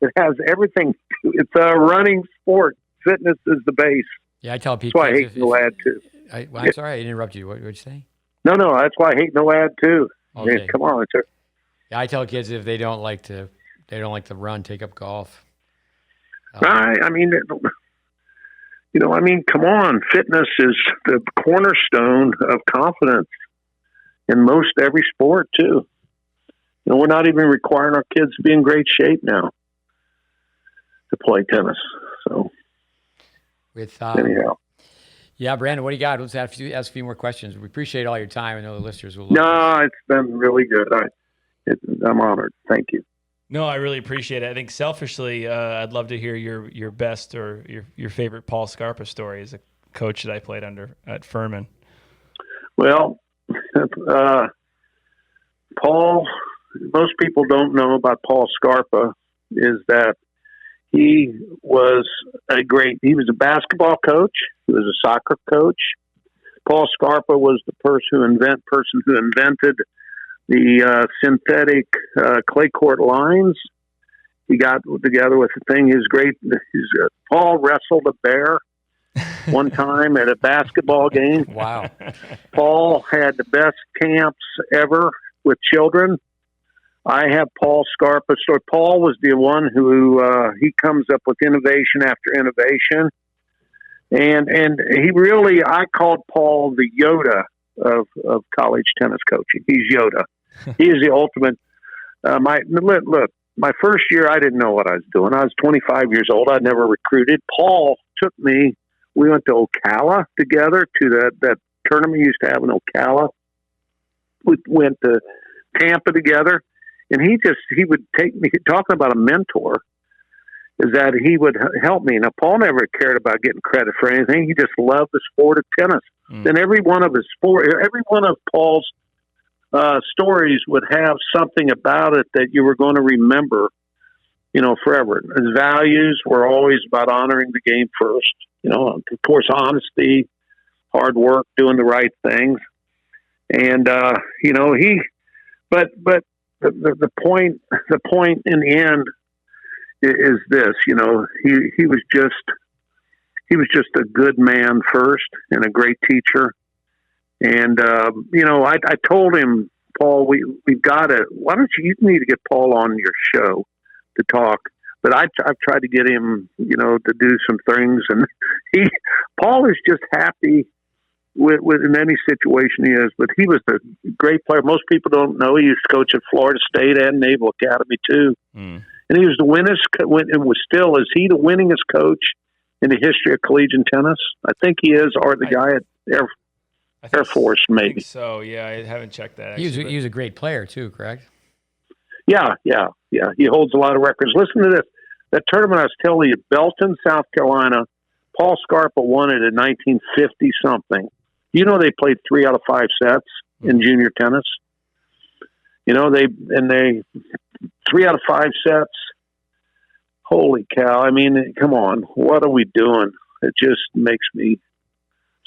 It has everything. It's a running sport. Fitness is the base. Yeah, I tell people. That's why I hate no ad too. I'm sorry, I interrupted you. What did you say? No, that's why I hate no ad too. Okay. Man, come on, sir. Yeah, I tell kids if they don't like to run, take up golf. Right. I mean, come on. Fitness is the cornerstone of confidence in most every sport too. We're not even requiring our kids to be in great shape now to play tennis. So, anyhow. Yeah, Brandon, what do you got? Let's ask a few more questions. We appreciate all your time. I know the listeners will. No, it's been really good. I'm honored. Thank you. No, I really appreciate it. I think selfishly, I'd love to hear your best or your favorite Paul Scarpa story as a coach that I played under at Furman. Well, Paul, most people don't know about Paul Scarpa is that he was a basketball coach. He was a soccer coach. Paul Scarpa was the person who invented the synthetic clay court lines. He got together with the thing. Paul wrestled a bear one time at a basketball game. Wow. Paul had the best camps ever with children. I have Paul Scarpa. So Paul was the one who he comes up with innovation after innovation. And he really, I called Paul the Yoda of college tennis coaching. He's Yoda. He is the ultimate. my first year, I didn't know what I was doing. I was 25 years old. I'd never recruited. Paul took me. We went to Ocala together to that tournament we used to have in Ocala. We went to Tampa together, and he would take me. Talking about a mentor, is that he would help me. Now, Paul never cared about getting credit for anything. He just loved the sport of tennis. And every one of Paul's stories would have something about it that you were going to remember, forever. His values were always about honoring the game first. Of course, honesty, hard work, doing the right things. And, but the point in the end is this, he was just a good man first and a great teacher. And, I told him, Paul, we've got to, you need to get Paul on your show to talk. But I've tried to get him, to do some things. And Paul is just happy with in any situation he is. But he was a great player. Most people don't know he used to coach at Florida State and Naval Academy too. And he was the is he the winningest coach in the history of collegiate tennis? I think he is, or the guy at Air Force, maybe. I think so, yeah. I haven't checked that. Actually, he was a great player too, correct? Yeah. He holds a lot of records. Listen to this. That tournament I was telling you, Belton, South Carolina, Paul Scarpa won it in 1950-something. They played 3 out of 5 sets in junior tennis. They 3 out of 5 sets. Holy cow. I mean, come on. What are we doing? It just makes me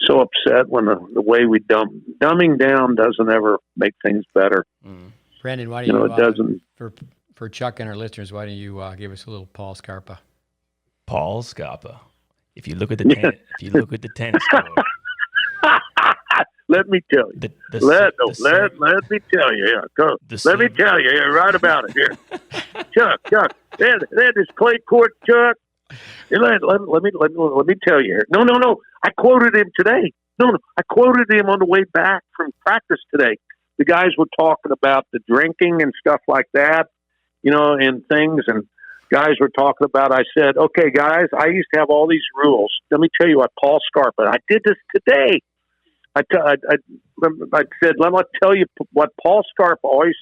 so upset when the way we dumbing down doesn't ever make things better. Brandon, why don't you, it doesn't. For Chuck and our listeners, why don't you give us a little Paul Scarpa? Paul Scarpa. If you look at the tennis score, let me tell you. Let me tell you. Yeah, go. Let me tell you. Yeah, right about it here. Chuck. They had this clay court, Chuck. Let me tell you here. No. I quoted him today. No. I quoted him on the way back from practice today. The guys were talking about the drinking and stuff like that, and things. And guys were talking about, I said, okay, guys, I used to have all these rules. Let me tell you what Paul Scarpa, I did this today. I said, let me tell you what Paul Scarpa always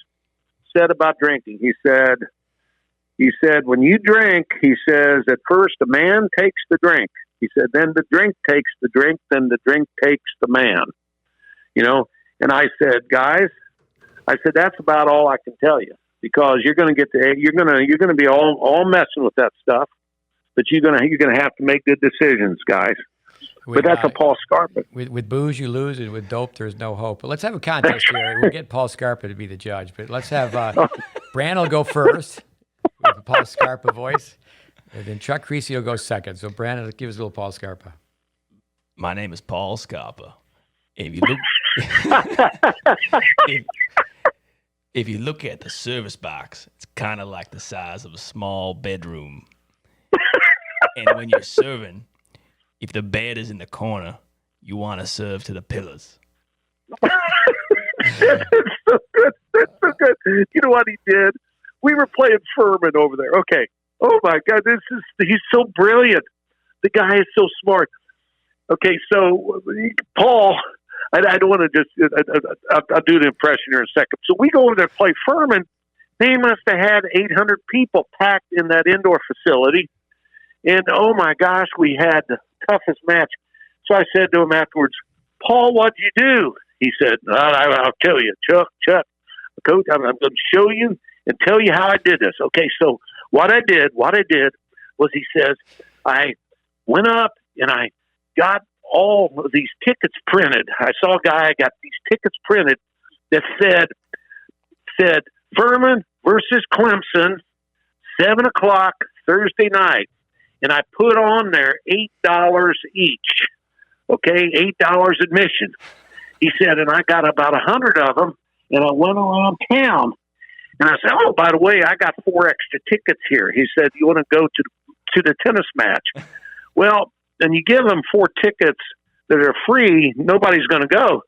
said about drinking. He said, when you drink, he says, at first the man takes the drink. He said, then the drink takes the drink, then the drink takes the man. And I said, guys, that's about all I can tell you, because you're going to be all messing with that stuff, but you're going to have to make good decisions, guys. But that's a Paul Scarpa. With booze, you lose, and with dope, there's no hope. But let's have a contest here. We'll get Paul Scarpa to be the judge, but let's have Brandon will go first with a Paul Scarpa voice, and then Chuck Kriese will go second. So Brandon, give us a little Paul Scarpa. My name is Paul Scarpa. If you look at the service box, it's kind of like the size of a small bedroom. And when you're serving, if the bed is in the corner, you want to serve to the pillars. It's so good. That's so good. You know what he did? We were playing Furman over there. Okay. Oh my God, he's so brilliant. The guy is so smart. Okay, so Paul, I don't want to just, I'll do the impression here in a second. So we go over there to play Furman. They must have had 800 people packed in that indoor facility. And oh my gosh, we had the toughest match. So I said to him afterwards, Paul, what'd you do? He said, I'll tell you, Chuck, Coach, I'm going to show you and tell you how I did this. Okay, so what I did was, he says, I went up and I got all of these tickets printed. I saw a guy got these tickets printed that said Furman versus Clemson, 7:00 Thursday night. And I put on there $8 each. Okay, $8 admission. He said, and I got about 100 of them, and I went around town. And I said, oh, by the way, I got 4 extra tickets here. He said, you want to go to the tennis match? Well, then you give them 4 tickets that are free, nobody's going to go.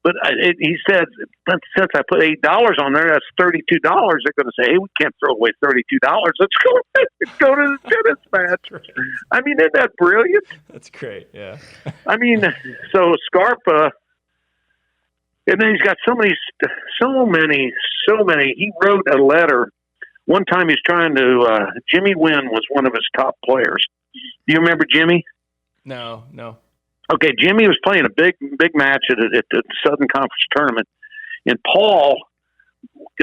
But he said, but since I put $8 on there, that's $32. They're going to say, hey, we can't throw away $32. Let's go to the tennis match. I mean, isn't that brilliant? That's great. Yeah. I mean, so Scarpa, and then he's got so many. He wrote a letter. One time he's trying to, Jimmy Wynn was one of his top players. Do you remember Jimmy? No. Okay, Jimmy was playing a big match at the Southern Conference tournament, and Paul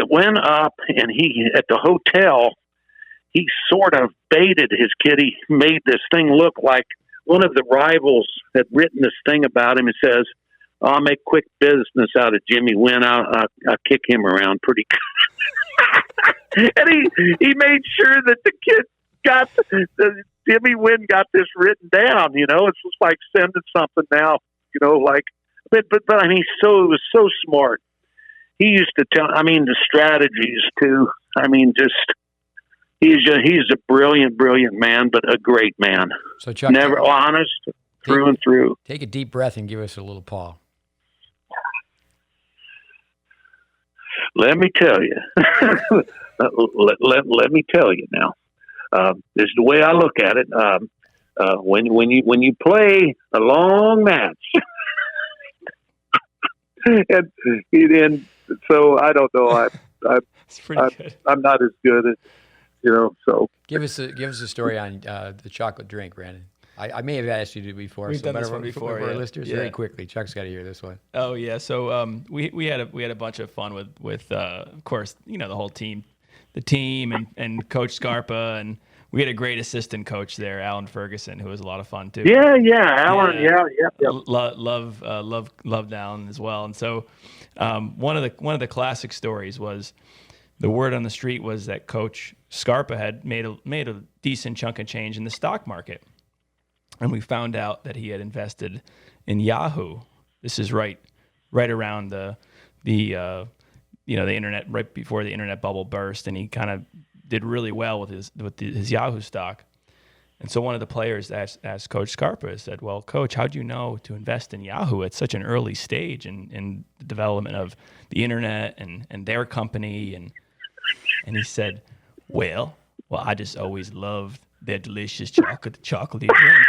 went up, and he at the hotel, he sort of baited his kid. He made this thing look like one of the rivals had written this thing about him. It says, "I'll make quick business out of Jimmy Wynn. I'll kick him around pretty good." And he made sure that the kid got Jimmy Wynn got this written down. You know, it's just like sending something now. You know, like, but I mean, it was so smart. He used to tell. I mean, the strategies too. I mean, just he's a brilliant man, but a great man. So Chuck, never honest through and through. Take a deep breath and give us a little Paul. Let me tell you. let me tell you now. This is the way I look at it. When you play a long match, and so I don't know. It's pretty good. I'm not as good as So give us a story on the chocolate drink, Brandon. I may have asked you to before. We've done this one before. For our listeners, very quickly. Chuck's got to hear this one. Oh yeah. So we had a bunch of fun with of course the whole team, the team and Coach Scarpa, and we had a great assistant coach there, Alan Ferguson, who was a lot of fun too. Yeah, Alan. Yeah. Love Alan as well. And so one of the classic stories was the word on the street was that Coach Scarpa had made a decent chunk of change in the stock market. And we found out that he had invested in Yahoo. This is right around the internet, right before the internet bubble burst, and he kind of did really well with his Yahoo stock. And so one of the players asked Coach Scarpa, said, "Well, Coach, how do you know to invest in Yahoo at such an early stage in the development of the internet and their company?" And he said, "Well, I just always loved their delicious chocolatey drink."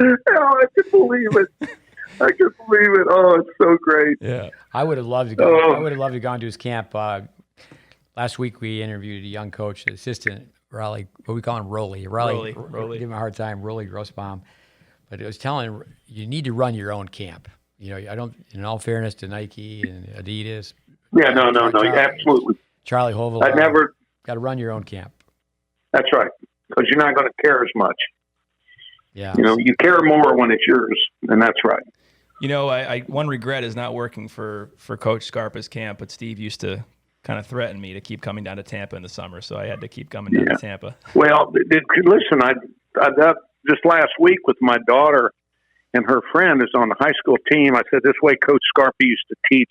Oh, I can believe it. Oh, it's so great. Yeah, I would have loved to go. I would have loved to gone to his camp. Last week we interviewed a young coach, assistant Raleigh. What we call him, Rolly. Give him a hard time, Rolly Grossbaum. But it was telling him you need to run your own camp. I don't. In all fairness to Nike and Adidas. Yeah, no, absolutely. Charlie Hovel. I never got to run your own camp. That's right, because you're not going to care as much. Yeah. You care more when it's yours, and that's right. I one regret is not working for Coach Scarpa's camp, but Steve used to kind of threaten me to keep coming down to Tampa in the summer, so I had to keep coming down to Tampa. Well, listen, I just last week with my daughter and her friend is on the high school team. I said, this way Coach Scarpa used to teach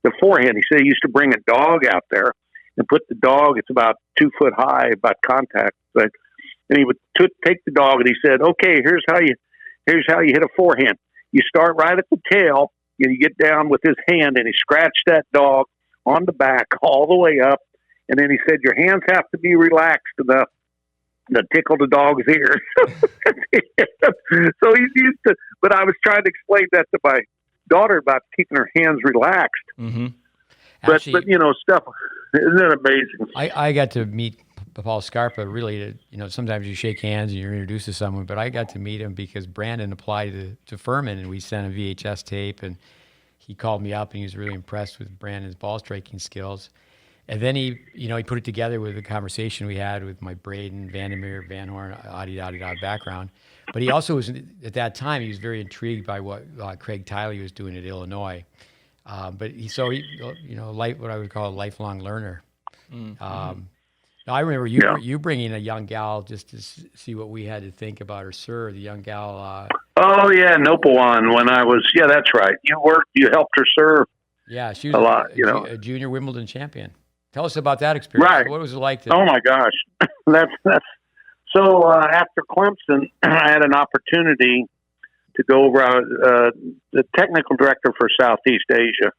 the forehand. He said he used to bring a dog out there and put the dog, it's about 2 foot high, about contact, and he would take the dog and he said, okay, here's how you hit a forehand. You start right at the tail and you get down with his hand and he scratched that dog on the back all the way up. And then he said, your hands have to be relaxed enough to tickle the dog's ears. So he's used to, but I was trying to explain that to my daughter about keeping her hands relaxed. Mm-hmm. But Actually, stuff, isn't it amazing? I got to meet Paul Scarpa really. Sometimes you shake hands and you're introduced to someone, but I got to meet him because Brandon applied to Furman and we sent a VHS tape and he called me up and he was really impressed with Brandon's ball striking skills. And then he put it together with the conversation we had with my Braden, Vandermeer, Van Horn, background. But he also was, at that time, he was very intrigued by what Craig Tiley was doing at Illinois. But he what I would call a lifelong learner. Mm-hmm. I remember you bringing a young gal just to see what we had to think about her serve, the young gal. Oh, yeah, Nopawan, when I was, that's right. You helped her serve. Yeah, she was a lot, a junior Wimbledon champion. Tell us about that experience. Right. What was it like? Oh my gosh, that's so. After Clemson, I had an opportunity to go over the technical director for Southeast Asia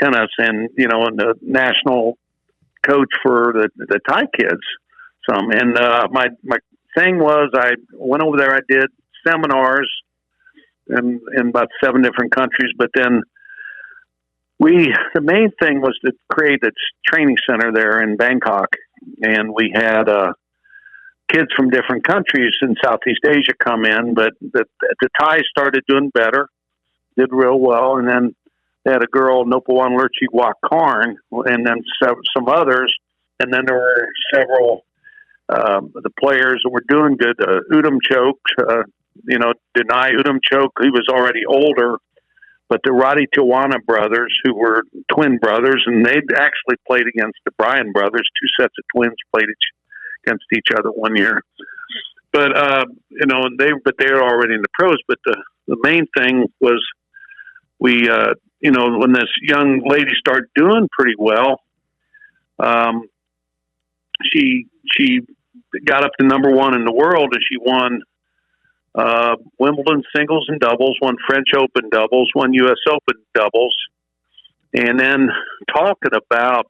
tennis, and and the national coach for the Thai kids. And my thing was, I went over there. I did seminars in about 7 different countries, but then the main thing was to create a training center there in Bangkok, and we had kids from different countries in Southeast Asia come in, but the Thai started doing better, did real well, and then they had a girl, Nopawan Lurchi Wakarn, and then some others, and then there were several the players that were doing good. Udom Chok, Denai Udom Chok, he was already older, but the Roddy Tawana brothers, who were twin brothers, and they'd actually played against the Bryan brothers. 2 sets of twins played against each other one year. But they were already in the pros. But the main thing was we, when this young lady started doing pretty well, she got up to number 1 in the world, and she won Wimbledon singles and doubles, won French Open doubles, won U.S. Open doubles. And then talking about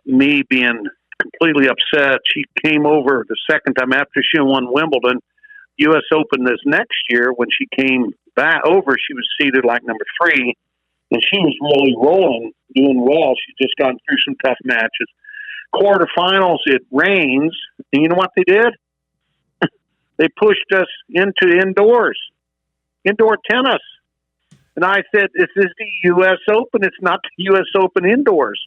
me being completely upset, she came over the second time after she won Wimbledon, U.S. Open this next year. When she came back over, she was seated like number 3, and she was really rolling, doing well. She'd just gone through some tough matches. Quarterfinals, it rains, and you know what they did? They pushed us into indoor tennis. And I said, this is the U.S. Open. It's not the U.S. Open indoors.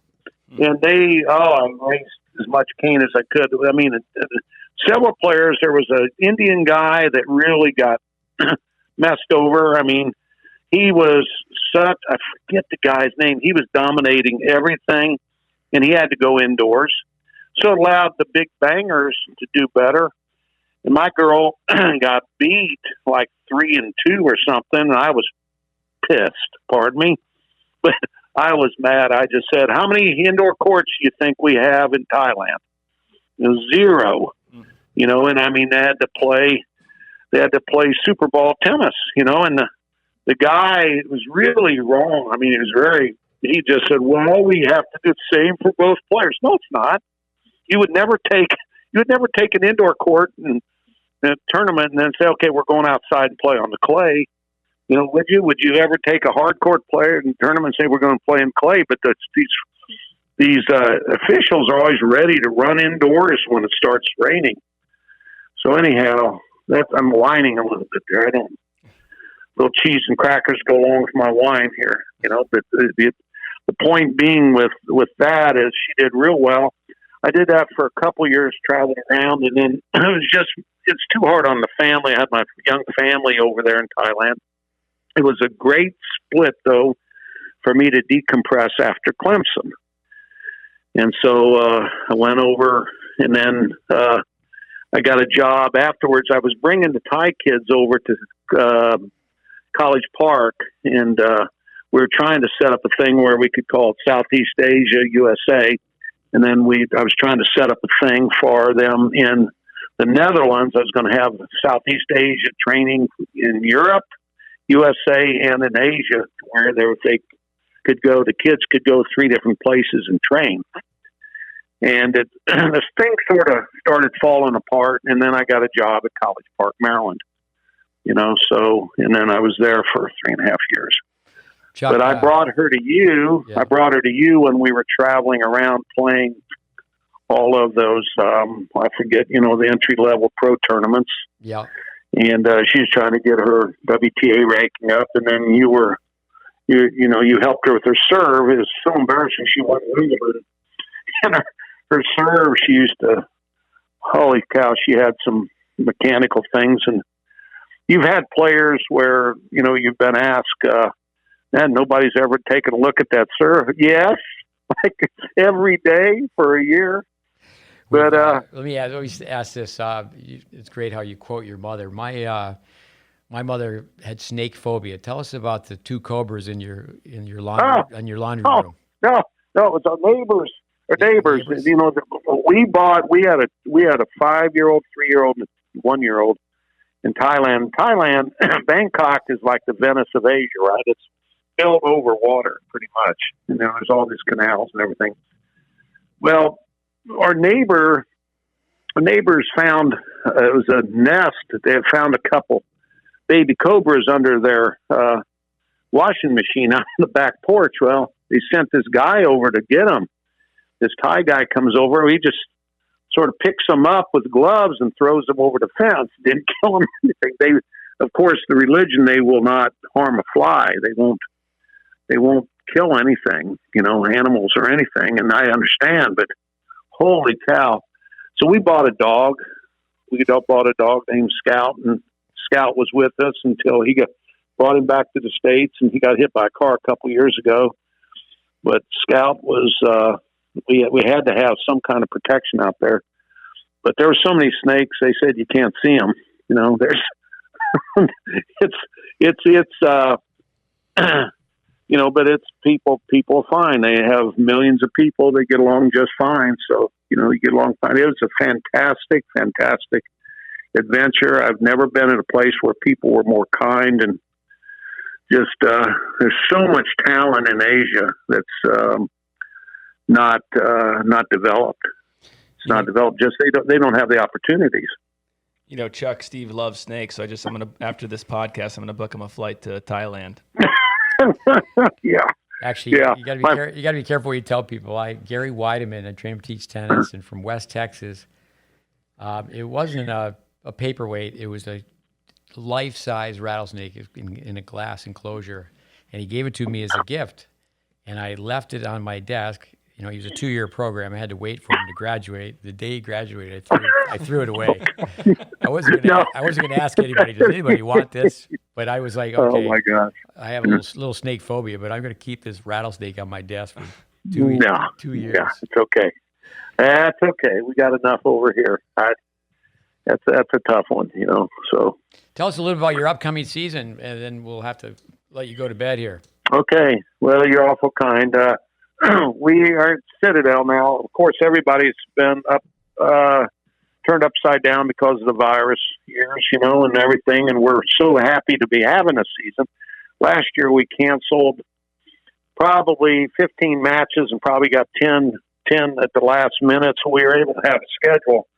And I raised as much cane as I could. I mean, several players. There was an Indian guy that really got messed over. I mean, he was I forget the guy's name. He was dominating everything, and he had to go indoors. So it allowed the big bangers to do better. And my girl got beat like 3-2 or something. And I was pissed, pardon me. But I was mad. I just said, how many indoor courts do you think we have in Thailand? 0. And I mean, they had to play Super Ball tennis, and the guy was really wrong. I mean, he just said, well, we have to do the same for both players. No, it's not. You would never take an indoor court in a tournament and then say, okay, we're going outside and play on the clay. Would you? Would you ever take a hard court player in a tournament and say we're going to play in clay? But these officials are always ready to run indoors when it starts raining. So anyhow, I'm whining a little bit there. Little cheese and crackers go along with my wine here, But the point being with that is she did real well. I did that for a couple of years, traveling around, and then it's too hard on the family. I had my young family over there in Thailand. It was a great split, though, for me to decompress after Clemson. And so I went over, and then I got a job afterwards. I was bringing the Thai kids over to College Park, and we were trying to set up a thing where we could call it Southeast Asia, USA. And then I was trying to set up a thing for them in the Netherlands. I was going to have Southeast Asia training in Europe, USA, and in Asia, where the kids could go 3 different places and train. And this thing sort of started falling apart, and then I got a job at College Park, Maryland. And then I was there for 3.5 years. Chuck, but I brought her to you. Yeah. I brought her to you when we were traveling around playing all of those, I forget, the entry-level pro tournaments. Yeah. And she was trying to get her WTA ranking up, and then you helped her with her serve. It was so embarrassing. She won Wimbledon. And her serve, she used to, holy cow, she had some mechanical things. And you've had players where, you've been asked, man, nobody's ever taken a look at that serve. Yes, like every day for a year. But let me ask this. It's great how you quote your mother. My mother had snake phobia. Tell us about the 2 cobras in your laundry room. No, it was our neighbors. We had a 5-year-old, 3-year-old, and a 1-year-old, in Thailand. Thailand, Bangkok is like the Venice of Asia, right? It's filled over water pretty much. And there's all these canals and everything. Well, our neighbors found, it was a nest. They had found a couple baby cobras under their washing machine out on the back porch. Well, they sent this guy over to get them. This Thai guy comes over. He just sort of picks them up with gloves and throws them over the fence. Didn't kill them. They, of course, the religion, they will not harm a fly. They won't kill anything, animals or anything. And I understand, but holy cow. So we bought a dog. We bought a dog named Scout, and Scout was with us until brought him back to the States, and he got hit by a car a couple years ago. But Scout was, we had to have some kind of protection out there. But there were so many snakes, they said you can't see them. There's, but it's people are fine. They have millions of people. They get along just fine. So, you get along fine. It was a fantastic, fantastic adventure. I've never been in a place where people were more kind, and just, there's so much talent in Asia that's, not developed. It's not developed. Just, they don't have the opportunities. Chuck, Steve loves snakes. So after this podcast, I'm going to book him a flight to Thailand. Yeah. Actually, you got to be careful what you tell people. Gary Weideman, I trained him to teach tennis, and from West Texas. It wasn't a paperweight; it was a life-size rattlesnake in a glass enclosure, and he gave it to me as a gift. And I left it on my desk. He was a 2-year program. I had to wait for him to graduate. The day he graduated, I threw it away. I wasn't going to ask anybody, does anybody want this? But I was like, okay, oh my gosh, I have a little snake phobia, but I'm going to keep this rattlesnake on my desk for 2 years. Yeah, it's okay. That's okay. We got enough over here. That's a tough one, So tell us a little about your upcoming season, and then we'll have to let you go to bed here. Okay. Well, you're awful kind. We are at Citadel now. Of course, everybody's been turned upside down because of the virus years, and everything. And we're so happy to be having a season. Last year, we canceled probably 15 matches and probably got 10 at the last minute. So we were able to have a schedule.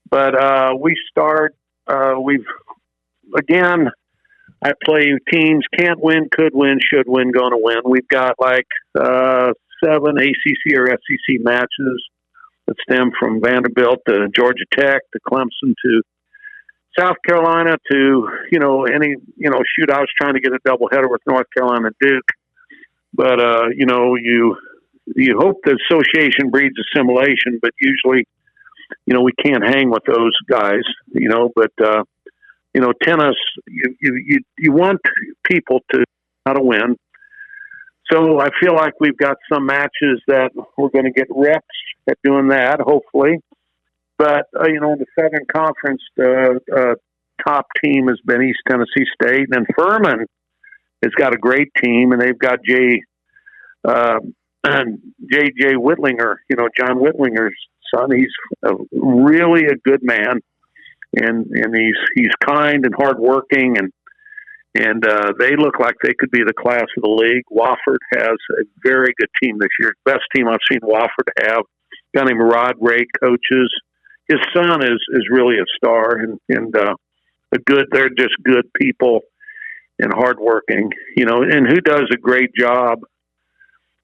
But we start, I play teams, can't win, could win, should win, going to win. We've got 7 ACC or SEC matches that stem from Vanderbilt to Georgia Tech to Clemson to South Carolina to, any, shootouts, trying to get a doubleheader with North Carolina and Duke. But, you hope the association breeds assimilation, but usually, we can't hang with those guys, but, tennis, you want people to how to win. So I feel like we've got some matches that we're going to get reps at doing that, hopefully. But, in the Southern Conference, the top team has been East Tennessee State. And Furman has got a great team, and they've got J.J. Whitlinger, John Whitlinger's son. He's really a good man, and he's kind and hardworking, and they look like they could be the class of the league. Wofford has a very good team this year. Best team I've seen Wofford have. A guy named Rod Ray coaches. His son is really a star, and they're just good people and hardworking, and who does a great job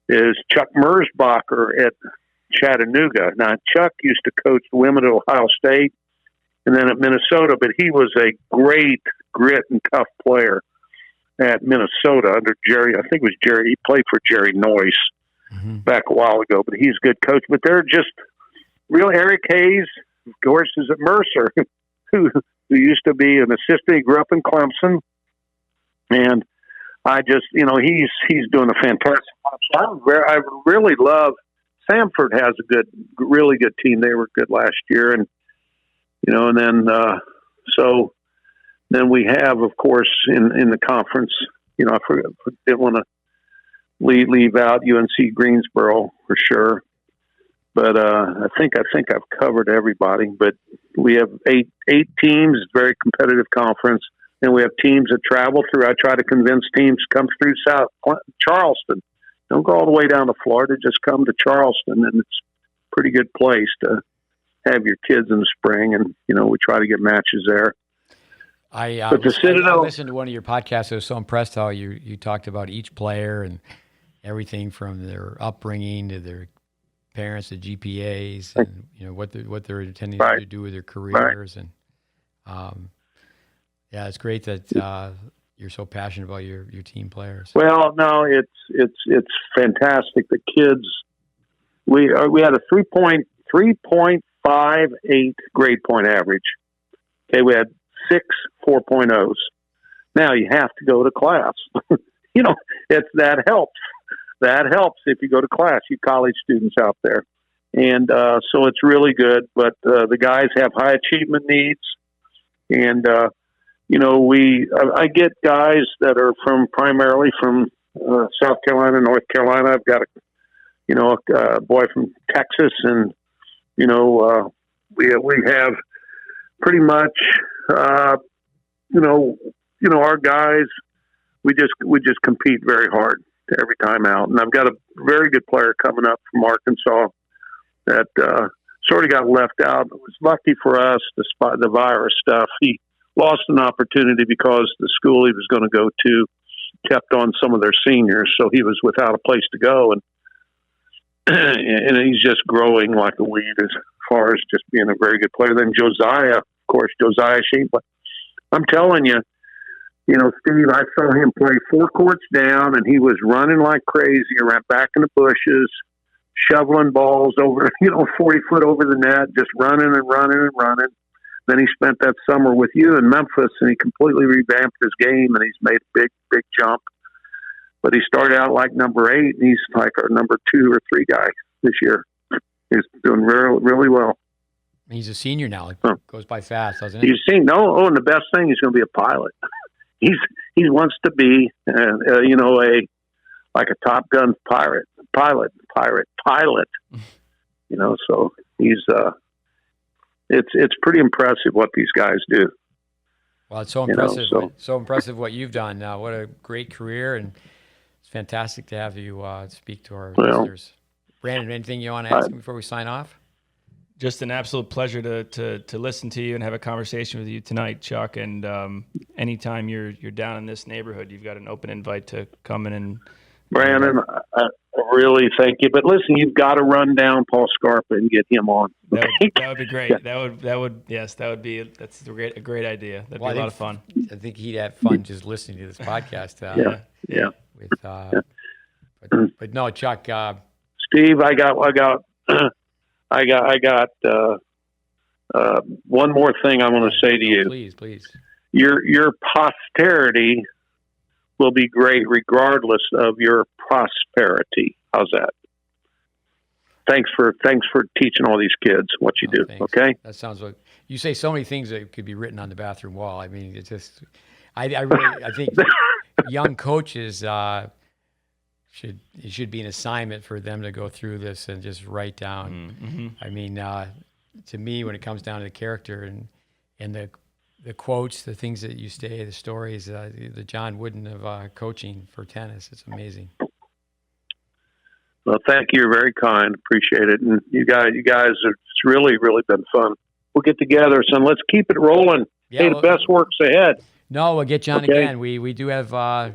is Chuck Merzbacher at Chattanooga. Now, Chuck used to coach the women at Ohio State and then at Minnesota, but he was a great grit and tough player at Minnesota under Jerry. I think it was Jerry. He played for Jerry Noyce back a while ago, but he's a good coach. But they're just real. Eric Hayes, of course, is at Mercer, who used to be an assistant. He grew up in Clemson, and I just, he's doing a fantastic job. I really love Samford has a really good team. They were good last year, and and then so then we have, of course, in the conference. I didn't want to leave out UNC Greensboro for sure. But I think I've covered everybody. But we have eight teams, very competitive conference, and we have teams that travel through. I try to convince teams to come through Charleston. Don't go all the way down to Florida. Just come to Charleston, and it's a pretty good place to have your kids in the spring. And we try to get matches there. I listened to one of your podcasts. I was so impressed how you talked about each player and everything from their upbringing to their parents, the GPAs, and what they're intending to do with their careers. And it's great that you're so passionate about your team players. Well, no, it's fantastic. The kids, we had a 3.58 grade point average. Okay, we had 6 4.0s. Now you have to go to class. That helps. That helps if you go to class, you college students out there. And so it's really good. But the guys have high achievement needs. And, I get guys that are primarily from South Carolina, North Carolina. I've got a boy from Texas. And, we have pretty much, our guys, we just compete very hard every time out. And I've got a very good player coming up from Arkansas that sort of got left out. It was lucky for us, despite the virus stuff. He lost an opportunity because the school he was going to go to kept on some of their seniors, so he was without a place to go. And he's just growing like a weed as far as just being a very good player. Then Josiah Sheep. I'm telling you, Steve, I saw him play 4 courts down, and he was running like crazy around back in the bushes, shoveling balls over, 40 foot over the net, just running and running and running. Then he spent that summer with you in Memphis, and he completely revamped his game, and he's made a big, big jump. But he started out like number 8, and he's like our number 2 or 3 guy this year. He's doing really, really well. He's a senior now. It goes by fast, doesn't it? He's seen and the best thing, he's going to be a pilot. He wants to be, like a Top Gun pilot. So he's, it's pretty impressive what these guys do. Well, it's so impressive. So impressive what you've done. What a great career, and it's fantastic to have you speak to our listeners. Brandon, anything you want to ask before we sign off? Just an absolute pleasure to listen to you and have a conversation with you tonight, Chuck. And anytime you're down in this neighborhood, you've got an open invite to come in and. Brandon, I really thank you. But listen, you've got to run down Paul Scarpa and get him on. That would be great. That's a great idea. That'd be a lot of fun. I think he'd have fun just listening to this podcast. But no, Chuck. Steve, I got one more thing I want to say to you. Please. Your posterity will be great regardless of your prosperity. How's that? Thanks for teaching all these kids what you do. Thanks. Okay. That sounds like you say so many things that could be written on the bathroom wall. I mean, it's just, I think young coaches, it should be an assignment for them to go through this and just write down. Mm-hmm. I mean, to me, when it comes down to the character and the quotes, the things that you say, the stories, the John Wooden of coaching for tennis, it's amazing. Well, thank you. You're very kind. Appreciate it. And you guys, it's really, really been fun. We'll get together, son. Let's keep it rolling. Yeah, the best work's ahead. No, we'll get John again. We do have.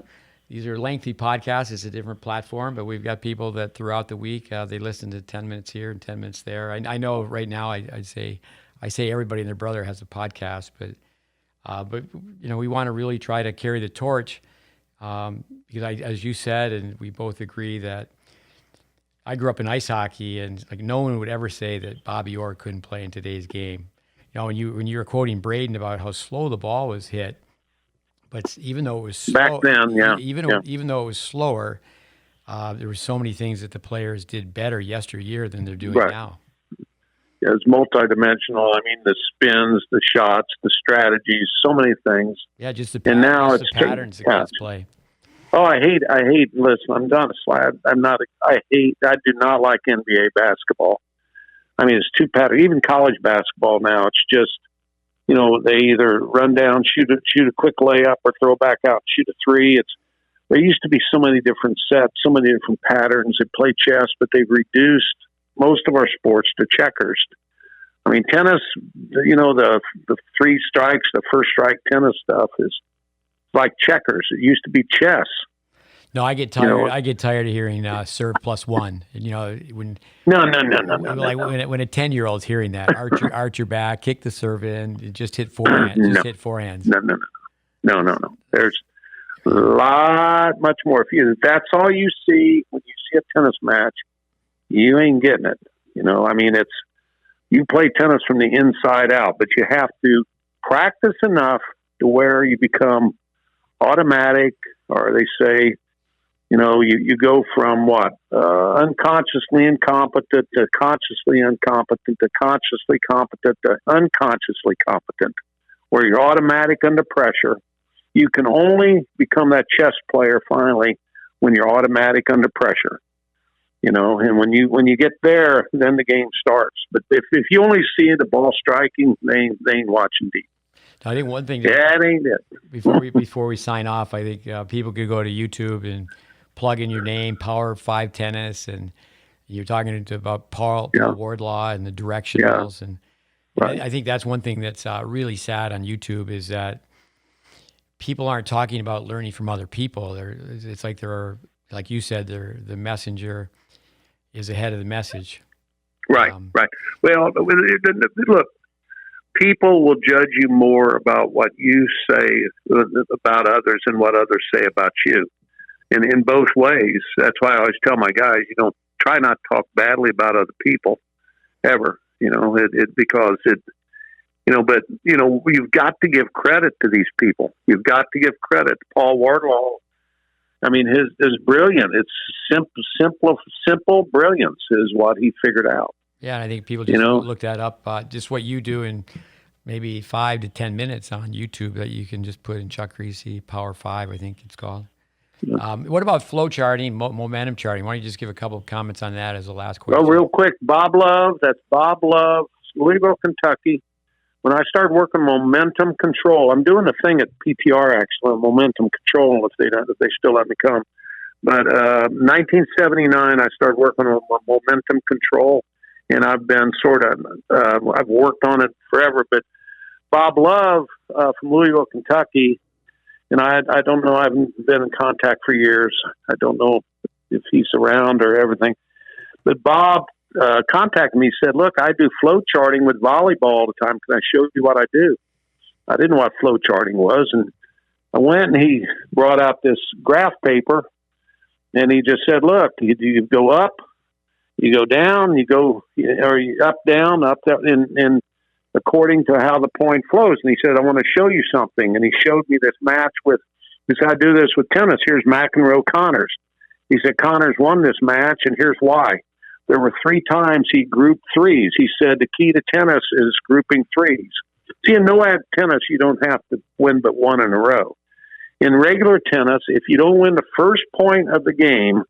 These are lengthy podcasts. It's a different platform, but we've got people that throughout the week, they listen to 10 minutes here and 10 minutes there. I know right now I say everybody and their brother has a podcast, but we want to really try to carry the torch because as you said, and we both agree that I grew up in ice hockey, and like no one would ever say that Bobby Orr couldn't play in today's game. When you were quoting Braden about how slow the ball was hit. But even though it was slow, back then, even though it was slower, there were so many things that the players did better yesteryear than they're doing now. Yeah, it's multidimensional. I mean, the spins, the shots, the strategies, so many things. Yeah, just the and now it's the patterns that kids play. Oh, I hate. Listen, I'm not a slab. I do not like NBA basketball. I mean, it's two pattern. Even college basketball now, it's just, they either run down, shoot a quick layup, or throw back out, shoot a three. There used to be so many different sets, so many different patterns. They play chess, but they've reduced most of our sports to checkers. I mean, tennis, the three strikes, the first strike tennis stuff is like checkers. It used to be chess. No, I get tired. I get tired of hearing serve +1. When No. When a 10-year-old's hearing that, arch your back, kick the serve in, just hit forehands. No. Just hit forehands. No. There's a lot much more. If that's all you see when you see a tennis match, you ain't getting it. I mean, you play tennis from the inside out, but you have to practice enough to where you become automatic, or they say, you go from unconsciously incompetent to consciously incompetent to consciously competent to unconsciously competent, where you're automatic under pressure. You can only become that chess player finally when you're automatic under pressure. And when you get there, then the game starts. But if you only see the ball striking, they ain't watching deep. I think one thing that ain't it. Before we sign off, I think people could go to YouTube and plug in your name, Power 5 Tennis, and you're talking about Paul Wardlaw and the directionals. And right. I think that's one thing that's really sad on YouTube is that people aren't talking about learning from other people. It's like like you said, the messenger is ahead of the message. Right. Well, look, people will judge you more about what you say about others and what others say about you. And in both ways, that's why I always tell my guys, try not to talk badly about other people ever, because but you've got to give credit to these people. You've got to give credit. Paul Wardlaw, I mean, his brilliant. It's simple brilliance is what he figured out. Yeah, and I think people just look that up. Just what you do in maybe 5 to 10 minutes on YouTube that you can just put in Chuck Kriese, Power 5, I think it's called. What about flow charting, momentum charting? Why don't you just give a couple of comments on that as the last question? Well, real quick, Bob Love, Louisville, Kentucky. When I started working momentum control, I'm doing a thing at PTR actually, momentum control, if they still let me come. But 1979, I started working on momentum control, and I've been I've worked on it forever. But Bob Love from Louisville, Kentucky, and I don't know, I haven't been in contact for years. I don't know if he's around or everything. But Bob contacted me, said, look, I do flow charting with volleyball all the time. Can I show you what I do? I didn't know what flow charting was. And I went and he brought out this graph paper and he just said, look, you go up, you go down, or you up, down, and according to how the point flows. And he said, I want to show you something. And he showed me this match he said, I do this with tennis. Here's McEnroe Connors. He said, Connors won this match, and here's why. There were 3 times he grouped threes. He said the key to tennis is grouping threes. See, in no-ad tennis, you don't have to win but one in a row. In regular tennis, if you don't win the first point of the game,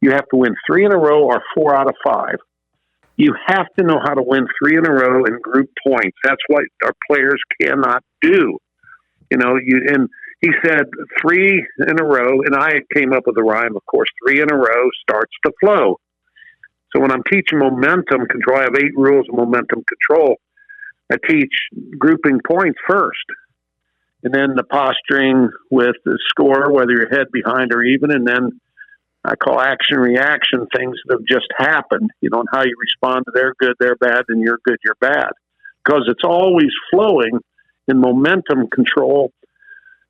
you have to win 3 in a row or 4 out of 5. You have to know how to win 3 in a row and group points. That's what our players cannot do. And he said 3 in a row, and I came up with the rhyme, of course, 3 in a row starts to flow. So when I'm teaching momentum control, I have 8 rules of momentum control. I teach grouping points first, and then the posturing with the score, whether you're head, behind, or even, and then I call action reaction, things that have just happened, and how you respond to their good, they're bad, and you're good, you're bad. Because it's always flowing in momentum control.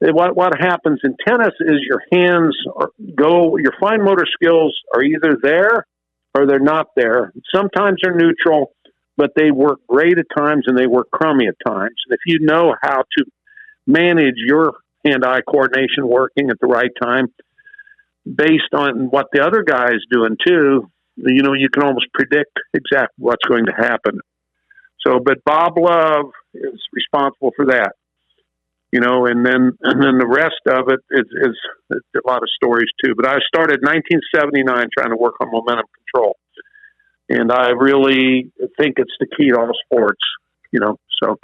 What happens in tennis is your hands your fine motor skills are either there or they're not there. Sometimes they're neutral, but they work great at times and they work crummy at times. And if you know how to manage your hand-eye coordination working at the right time, based on what the other guy is doing too, you can almost predict exactly what's going to happen. But Bob Love is responsible for that, and then the rest of it is a lot of stories too. But I started 1979 trying to work on momentum control. And I really think it's the key to all sports, so.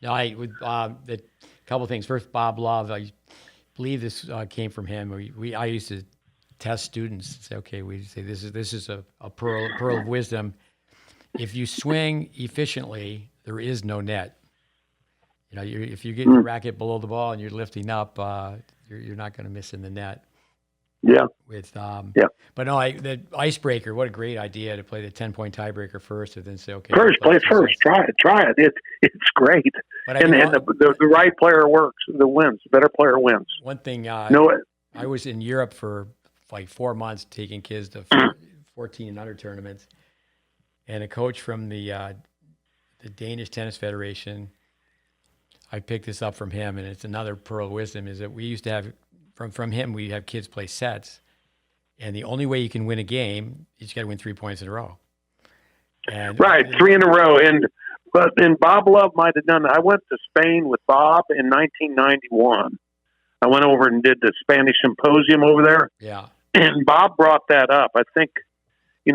I would, the couple things. First, Bob Love, I believe this came from him. I used to test students and say, okay, we say this is a pearl of wisdom. If you swing efficiently, there is no net. If you get your racket below the ball and you're lifting up, you're not going to miss in the net. Yeah. But no, the icebreaker. What a great idea to play the 10-point tiebreaker first, and then say, okay, play it first. Try it. It's great. But the right player works. The better player wins. One thing. I was in Europe for like 4 months, taking kids to 14 and under tournaments, and a coach from the Danish Tennis Federation. I picked this up from him, and it's another pearl of wisdom. Is that we used to have. From him, we have kids play sets, and the only way you can win a game is you got to win 3 points in a row. Right, 3 in a row. And Bob Love might have done it. I went to Spain with Bob in 1991. I went over and did the Spanish symposium over there. Yeah, and Bob brought that up. I think, he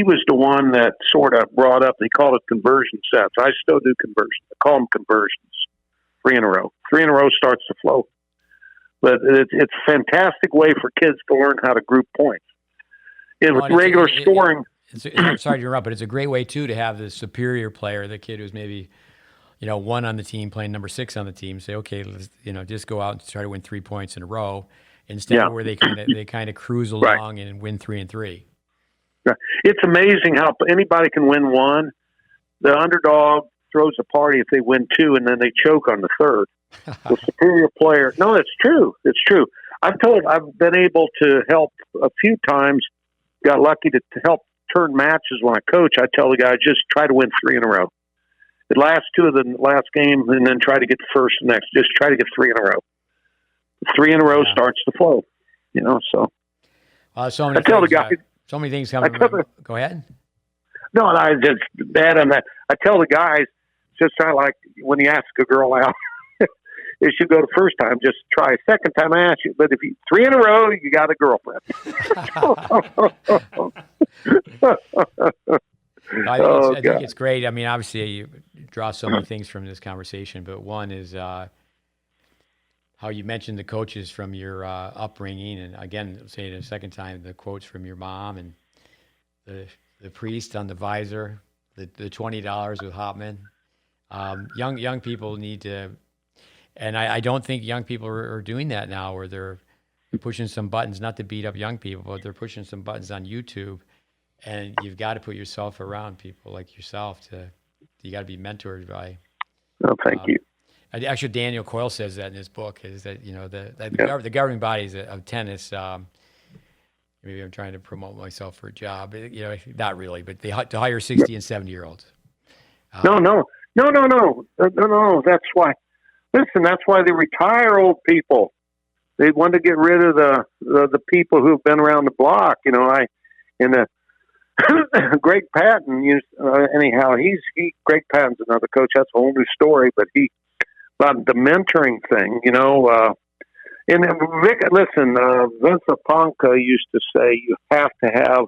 was the one that sort of brought up. They call it conversion sets. I still do conversions. I call them conversions. 3 in a row. 3 in a row starts to flow. But it's a fantastic way for kids to learn how to group points. With regular scoring. Sorry to interrupt, but it's a great way, too, to have the superior player, the kid who's maybe, 1 on the team playing number 6 on the team, say, okay, let's, just go out and try to win 3 points in a row instead of where they kind of cruise along and win 3 and 3. It's amazing how anybody can win 1. The underdog throws a party if they win 2, and then they choke on the 3rd. The superior player. No, it's true. It's true. I've been able to help a few times. Got lucky to help turn matches when I coach. I tell the guy, just try to win 3 in a row. The last 2 of the last game, and then try to get the first next. Just try to get 3 in a row. 3 in a row starts to flow. So. So many I tell things, the guy. So many things coming. Go ahead. No, and I just bad on that. I tell the guys, just try like when you ask a girl out. It should go the first time. Just try. Second time I ask you, but if you 3 in a row, you got a girlfriend. I think it's great. I mean, obviously, you draw so many things from this conversation, but one is how you mentioned the coaches from your upbringing, and again, I'll say it a second time, the quotes from your mom and the priest on the visor, the $20 with Hopman. Young people need to. And I don't think young people are doing that now, where they're pushing some buttons, not to beat up young people, but they're pushing some buttons on YouTube. And you've got to put yourself around people like yourself you got to be mentored by. Oh, thank you. Actually, Daniel Coyle says that in his book, is that, the governing bodies of tennis, maybe I'm trying to promote myself for a job, not really, but to hire 60 and 70-year-olds. No. That's why. Listen, that's why they retire old people. They want to get rid of the people who've been around the block. Greg Patton used anyhow. Greg Patton's another coach. That's a whole new story. But about the mentoring thing, And Vic, listen, Vince Aponka used to say you have to have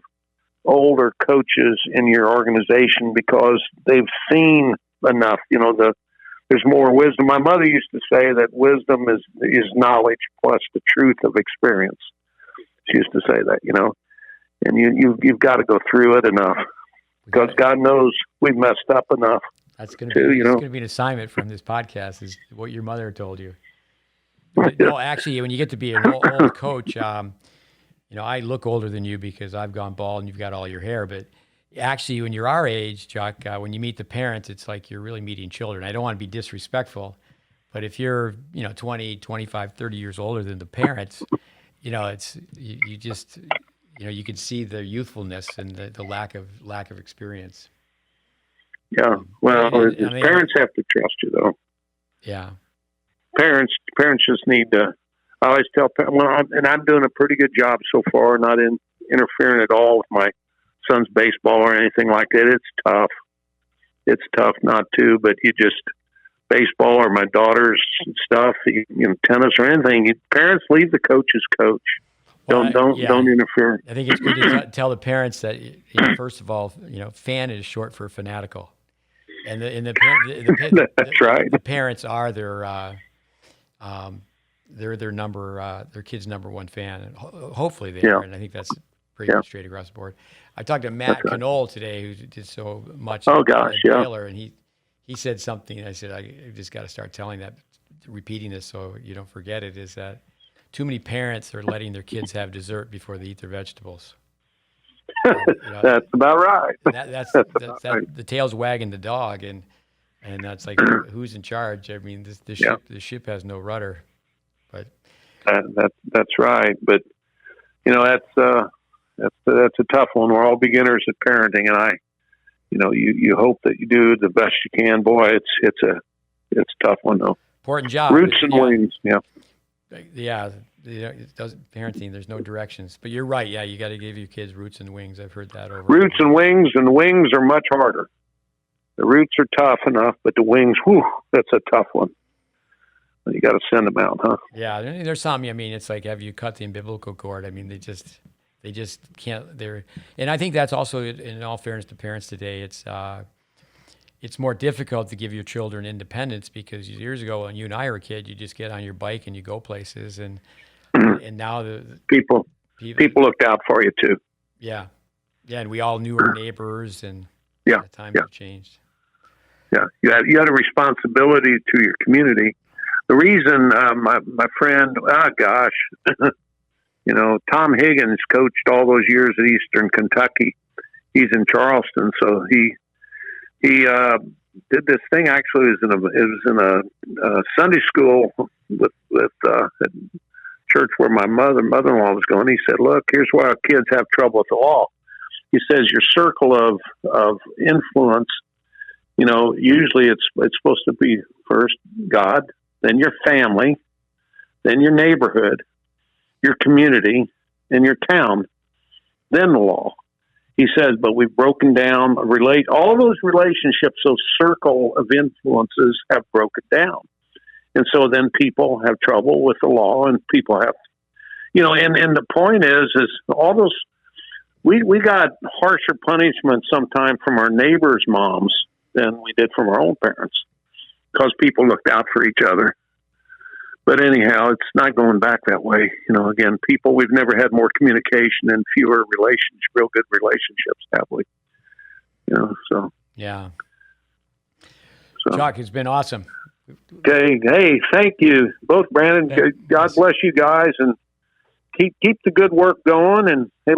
older coaches in your organization because they've seen enough. There's more wisdom. My mother used to say that wisdom is knowledge plus the truth of experience. She used to say that, and you've got to go through it enough because God knows we've messed up enough. That's going to be an assignment from this podcast is what your mother told you. No, actually, when you get to be an old coach, I look older than you because I've gone bald and you've got all your hair, but actually, when you're our age, Chuck, when you meet the parents, it's like you're really meeting children. I don't want to be disrespectful, but if you're, 20, 25, 30 years older than the parents, it's you just, you can see the youthfulness and the lack of experience. Yeah, well, parents have to trust you, though. Yeah, parents just need to. I always tell, and I'm doing a pretty good job so far, not interfering at all with my son's baseball or anything like that. It's tough. It's tough not to, but you just baseball or my daughter's stuff, tennis or anything. Parents leave the coaches coach. Well, Don't interfere. I think it's good to tell the parents that, first of all, fan is short for fanatical, and That's right. The parents are their kid's number one fan, and hopefully they are, and I think that's pretty much straight across the board. I talked to Matt Knoll today, who did so much. Oh gosh, yeah. Baylor, and he said something. And I said I just got to start repeating this so you don't forget it. Is that too many parents are letting their kids have dessert before they eat their vegetables? That's about right. That's right. The tail's wagging the dog, and that's like who's in charge? I mean, the ship has no rudder. But that's right. But that's a tough one. We're all beginners at parenting, and you hope that you do the best you can. Boy, it's a tough one though. Important job. Roots and wings. Yeah. Yeah. It doesn't parenting. There's no directions. But you're right. Yeah, you got to give your kids roots and wings. I've heard that over. Roots and wings are much harder. The roots are tough enough, but the wings, that's a tough one. You got to send them out, huh? Yeah, there's some. I mean, it's like, have you cut the umbilical cord? I mean, they just can't. And I think that's also, in all fairness to parents today, it's more difficult to give your children independence, because years ago when you and I were a kid, you just get on your bike and you go places, and now the people looked out for you too. Yeah, and we all knew our neighbors, and times have changed. Yeah, you had a responsibility to your community. The reason my friend, Tom Higgins coached all those years at Eastern Kentucky. He's in Charleston, so he did this thing. Actually, it was in a Sunday school with at church where my mother-in-law was going. He said, "Look, here's why our kids have trouble with the law." He says your circle of influence. Usually it's supposed to be first God, then your family, then your neighborhood, your community, and your town, then the law. He says, but we've broken down, all those relationships, those circle of influences have broken down. And so then people have trouble with the law, and people have, and the point is all those, we got harsher punishment sometime from our neighbors' moms than we did from our own parents, because people looked out for each other. But anyhow, it's not going back that way. Again, we've never had more communication and fewer real good relationships, have we? So. Yeah. Chuck, it's been awesome. Okay. Hey, thank you both, Brandon. God bless you guys, and keep the good work going. And hey,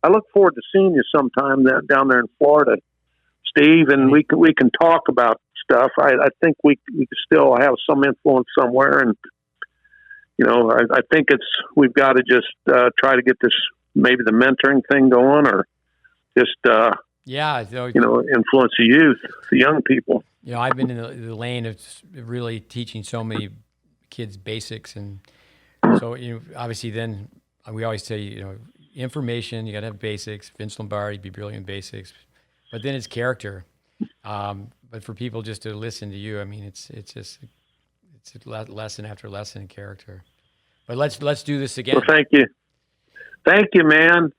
I look forward to seeing you sometime down there in Florida, Steve, and we can talk about stuff. I think we can still have some influence somewhere, and I think we've got to just try to get this, maybe the mentoring thing going, or just influence the youth, the young people. I've been in the lane of really teaching so many kids basics, and so obviously then we always say information, you got to have basics. Vince Lombardi, be brilliant basics, but then it's character. But for people just to listen to you, I mean, it's lesson after lesson in character. But let's do this again. Well, thank you, man.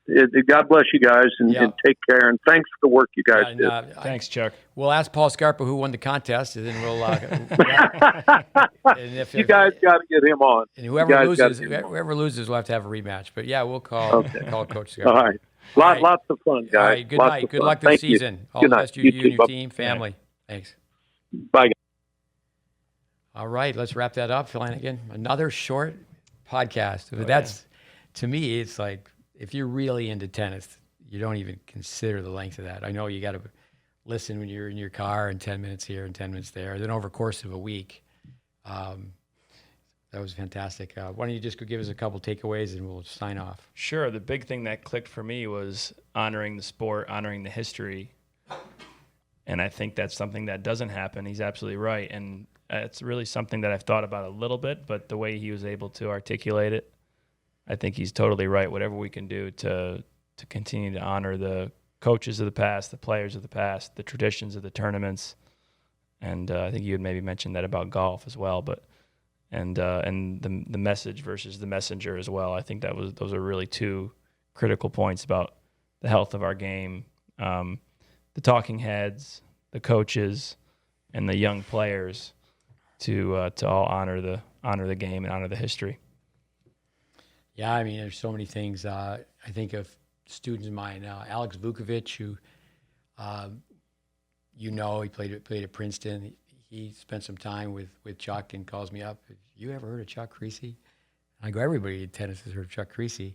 God bless you guys, and take care. And thanks for the work you guys did. Thanks, Chuck. We'll ask Paul Scarpa who won the contest, and then we'll. And you guys got to get him on. And whoever loses, we'll have to have a rematch. But we'll call Coach Scarpa. All right. Lots of fun, guys. All right, good night. Good luck this season. All the best to you and your team, family. Thanks. Bye. All right, let's wrap that up, Flanagan. Another short podcast. That's, to me, it's like, if you're really into tennis, you don't even consider the length of that. I know you got to listen when you're in your car, and 10 minutes here and 10 minutes there. Then over the course of a week, that was fantastic. Why don't you just give us a couple takeaways and we'll sign off. Sure. The big thing that clicked for me was honoring the sport, honoring the history. And I think that's something that doesn't happen. He's absolutely right. And it's really something that I've thought about a little bit, but the way he was able to articulate it, I think he's totally right. Whatever we can do to continue to honor the coaches of the past, the players of the past, the traditions of the tournaments. And I think you had maybe mentioned that about golf as well. But and the message versus the messenger as well. I think those are really two critical points about the health of our game. The talking heads, the coaches, and the young players to all honor the game and honor the history. Yeah, I mean, there's so many things. I think of students of mine, Alex Vukovic, who, he played at Princeton. He spent some time with Chuck and calls me up. Have you ever heard of Chuck Kriese? I go, everybody in tennis has heard of Chuck Kriese.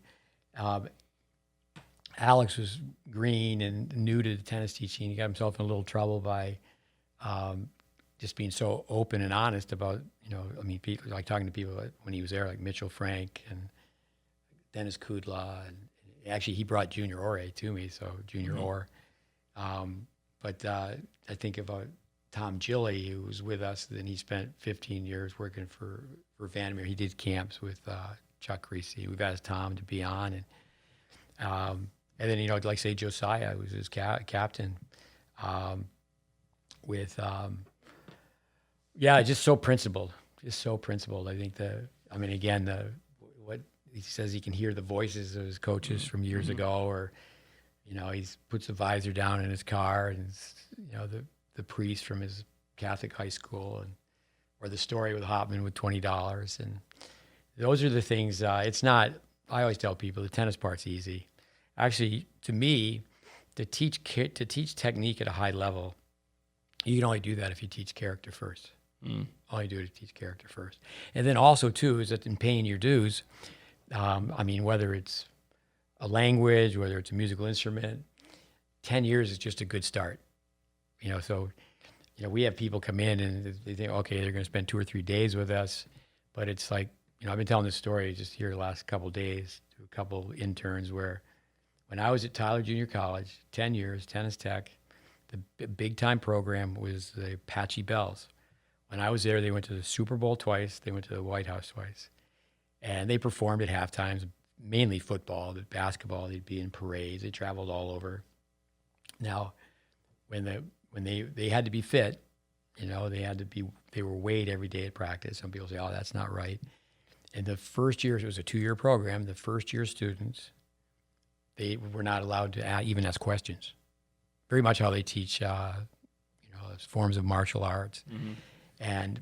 Alex was green and new to the tennis teaching. He got himself in a little trouble by just being so open and honest about, people, like talking to people when he was there, like Mitchell Frank and Dennis Kudla. And actually, he brought Junior Ore to me, so Junior Ore. But I think about Tom Gilly, who was with us, then he spent 15 years working for Vandermeer. He did camps with Chuck Kriese. We've asked Tom to be on. And then, like say Josiah, who was his captain. Just so principled. I think what he says, he can hear the voices of his coaches from years ago, or, he puts the visor down in his car and, the priest from his Catholic high school, or the story with Hopman with $20. And those are the things. It's not, I always tell people the tennis part's easy. Actually, to me, to teach technique at a high level, you can only do that if you teach character first. All you do is teach character first. And then also, too, is that in paying your dues, whether it's a language, whether it's a musical instrument, 10 years is just a good start. We have people come in and they think, okay, they're going to spend 2 or 3 days with us. But it's like, I've been telling this story just here the last couple of days to a couple interns where when I was at Tyler Junior College, 10 years, tennis tech, the big-time program was the Apache Bells. When I was there, they went to the Super Bowl twice. They went to the White House twice. And they performed at halftimes, mainly football, but basketball. They'd be in parades. They traveled all over. Now, when they had to be fit, they were weighed every day at practice. Some people say, oh, that's not right. And the first year, it was a 2-year program, the first-year students, they were not allowed to even ask questions. Very much how they teach, forms of martial arts. Mm-hmm. And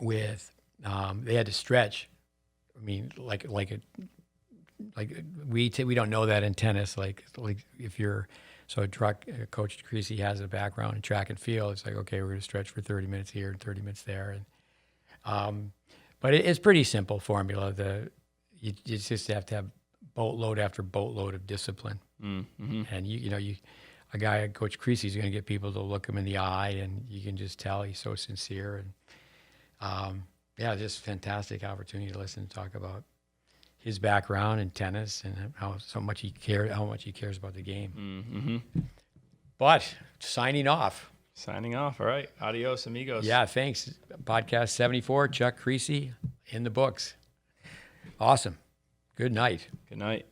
they had to stretch. We don't know that in tennis. Like if you're, Coach Kriese has a background in track and field. It's like, okay, we're going to stretch for 30 minutes here and 30 minutes there. And, but it's pretty simple formula. You just have to have boatload after boatload of discipline. Mm-hmm. And a guy, Coach Kriese, is going to get people to look him in the eye, and you can just tell he's so sincere. And just fantastic opportunity to listen and talk about his background in tennis and how much he cares about the game. Mm-hmm. But signing off. All right. Adios, amigos. Yeah, thanks. Podcast 74, Chuck Kriese in the books. Awesome. Good night. Good night.